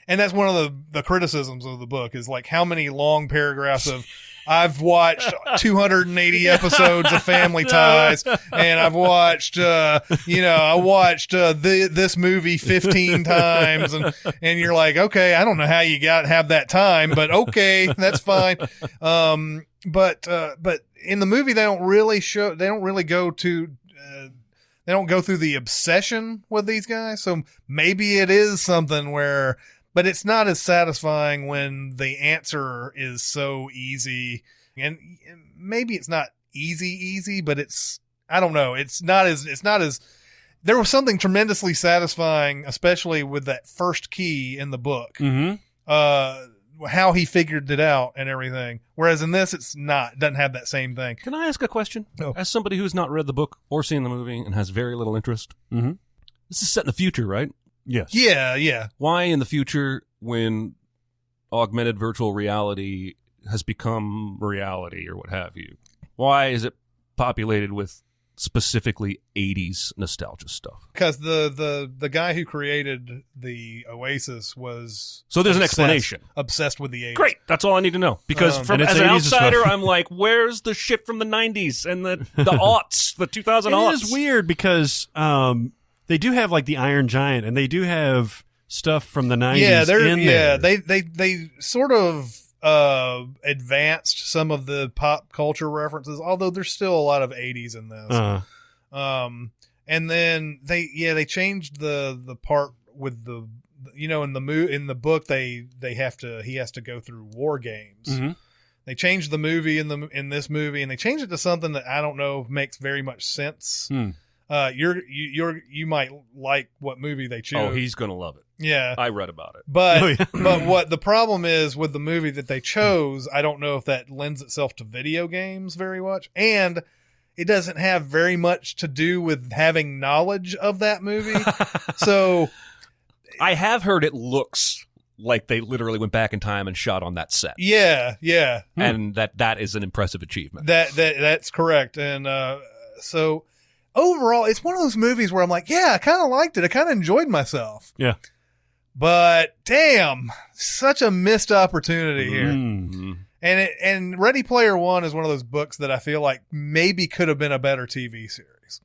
And that's one of the criticisms of the book, is like how many long paragraphs of I've watched 280 episodes of Family Ties, and I've watched this movie 15 times, and you're like, okay, I don't know how you have that time, but okay, that's fine. But in the movie they don't go through the obsession with these guys. So maybe it is something where, but it's not as satisfying when the answer is so easy. And maybe it's not easy, but I don't know. It's not as, there was something tremendously satisfying, especially with that first key in the book. How he figured it out and everything. Whereas in this, doesn't have that same thing. Can I ask a question? Oh. As somebody who's not read the book or seen the movie and has very little interest, this is set in the future, right? Yes. Yeah. Why in the future, when augmented virtual reality has become reality or what have you, why is it populated with specifically 80s nostalgia stuff? Because the guy who created the Oasis was there's an explanation. Obsessed with the 80s. Great, that's all I need to know. Because as an 80s outsider, stuff. I'm like, where's the shit from the 90s and the aughts, the 2000 aughts? It is weird because they do have like the Iron Giant, and they do have stuff from the 90s in there. They sort of advanced some of the pop culture references, although there's still a lot of 80s in this. And then they changed the part with the in the book he has to go through war games. Mm-hmm. They changed the movie in this movie, and they changed it to something that I don't know makes very much sense. You might like what movie they choose. Oh, he's gonna love it. Yeah, I read about it. But but what the problem is with the movie that they chose, I don't know if that lends itself to video games very much, and it doesn't have very much to do with having knowledge of that movie. So I have heard it looks like they literally went back in time and shot on that set. Yeah. And that is an impressive achievement. That's correct. And so overall, it's one of those movies where I'm like, yeah, I kind of liked it. I kind of enjoyed myself. Yeah. But damn, such a missed opportunity here. Mm-hmm. And Ready Player One is one of those books that I feel like maybe could have been a better TV series.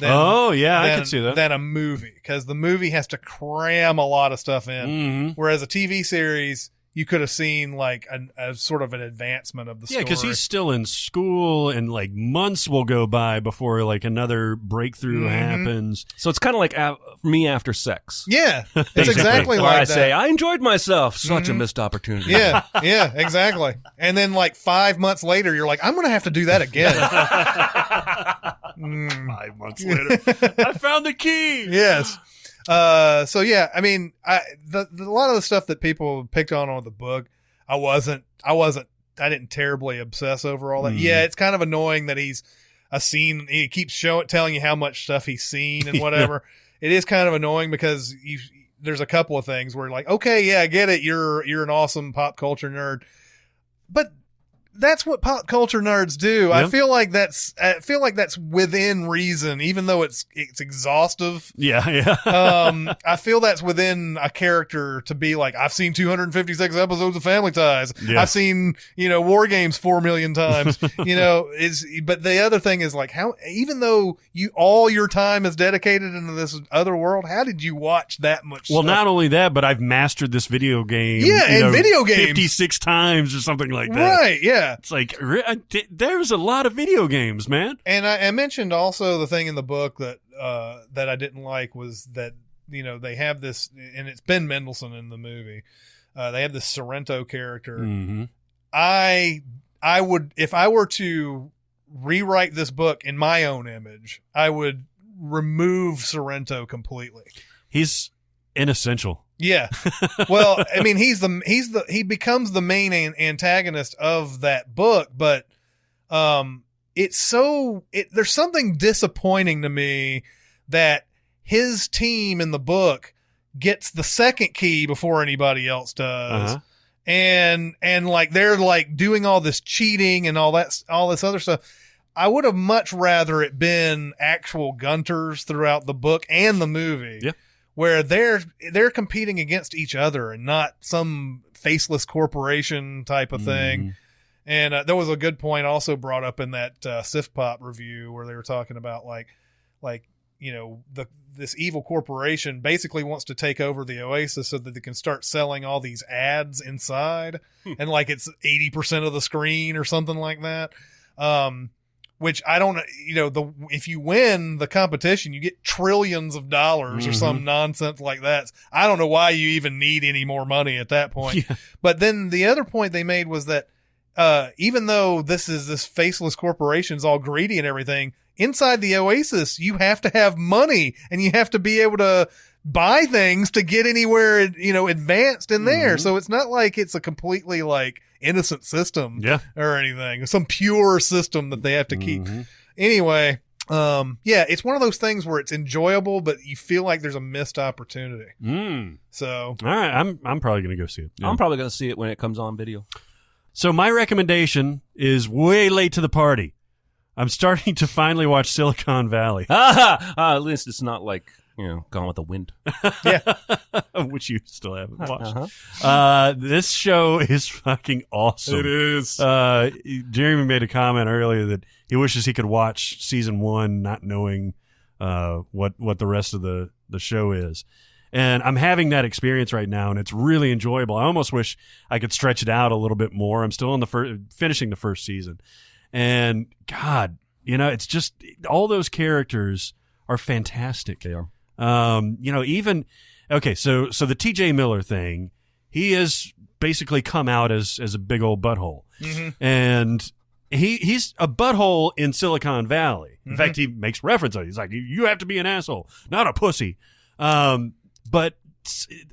I could see that. Than a movie, because the movie has to cram a lot of stuff in. Mm-hmm. Whereas a TV series, you could have seen like a sort of an advancement of the story. Yeah, because he's still in school, and like months will go by before like another breakthrough happens. So it's kind of like me after sex. Yeah, it's exactly Where like I that. say, I enjoyed myself. Such a missed opportunity. Yeah, exactly. And then like 5 months later, you're like, I'm going to have to do that again. 5 months later, I found the key. Yes. So yeah, I mean, a lot of the stuff that people picked on the book, I didn't terribly obsess over all that. Yeah, it's kind of annoying that he keeps telling you how much stuff he's seen and whatever. It is kind of annoying because there's a couple of things where like, okay, yeah, I get it. You're an awesome pop culture nerd, but that's what pop culture nerds do. Yeah. I feel like that's within reason, even though it's exhaustive. Yeah. I feel that's within a character to be like, I've seen 256 episodes of Family Ties. Yeah. I've seen, War Games 4 million times. But the other thing is like, how, even though all your time is dedicated into this other world, how did you watch that much Well, stuff? not only that, but I've mastered this video game. Video games 56 times or something like that. Right. Yeah. It's like there's a lot of video games, man. And I mentioned also the thing in the book that I didn't like was that, they have this, and it's Ben Mendelsohn in the movie. They have this Sorrento character. Mm-hmm. I would, if I were to rewrite this book in my own image, I would remove Sorrento completely. He's inessential. Yeah. Well, I mean, he becomes the main antagonist of that book, but there's something disappointing to me that his team in the book gets the second key before anybody else does. Uh-huh. And like they're like doing all this cheating and all this other stuff. I would have much rather it been actual Gunters throughout the book and the movie. Yeah. Where they're competing against each other and not some faceless corporation type of thing. And there was a good point also brought up in that Sif Pop review where they were talking about this evil corporation basically wants to take over the Oasis so that they can start selling all these ads inside, and like it's 80% of the screen or something like that. Which I don't, if you win the competition, you get trillions of dollars or some nonsense like that. I don't know why you even need any more money at that point. Yeah. But then the other point they made was that even though this faceless corporation's all greedy and everything, inside the Oasis, you have to have money and you have to be able to buy things to get anywhere, advanced in there. So it's not like it's a completely like innocent system or anything, some pure system that they have to keep. Anyway, it's one of those things where it's enjoyable, but you feel like there's a missed opportunity. So, all right, I'm probably going to go see it. Yeah. I'm probably going to see it when it comes on video. So my recommendation is way late to the party. I'm starting to finally watch Silicon Valley. At least it's not like, Gone with the Wind. Yeah. Which you still haven't watched. This show is fucking awesome. It is. Jeremy made a comment earlier that he wishes he could watch season 1 not knowing what the rest of the show is. And I'm having that experience right now, and it's really enjoyable. I almost wish I could stretch it out a little bit more. I'm still on finishing the first season. And God, it's just all those characters are fantastic. They are. Even Okay, so the T.J. Miller thing, he has basically come out as a big old butthole, and he's a butthole in Silicon Valley. In fact, he makes reference to it. He's like, you have to be an asshole, not a pussy. But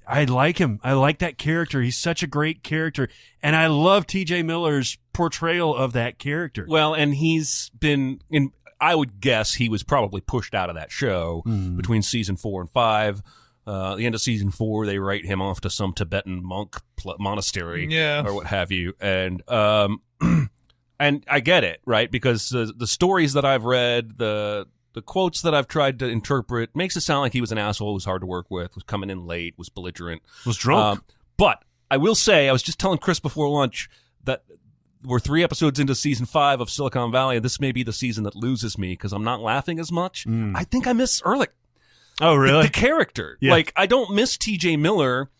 I like him. I like that character. He's such a great character, and I love T.J. Miller's portrayal of that character. Well, and he's been in. I would guess he was probably pushed out of that show between season 4 and 5. The end of season 4, they write him off to some Tibetan monk monastery, or what have you, and and I get it, right? Because the stories that I've read, the quotes that I've tried to interpret, makes it sound like he was an asshole, was hard to work with, was coming in late, was belligerent, was drunk. But I will say, I was just telling Chris before lunch that we're 3 episodes into season 5 of Silicon Valley, and this may be the season that loses me because I'm not laughing as much. I think I miss Ehrlich. Oh, really? The character. Yeah. Like, I don't miss T.J. Miller.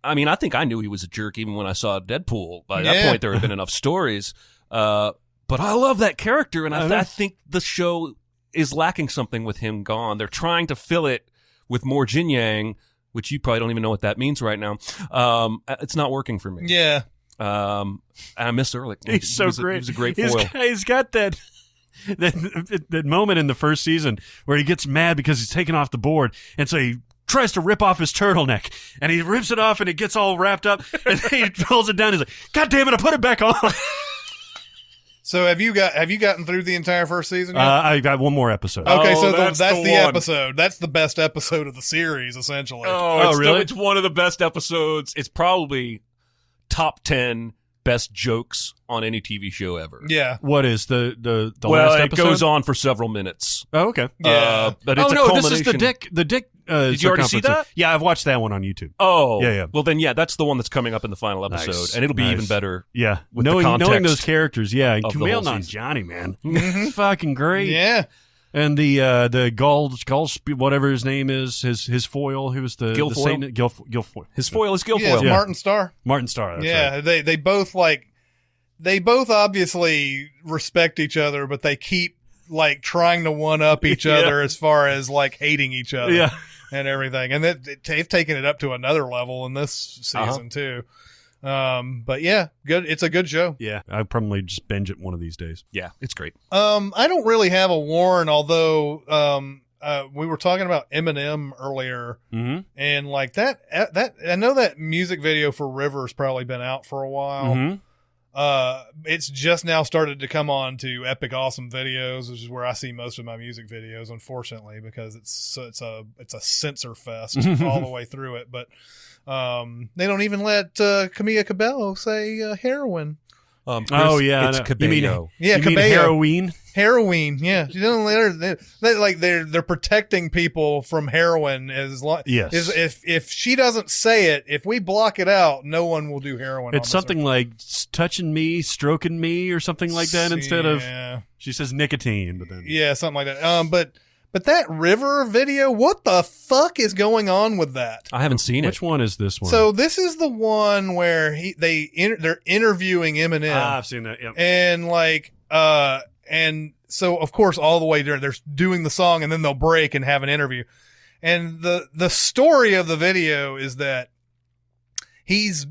I mean, I think I knew he was a jerk even when I saw Deadpool. By that point, there had been enough stories. But I love that character, and I think the show is lacking something with him gone. They're trying to fill it with more Jin Yang, which you probably don't even know what that means right now. It's not working for me. Yeah. And I miss Ehrlich. He's so great. He was a great foil. He's got that moment in the first season where he gets mad because he's taken off the board, and so he tries to rip off his turtleneck, and he rips it off, and it gets all wrapped up, and then he pulls it down. He's like, "God damn it! I put it back on." So have you gotten through the entire first season yet? I got one more episode. Okay, so that's that's the the one. episode. That's the best episode of the series, essentially. Really? It's one of the best episodes. It's probably top 10 best jokes on any TV show ever. Yeah. What is the Well, last it episode? goes on for several minutes. Oh, okay. Yeah. But it's a no, this culmination. is the Dick. Did you already see circumference. that? Yeah, I've watched that one on YouTube. Oh. Yeah. Well, then, that's the one that's coming up in the final episode. Nice. And it'll be Nice. even better. Yeah, With the knowing context those characters. Yeah, and of the Kumail whole season. Nanjiani, man, it's fucking great. Yeah. And the Gull, whatever his name is, his foil, who was the Guilfoyle? the Satan, Guilfoyle. His foil is Yeah, Guilfoyle. it's Martin Starr. Martin Starr. That's Yeah, right. they both obviously respect each other, but they keep like trying to one up each other as far as like hating each other. Yeah. And everything, and they've taken it up to another level in this season too. But yeah, good. It's a good show. Yeah, I'd probably just binge it one of these days. Yeah, it's great. I don't really have a Warren, although we were talking about Eminem earlier, and like that I know that music video for River's probably been out for a while. It's just now started to come on to Epic Awesome Videos, which is where I see most of my music videos, unfortunately, because it's a censor fest all the way through it. But they don't even let Camilla Cabello say heroin. Chris, yeah, it's I know. Cabello. Yeah, You mean Cabello. heroin? Heroin, yeah. She doesn't let her. They're protecting people from heroin as long. Yes. If she doesn't say it, if we block it out, no one will do heroin. It's on something like touching me, stroking me, or something like that. Instead of she says nicotine, but then something like that. But that River video, what the fuck is going on with that? I haven't seen which it. one is this one? So this is the one where they're interviewing Eminem. I've seen that. Yep. And so of course all the way there they're doing the song, and then they'll break and have an interview. And the story of the video is that he's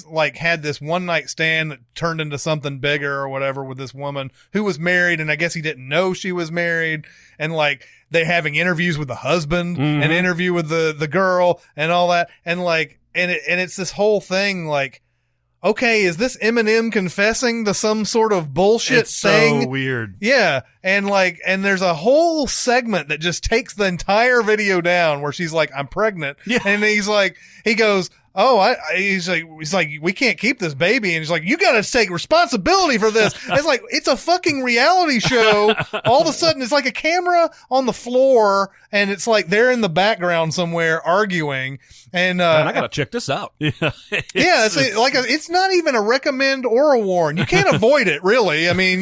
like had this one night stand that turned into something bigger or whatever with this woman who was married, and I guess he didn't know she was married, and like they're having interviews with the husband, an interview with the girl, and all that, and like and it's this whole thing like, okay, is this Eminem confessing to some sort of bullshit It's thing? so weird. Yeah. And there's a whole segment that just takes the entire video down where she's like, I'm pregnant. Yeah. And he goes, oh, he's like, we can't keep this baby. And he's like, you got to take responsibility for this. It's like, it's a fucking reality show. All of a sudden it's like a camera on the floor, and it's like they're in the background somewhere arguing. And Man, I gotta check this out. Yeah. yeah, it's not even a recommend or a warn. You can't avoid it, really. I mean,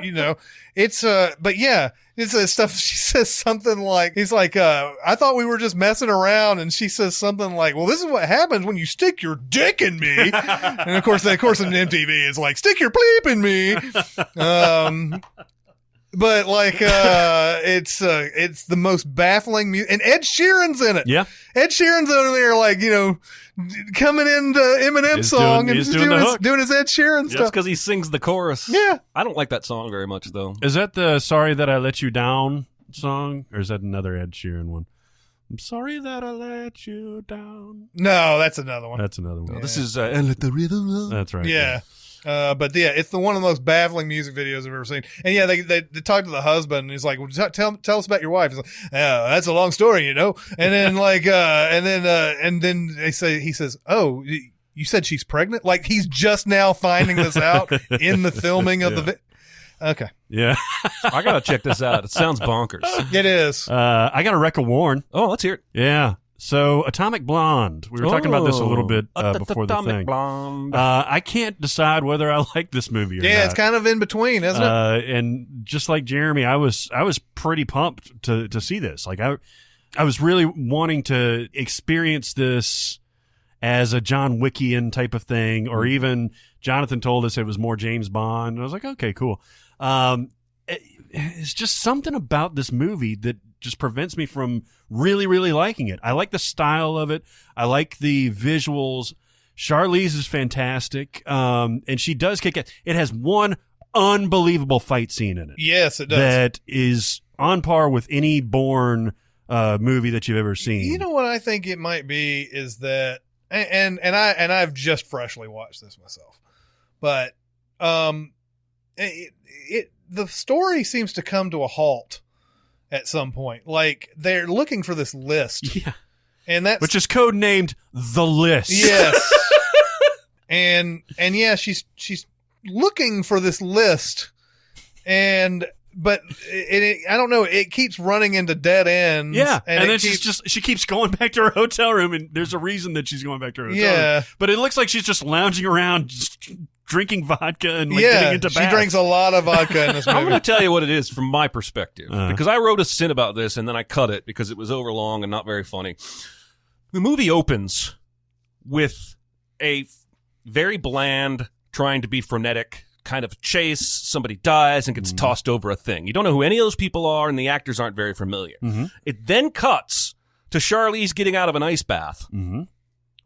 you know, it's but yeah, it's stuff. She says something like, he's like, I thought we were just messing around, and she says something like, well, this is what happens when you stick your dick in me. And of course in MTV it's like, stick your bleep in me. but like it's the most baffling music, and Ed Sheeran's in it. Yeah. Ed Sheeran's over there, like, you know, coming into Eminem's He's song doing- and he's just doing the hook. doing his Ed Sheeran That's stuff. because he sings the chorus. Yeah. I don't like that song very much, though. Is that the "Sorry That I Let You Down" song, or is that another Ed Sheeran one? I'm sorry that I let you down. No, that's another one. That's another one. This is and let the rhythm run. That's right. Yeah. But yeah, it's one of the most baffling music videos I've ever seen. And yeah, they talk to the husband, and he's like, well, tell us about your wife. He's like, that's a long story, you know? And then like, and then he says, oh, you said she's pregnant? Like, he's just now finding this out in the filming of the Okay. Yeah. I gotta check this out. It sounds bonkers. It is. I got a wreck of Warren. Oh, let's hear it. Yeah. So, Atomic Blonde. We were talking about this a little bit before the Atomic thing. Blonde. I can't decide whether I like this movie or not. Yeah, it's kind of in between, isn't it? And just like Jeremy, I was pretty pumped to see this. Like I was really wanting to experience this as a John Wickian type of thing, or even Jonathan told us it was more James Bond. And I was like, okay, cool. It's just something about this movie that just prevents me from really, really liking it. I like the style of it. I like the visuals. Charlize is fantastic. And she does kick it. It has one unbelievable fight scene in it. Yes, it does. That is on par with any Bourne movie that you've ever seen. You know what I think it might be is that, and I've just freshly watched this myself, but the story seems to come to a halt at some point. Like, they're looking for this list, Yeah. and that's Which is codenamed The List. yes, and yeah, she's looking for this list, but I don't know. It keeps running into dead ends. Yeah, and then keeps, she keeps going back to her hotel room, and there's a reason that she's going back to her hotel Yeah. room. But it looks like she's just lounging around, just drinking vodka and like getting into she baths. drinks a lot of vodka in this I'm movie. going to tell you what it is from my perspective, Uh-huh. because I wrote a sin about this and then I cut it because it was overlong and not very funny. The movie opens with a very bland, trying to be frenetic kind of chase. Somebody dies and gets tossed over a thing. You don't know who any of those people are, and the actors aren't very familiar. Mm-hmm. It then cuts to Charlize getting out of an ice bath, Mm-hmm.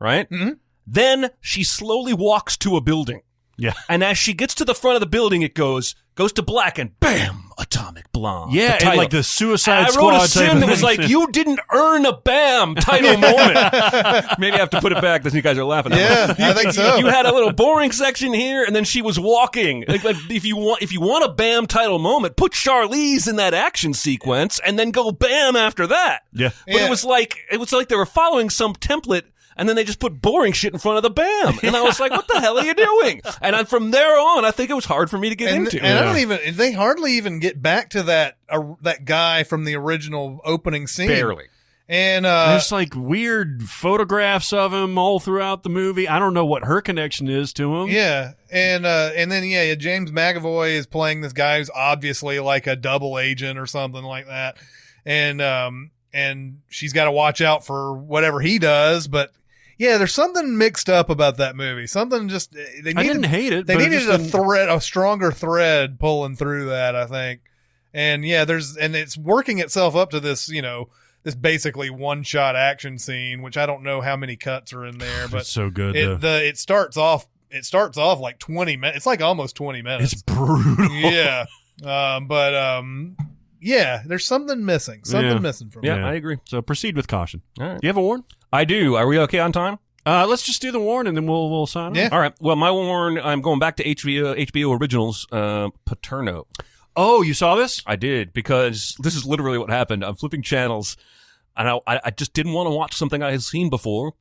right? Mhm. Then she slowly walks to a building. Yeah. And as she gets to the front of the building, it goes to black, and bam, Atomic Blonde. Yeah, The and title. like the Suicide I Squad wrote a type sin of that was thing. like, you didn't earn a BAM title moment. Maybe I have to put it back because you guys are laughing at me. Yeah, I think so. You had a little boring section here, and then she was walking. Like if you want a BAM title moment, put Charlize in that action sequence, and then go BAM after that. Yeah. But Yeah. it was like they were following some template, and then they just put boring shit in front of the BAM, and I was like, "What the hell are you doing?" And from there on, I think it was hard for me to get into. And I don't even, they hardly even get back to that guy from the original opening scene. Barely. And There's like weird photographs of him all throughout the movie. I don't know what her connection is to him. yeah, and then James McAvoy is playing this guy who's obviously like a double agent or something like that, and she's got to watch out for whatever he does, but. Yeah, there's something mixed up about that movie. Something just I didn't hate it. They but it needed just didn't- a stronger thread pulling through that, I think. And yeah, it's working itself up to this, this basically one-shot action scene, which I don't know how many cuts are in there, but It's so good. though. it starts off like 20 minutes. It's like almost 20 minutes. It's brutal. Yeah. Yeah, there's something missing. Yeah. Missing from Yeah, it. I agree. So proceed with caution. All right. Do you have a warn? I do. Are we okay on time? Let's just do the warn and then we'll sign Yeah. off. All right. Well, my warn, I'm going back to HBO Originals, Paterno. Oh, you saw this? I did, because this is literally what happened. I'm flipping channels, and I just didn't want to watch something I had seen before,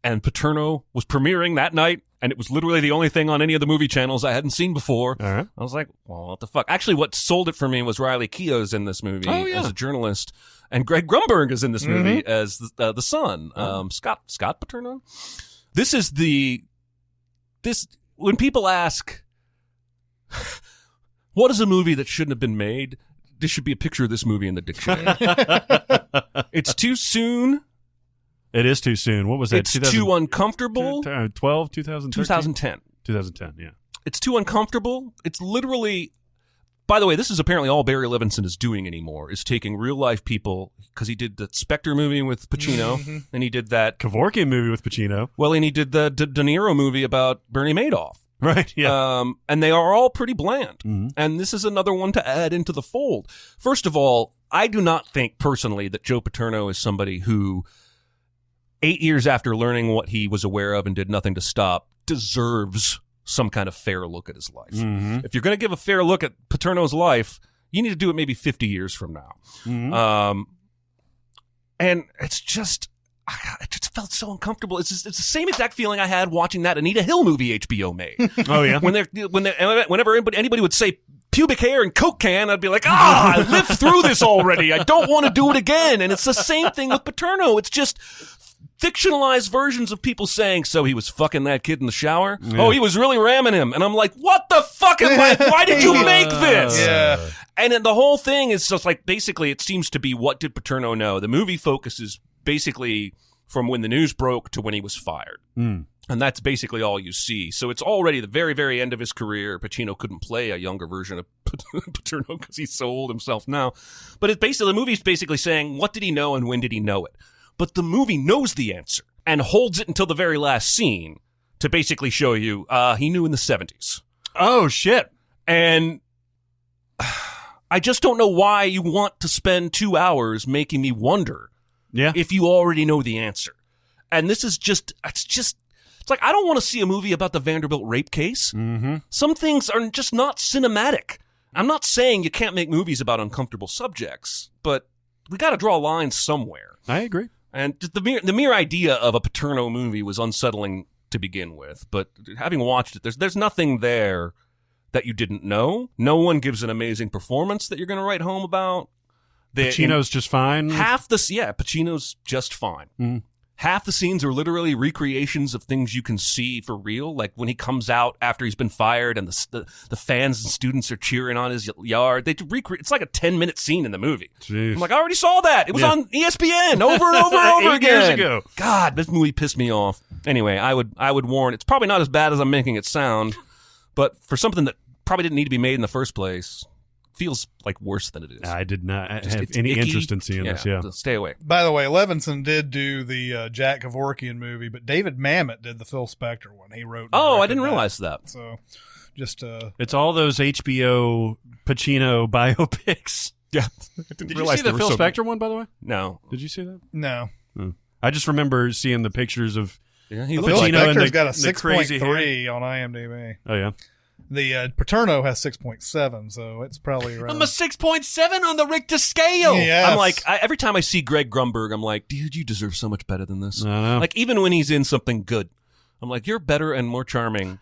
and Paterno was premiering that night, and it was literally the only thing on any of the movie channels I hadn't seen before. All right. I was like, well, what the fuck? Actually, what sold it for me was Riley Keough's in this movie as a journalist, and Greg Grunberg is in this movie as the son, Scott Paterno. This is when people ask, what is a movie that shouldn't have been made? This should be a picture of this movie in the dictionary. It's too soon. It is too soon. What was that? It's too uncomfortable. 12, 2013? 2010. 2010, yeah. It's too uncomfortable. It's literally By the way, this is apparently all Barry Levinson is doing anymore, is taking real-life people, because he did the Spectre movie with Pacino, and he did that Kevorkian movie with Pacino. Well, and he did the De Niro movie about Bernie Madoff. Right, yeah. And they are all pretty bland. Mm-hmm. And this is another one to add into the fold. First of all, I do not think personally that Joe Paterno is somebody who, 8 years after learning what he was aware of and did nothing to stop, deserves some kind of fair look at his life. Mm-hmm. If you're going to give a fair look at Paterno's life, you need to do it maybe 50 years from now. Mm-hmm. And it just felt so uncomfortable. It's the same exact feeling I had watching that Anita Hill movie HBO made. Oh yeah. Whenever anybody would say pubic hair and Coke can, I'd be like, I lived through this already. I don't want to do it again. And it's the same thing with Paterno. It's just fictionalized versions of people saying, so he was fucking that kid in the shower? Yeah. Oh, he was really ramming him. And I'm like, what the fuck? Why did you make this? Yeah. And then the whole thing is just like, basically, it seems to be, what did Paterno know? The movie focuses basically from when the news broke to when he was fired. Mm. And that's basically all you see. So it's already the very, very end of his career. Pacino couldn't play a younger version of Paterno because he's so old himself now. But it's basically, the movie's basically saying, what did he know and when did he know it? But the movie knows the answer and holds it until the very last scene to basically show you he knew in the 70s. Oh, shit. And I just don't know why you want to spend 2 hours making me wonder if you already know the answer. And this is just, it's like, I don't want to see a movie about the Vanderbilt rape case. Mm-hmm. Some things are just not cinematic. I'm not saying you can't make movies about uncomfortable subjects, but we got to draw lines somewhere. I agree. And the mere idea of a Paterno movie was unsettling to begin with. But having watched it, there's nothing there that you didn't know. No one gives an amazing performance that you're going to write home about. Pacino's just fine? Pacino's just fine. Mm. Half the scenes are literally recreations of things you can see for real, like when he comes out after he's been fired and the fans and students are cheering on his yard. They recreate. It's like a 10-minute scene in the movie. Jeez. I'm like, I already saw that. It was on ESPN over and over and over 8 again. years ago. God, this movie pissed me off. Anyway, I would warn. It's probably not as bad as I'm making it sound, but for something that probably didn't need to be made in the first place, feels like worse than it is. I did not have any interest in seeing this. Yeah, stay away. By the way, Levinson did do the Jack Kevorkian movie, but David Mamet did the Phil Spector one. He wrote. Oh, I didn't realize that. So, just it's all those HBO Pacino biopics. Yeah, did you see the Phil Spector one, by the way? No. Did you see that? No. I just remember seeing the pictures of Phil Spector's got a 6.3 on IMDb. Oh yeah. The Paterno has 6.7, so it's probably around. I'm a 6.7 on the Richter scale. Yes. I'm like, every time I see Greg Grunberg, I'm like, dude, you deserve so much better than this. I know. Like, even when he's in something good, I'm like, you're better and more charming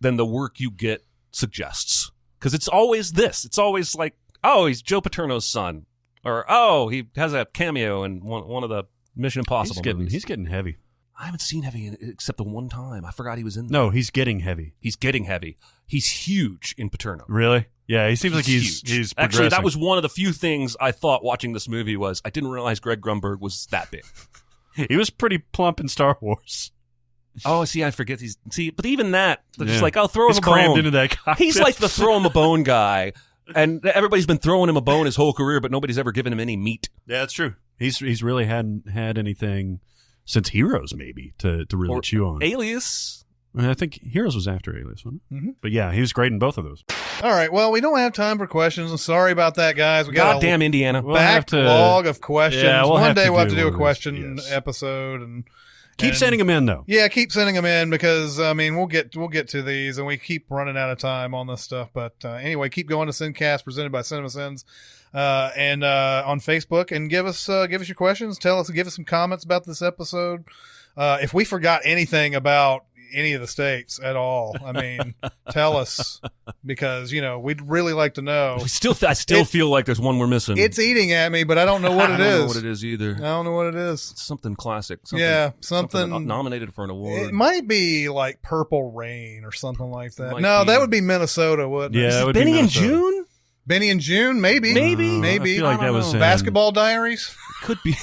than the work you get suggests. Because it's always this. It's always like, oh, he's Joe Paterno's son. Or, oh, he has a cameo in one of the Mission Impossible movies. He's getting heavy. I haven't seen Heavy except the one time. I forgot he was in there. No, he's getting heavy. He's getting heavy. He's huge in Paterno. Really? Yeah, he seems like he's Actually, that was one of the few things I thought watching this movie was I didn't realize Greg Grunberg was that big. He was pretty plump in Star Wars. Oh, see, I forget these. See, but even that, they're just like, oh, throw him a crammed bone. Into that guy. He's like the throw him a bone guy. And everybody's been throwing him a bone his whole career, but nobody's ever given him any meat. Yeah, that's true. He's really hadn't had anything since Heroes, maybe, to really chew on. Alias. I think Heroes was after Alias, wasn't it? Mm-hmm. But yeah, he was great in both of those. All right, well, we don't have time for questions. I'm sorry about that, guys. We got goddamn Indiana. Backlog of questions. Yeah, One day we'll have to do a question episode and keep sending them in, though. Yeah, keep sending them in because I mean we'll get to these and we keep running out of time on this stuff. But anyway, keep going to SinCast presented by Cinemasins. And on Facebook, and give us your questions. Give us some comments about this episode. If we forgot anything about any of the states at all, I mean, tell us because we'd really like to know. I still feel like there's one we're missing. It's eating at me, but I don't know what it is. I don't know what it is either. I don't know what it is. It's something classic. Something nominated for an award. It might be like Purple Rain or something like that. That would be Minnesota, wouldn't it? Yeah, it would Benny be and June. Benny and June, maybe. I feel like that was Basketball Diaries. Could be.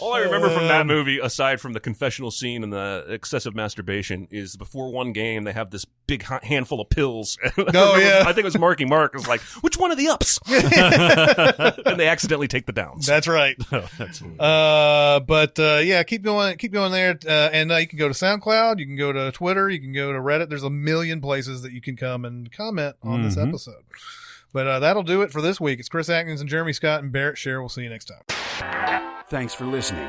All I remember from that movie, aside from the confessional scene and the excessive masturbation, is before one game they have this big handful of pills. I think it was Marky Mark was like, "Which one are the ups?" And they accidentally take the downs. That's right. Keep going there, and you can go to SoundCloud, you can go to Twitter, you can go to Reddit. There's a million places that you can come and comment on this episode. But that'll do it for this week. It's Chris Atkins and Jeremy Scott and Barrett Sher. We'll see you next time. Thanks for listening.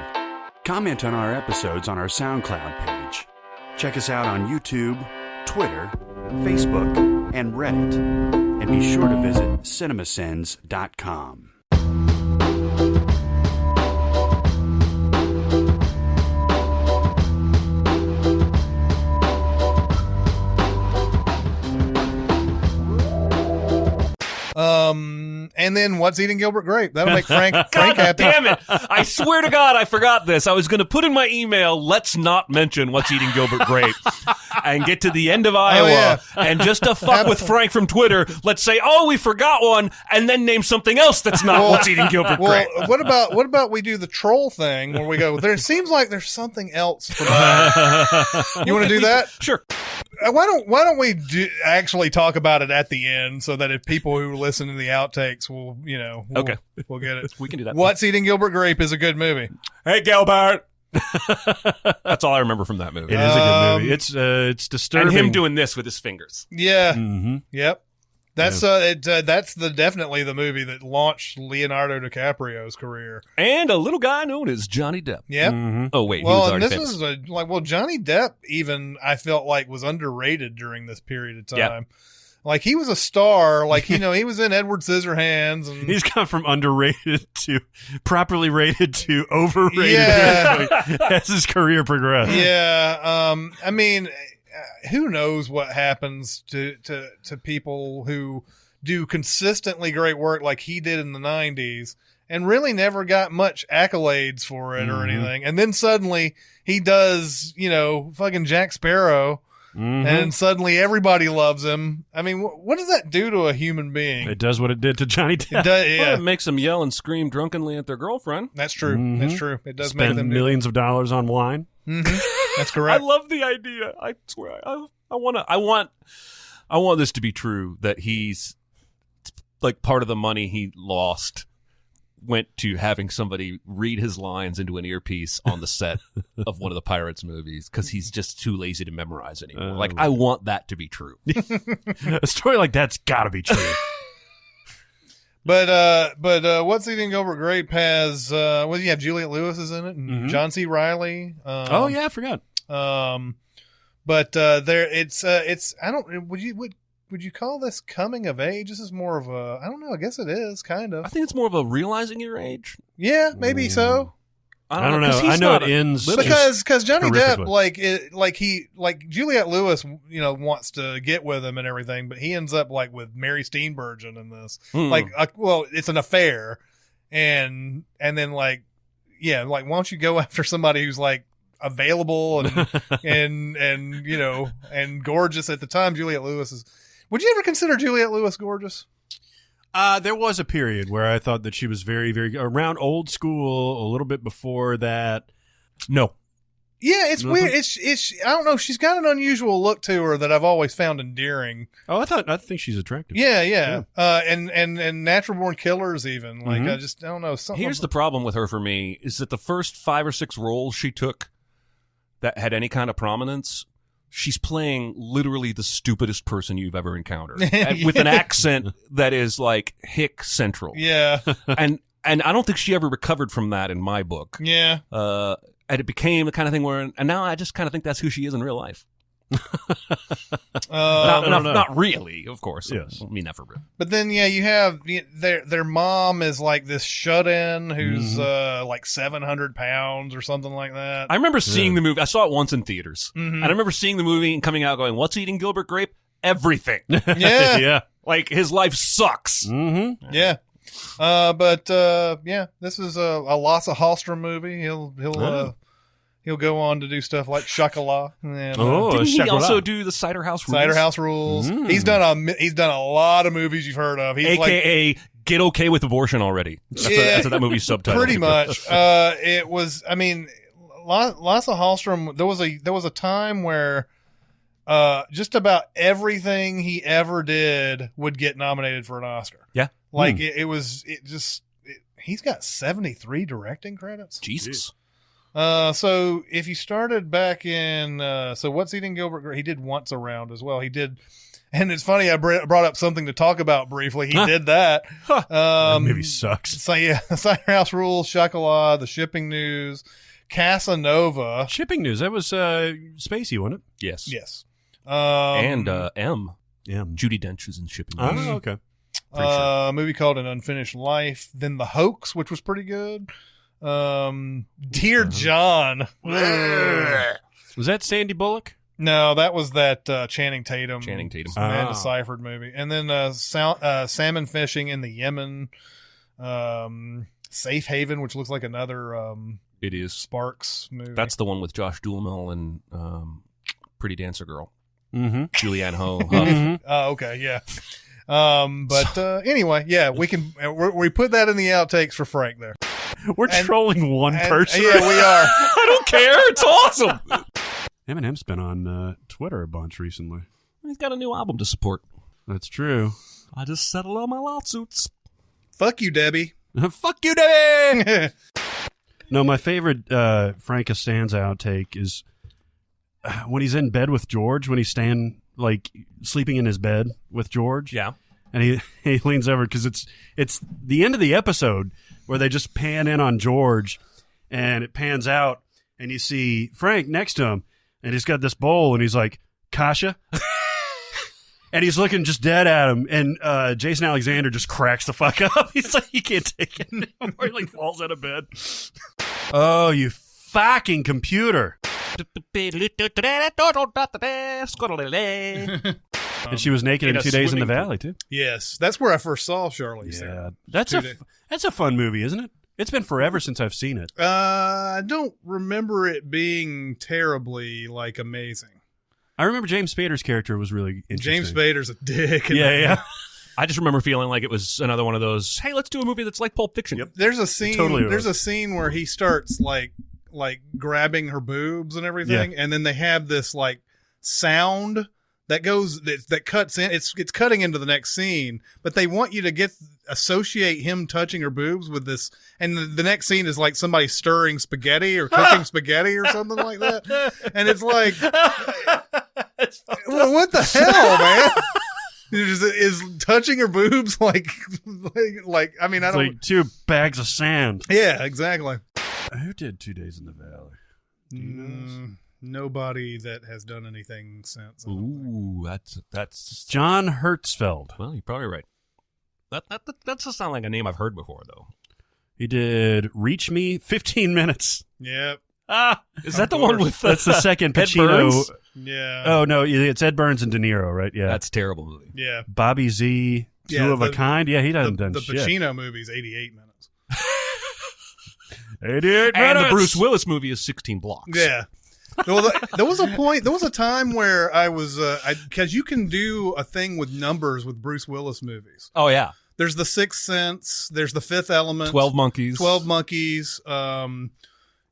Comment on our episodes on our SoundCloud page. Check us out on YouTube, Twitter, Facebook, and Reddit. And be sure to visit Cinemasins.com. And then What's Eating Gilbert Grape? That'll make Frank happy. Damn it. I swear to God, I forgot this. I was going to put in my email, let's not mention What's Eating Gilbert Grape and get to the end of Iowa. And just to fuck with Frank from Twitter, let's say, oh, we forgot one, and then name something else that's not What's Eating Gilbert Grape. What about we do the troll thing where we go, there seems like there's something else for that. You want to do that? Sure. Why don't we actually talk about it at the end so that if people who listen to the outtakes will, we'll get it. We can do that. What's Eating Gilbert Grape is a good movie. Hey, Gilbert. That's all I remember from that movie. It is a good movie. It's disturbing. And him doing this with his fingers. Yeah. Mm-hmm. Yep. That's definitely the movie that launched Leonardo DiCaprio's career. And a little guy known as Johnny Depp. Yep. Mm-hmm. Oh wait, well, he was and already this famous. was Johnny Depp even I felt like was underrated during this period of time. Yep. Like he was a star, like he was in Edward Scissorhands, and he's gone from underrated to properly rated to overrated as his career progressed. Yeah, I mean, who knows what happens to people who do consistently great work like he did in the 90s and really never got much accolades for it or anything. And then suddenly he does, fucking Jack Sparrow. Mm-hmm. And suddenly everybody loves him. I mean, what does that do to a human being? It does what it did to Johnny Depp. It does, yeah. Well, it makes them yell and scream drunkenly at their girlfriend. That's true. Mm-hmm. That's true. It does Spend make them millions of dollars on wine. Mm-hmm. That's correct. I love the idea. I swear, I want this to be true, that he's like part of the money he lost went to having somebody read his lines into an earpiece on the set of one of the Pirates movies because he's just too lazy to memorize anymore. I want that to be true. A story like that's got to be true. But What's Eating Gilbert Grape has you have Juliette Lewis is in it and John C. Reilly. I forgot. But there it's I don't would you call this coming of age? This is more of a, I don't know, I guess it is, kind of. I think it's more of a realizing your age. Yeah, maybe so. I don't know. I know it ends because Johnny Depp, like Juliette Lewis, wants to get with him and everything, but he ends up like with Mary Steenburgen in this. It's an affair, and then why don't you go after somebody who's like available and and gorgeous at the time? Juliette Lewis is. Would you ever consider Juliette Lewis gorgeous? There was a period where I thought that she was very, very around old school. A little bit before that, no. Yeah, it's weird. It's I don't know. She's got an unusual look to her that I've always found endearing. Oh, I think she's attractive. Yeah. And Natural Born Killers even I don't know. Here's the problem with her for me is that the first 5 or 6 roles she took that had any kind of prominence, she's playing literally the stupidest person you've ever encountered with an accent that is like hick central. Yeah. and I don't think she ever recovered from that in my book. Yeah. And it became the kind of thing where, and now I just kind of think that's who she is in real life. Not really, of course. Yes. I don't mean that for real. But then, you have their mom is like this shut-in who's like 700 pounds or something like that. I remember seeing the movie. I saw it once in theaters, and I remember seeing the movie and coming out going, "What's Eating Gilbert Grape? Everything." Yeah, yeah. Like his life sucks. Mm-hmm. Yeah. This is a Lasse Hallstrom movie. He'll go on to do stuff like Chocolat. And, didn't he also do the Cider House Rules? Cider House Rules. He's done a lot of movies you've heard of. He's AKA Get okay with abortion already. That's what that movie's subtitle. Pretty much. It was. I mean, Lasse Hallström. There was a time where just about everything he ever did would get nominated for an Oscar. Yeah. Like he's got 73 directing credits. Jesus. So if you started back in, so what's Eating Gilbert? He did Once Around as well. He did, and it's funny. I brought up something to talk about briefly. He did that. That movie sucks. So yeah, Cider House Rules, Chocolat, The Shipping News, Casanova. Shipping News. That was Spacey, wasn't it? Yes. Yes. And M. M. Judi Dench is in Shipping News. Oh, okay. A movie called An Unfinished Life. Then The Hoax, which was pretty good. Dear John. Was that Sandy Bullock? No, that was that Channing Tatum. Amanda Ah. Seyfried movie. And then salmon fishing in the Yemen. Safe Haven, which looks like another It is. Sparks movie. That's the one with Josh Duhamel and Pretty Dancer Girl. Mm-hmm. Julianne Ho. Oh, okay, yeah. But anyway, yeah, we we put that in the outtakes for Frank there. We're trolling one person. Yeah, we are. I don't care. It's awesome. Eminem's been on Twitter a bunch recently. He's got a new album to support. That's true. I just settled all my lawsuits. Fuck you, Debbie. Fuck you, Debbie! No, my favorite Frank Costanza outtake is when he's in bed with George, when he's sleeping in his bed with George. Yeah. And he leans over because it's the end of the episode where they just pan in on George and it pans out and you see Frank next to him and he's got this bowl and he's like, Kasha? And he's looking just dead at him and Jason Alexander just cracks the fuck up. He's like, he can't take it anymore. He falls out of bed. Oh, you fucking computer. And she was naked in 2 Days in the Valley, too. Yes, that's where I first saw Charlize. Yeah, that's a fun movie, isn't it? It's been forever since I've seen it. I don't remember it being terribly amazing. I remember James Spader's character was really interesting. James Spader's a dick. Yeah. I just remember feeling like it was another one of those, hey, let's do a movie that's like Pulp Fiction. Yep. There's a scene. Totally there's a scene where he starts like grabbing her boobs and everything, and then they have this sound that goes that cuts in. It's cutting into the next scene, but they want you to associate him touching her boobs with this, and the next scene is like somebody stirring spaghetti or cooking spaghetti or something like that, and it's like, well, what the hell, man? Is touching her boobs like I mean, I don't like 2 bags of sand. Yeah, exactly. Who did 2 Days in the Valley? Do you know? Nobody that has done anything since. Ooh, that's John Hertzfeld. Well, you're probably right. That doesn't sound like a name I've heard before, though. He did Reach Me, 15 Minutes. Yep. Is that the one with that's the second Ed Pacino? Burns? Yeah. Oh no, it's Ed Burns and De Niro, right? Yeah, That's a terrible movie. Yeah. Bobby Z, Two of a Kind. Yeah, he doesn't done the shit. Pacino movie's 88 minutes. 88 minutes. And the Bruce Willis movie is 16 blocks. Yeah. Well, there was a time where I was, because you can do a thing with numbers with Bruce Willis movies. Oh, yeah. There's The Sixth Sense. There's The Fifth Element. 12 Monkeys. 12 Monkeys. Yeah,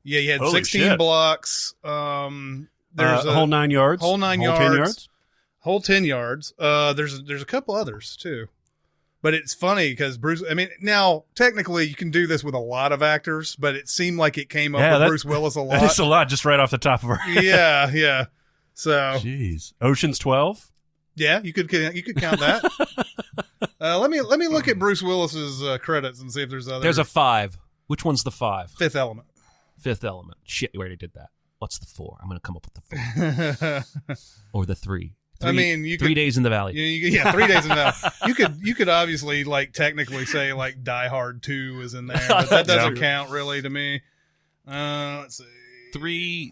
you had Holy 16 shit. blocks. There's Whole 9 yards. Whole 9 Whole yards. 10 yards. Whole 10 yards. There's a couple others too. But it's funny because Bruce, I mean, now technically you can do this with a lot of actors, but it seemed like it came up with Bruce Willis a lot. That's a lot just right off the top of our Yeah. So, jeez. Ocean's 12? yeah, you could count that. Let me look at Bruce Willis's credits and see if there's other. There's a 5. Which one's the 5? Fifth Element. Fifth Element. Shit, you already did that. What's the 4? I'm going to come up with the 4. Or the 3. I mean, you 3 could, Days in the Valley. Yeah, 3 days in the Valley. You could obviously technically say Die Hard 2 is in there, but that doesn't count really to me. Let's see.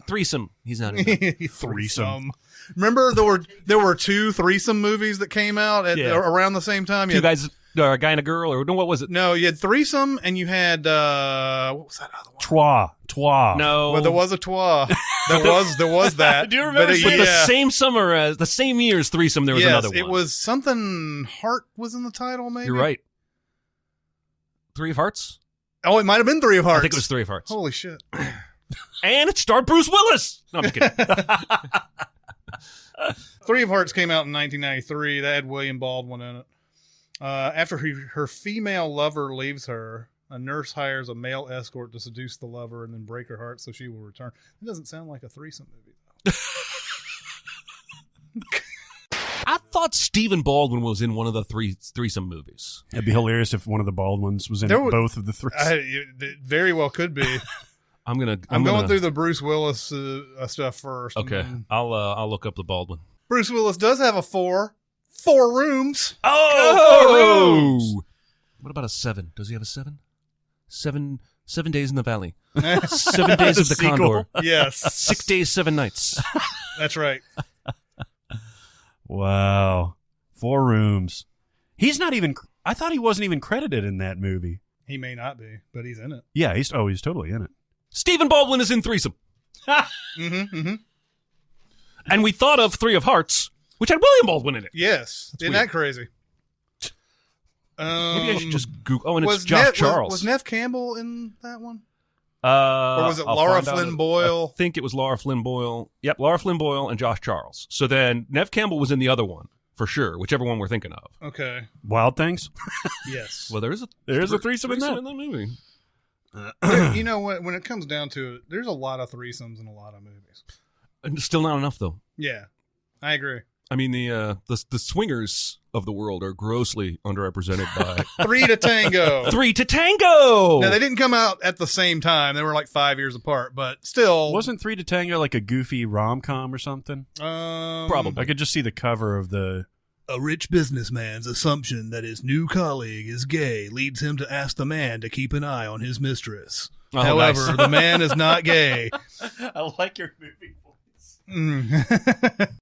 Threesome. He's not in that. Threesome. Remember there were 2 threesome movies that came out around the same time. Two guys, a guy and a girl, or no? What was it? No, you had Threesome, and you had what was that other one? Trois. No, well, there was a Trois. There was that. Do you remember? But the same summer as the same year as Threesome, there was another one. It was something. Heart was in the title. Maybe You're right. Three of Hearts? Oh, it might have been Three of Hearts. I think it was Three of Hearts. Holy shit. And it starred Bruce Willis. No, I'm just kidding. Three of Hearts came out in 1993. That had William Baldwin in it. After her female lover leaves her, a nurse hires a male escort to seduce the lover and then break her heart so she will return. It doesn't sound like a threesome movie, though. I thought Stephen Baldwin was in one of the threesome movies. It'd be hilarious if one of the Baldwins was in both of the three. It very well could be. I'm going through the Bruce Willis stuff first. Okay, I'll look up the Baldwin. Bruce Willis does have a 4 rooms. Oh, 4 rooms. What about a 7? Does he have a 7? 7 Days in the Valley. 7 Days of the Condor. Yes. 6 Days, 7 Nights. That's right. Wow. 4 rooms. He's not even, I thought he wasn't even credited in that movie. He may not be, but he's in it. Yeah, he's totally in it. Stephen Baldwin is in Threesome. And we thought of Three of Hearts, which had William Baldwin in it. Yes. Isn't that crazy? Maybe I should just Google. Oh, and it's Josh Charles. Was Nev Campbell in that one? Or was it Laura Flynn Boyle? I think it was Laura Flynn Boyle. Yep, Laura Flynn Boyle and Josh Charles. So then Nev Campbell was in the other one, for sure, whichever one we're thinking of. Okay. Wild Things? Yes. Well, there's a threesome in that movie. You know what? When it comes down to it, there's a lot of threesomes in a lot of movies. And still not enough, though. Yeah, I agree. I mean, the swingers of the world are grossly underrepresented by 3 to Tango. 3 to Tango. Now, they didn't come out at the same time. They were like 5 years apart, but still. Wasn't 3 to Tango like a goofy rom-com or something? Probably. I could just see the cover of the... A rich businessman's assumption that his new colleague is gay leads him to ask the man to keep an eye on his mistress. Oh, However, nice. the man is not gay. I like your movie voice.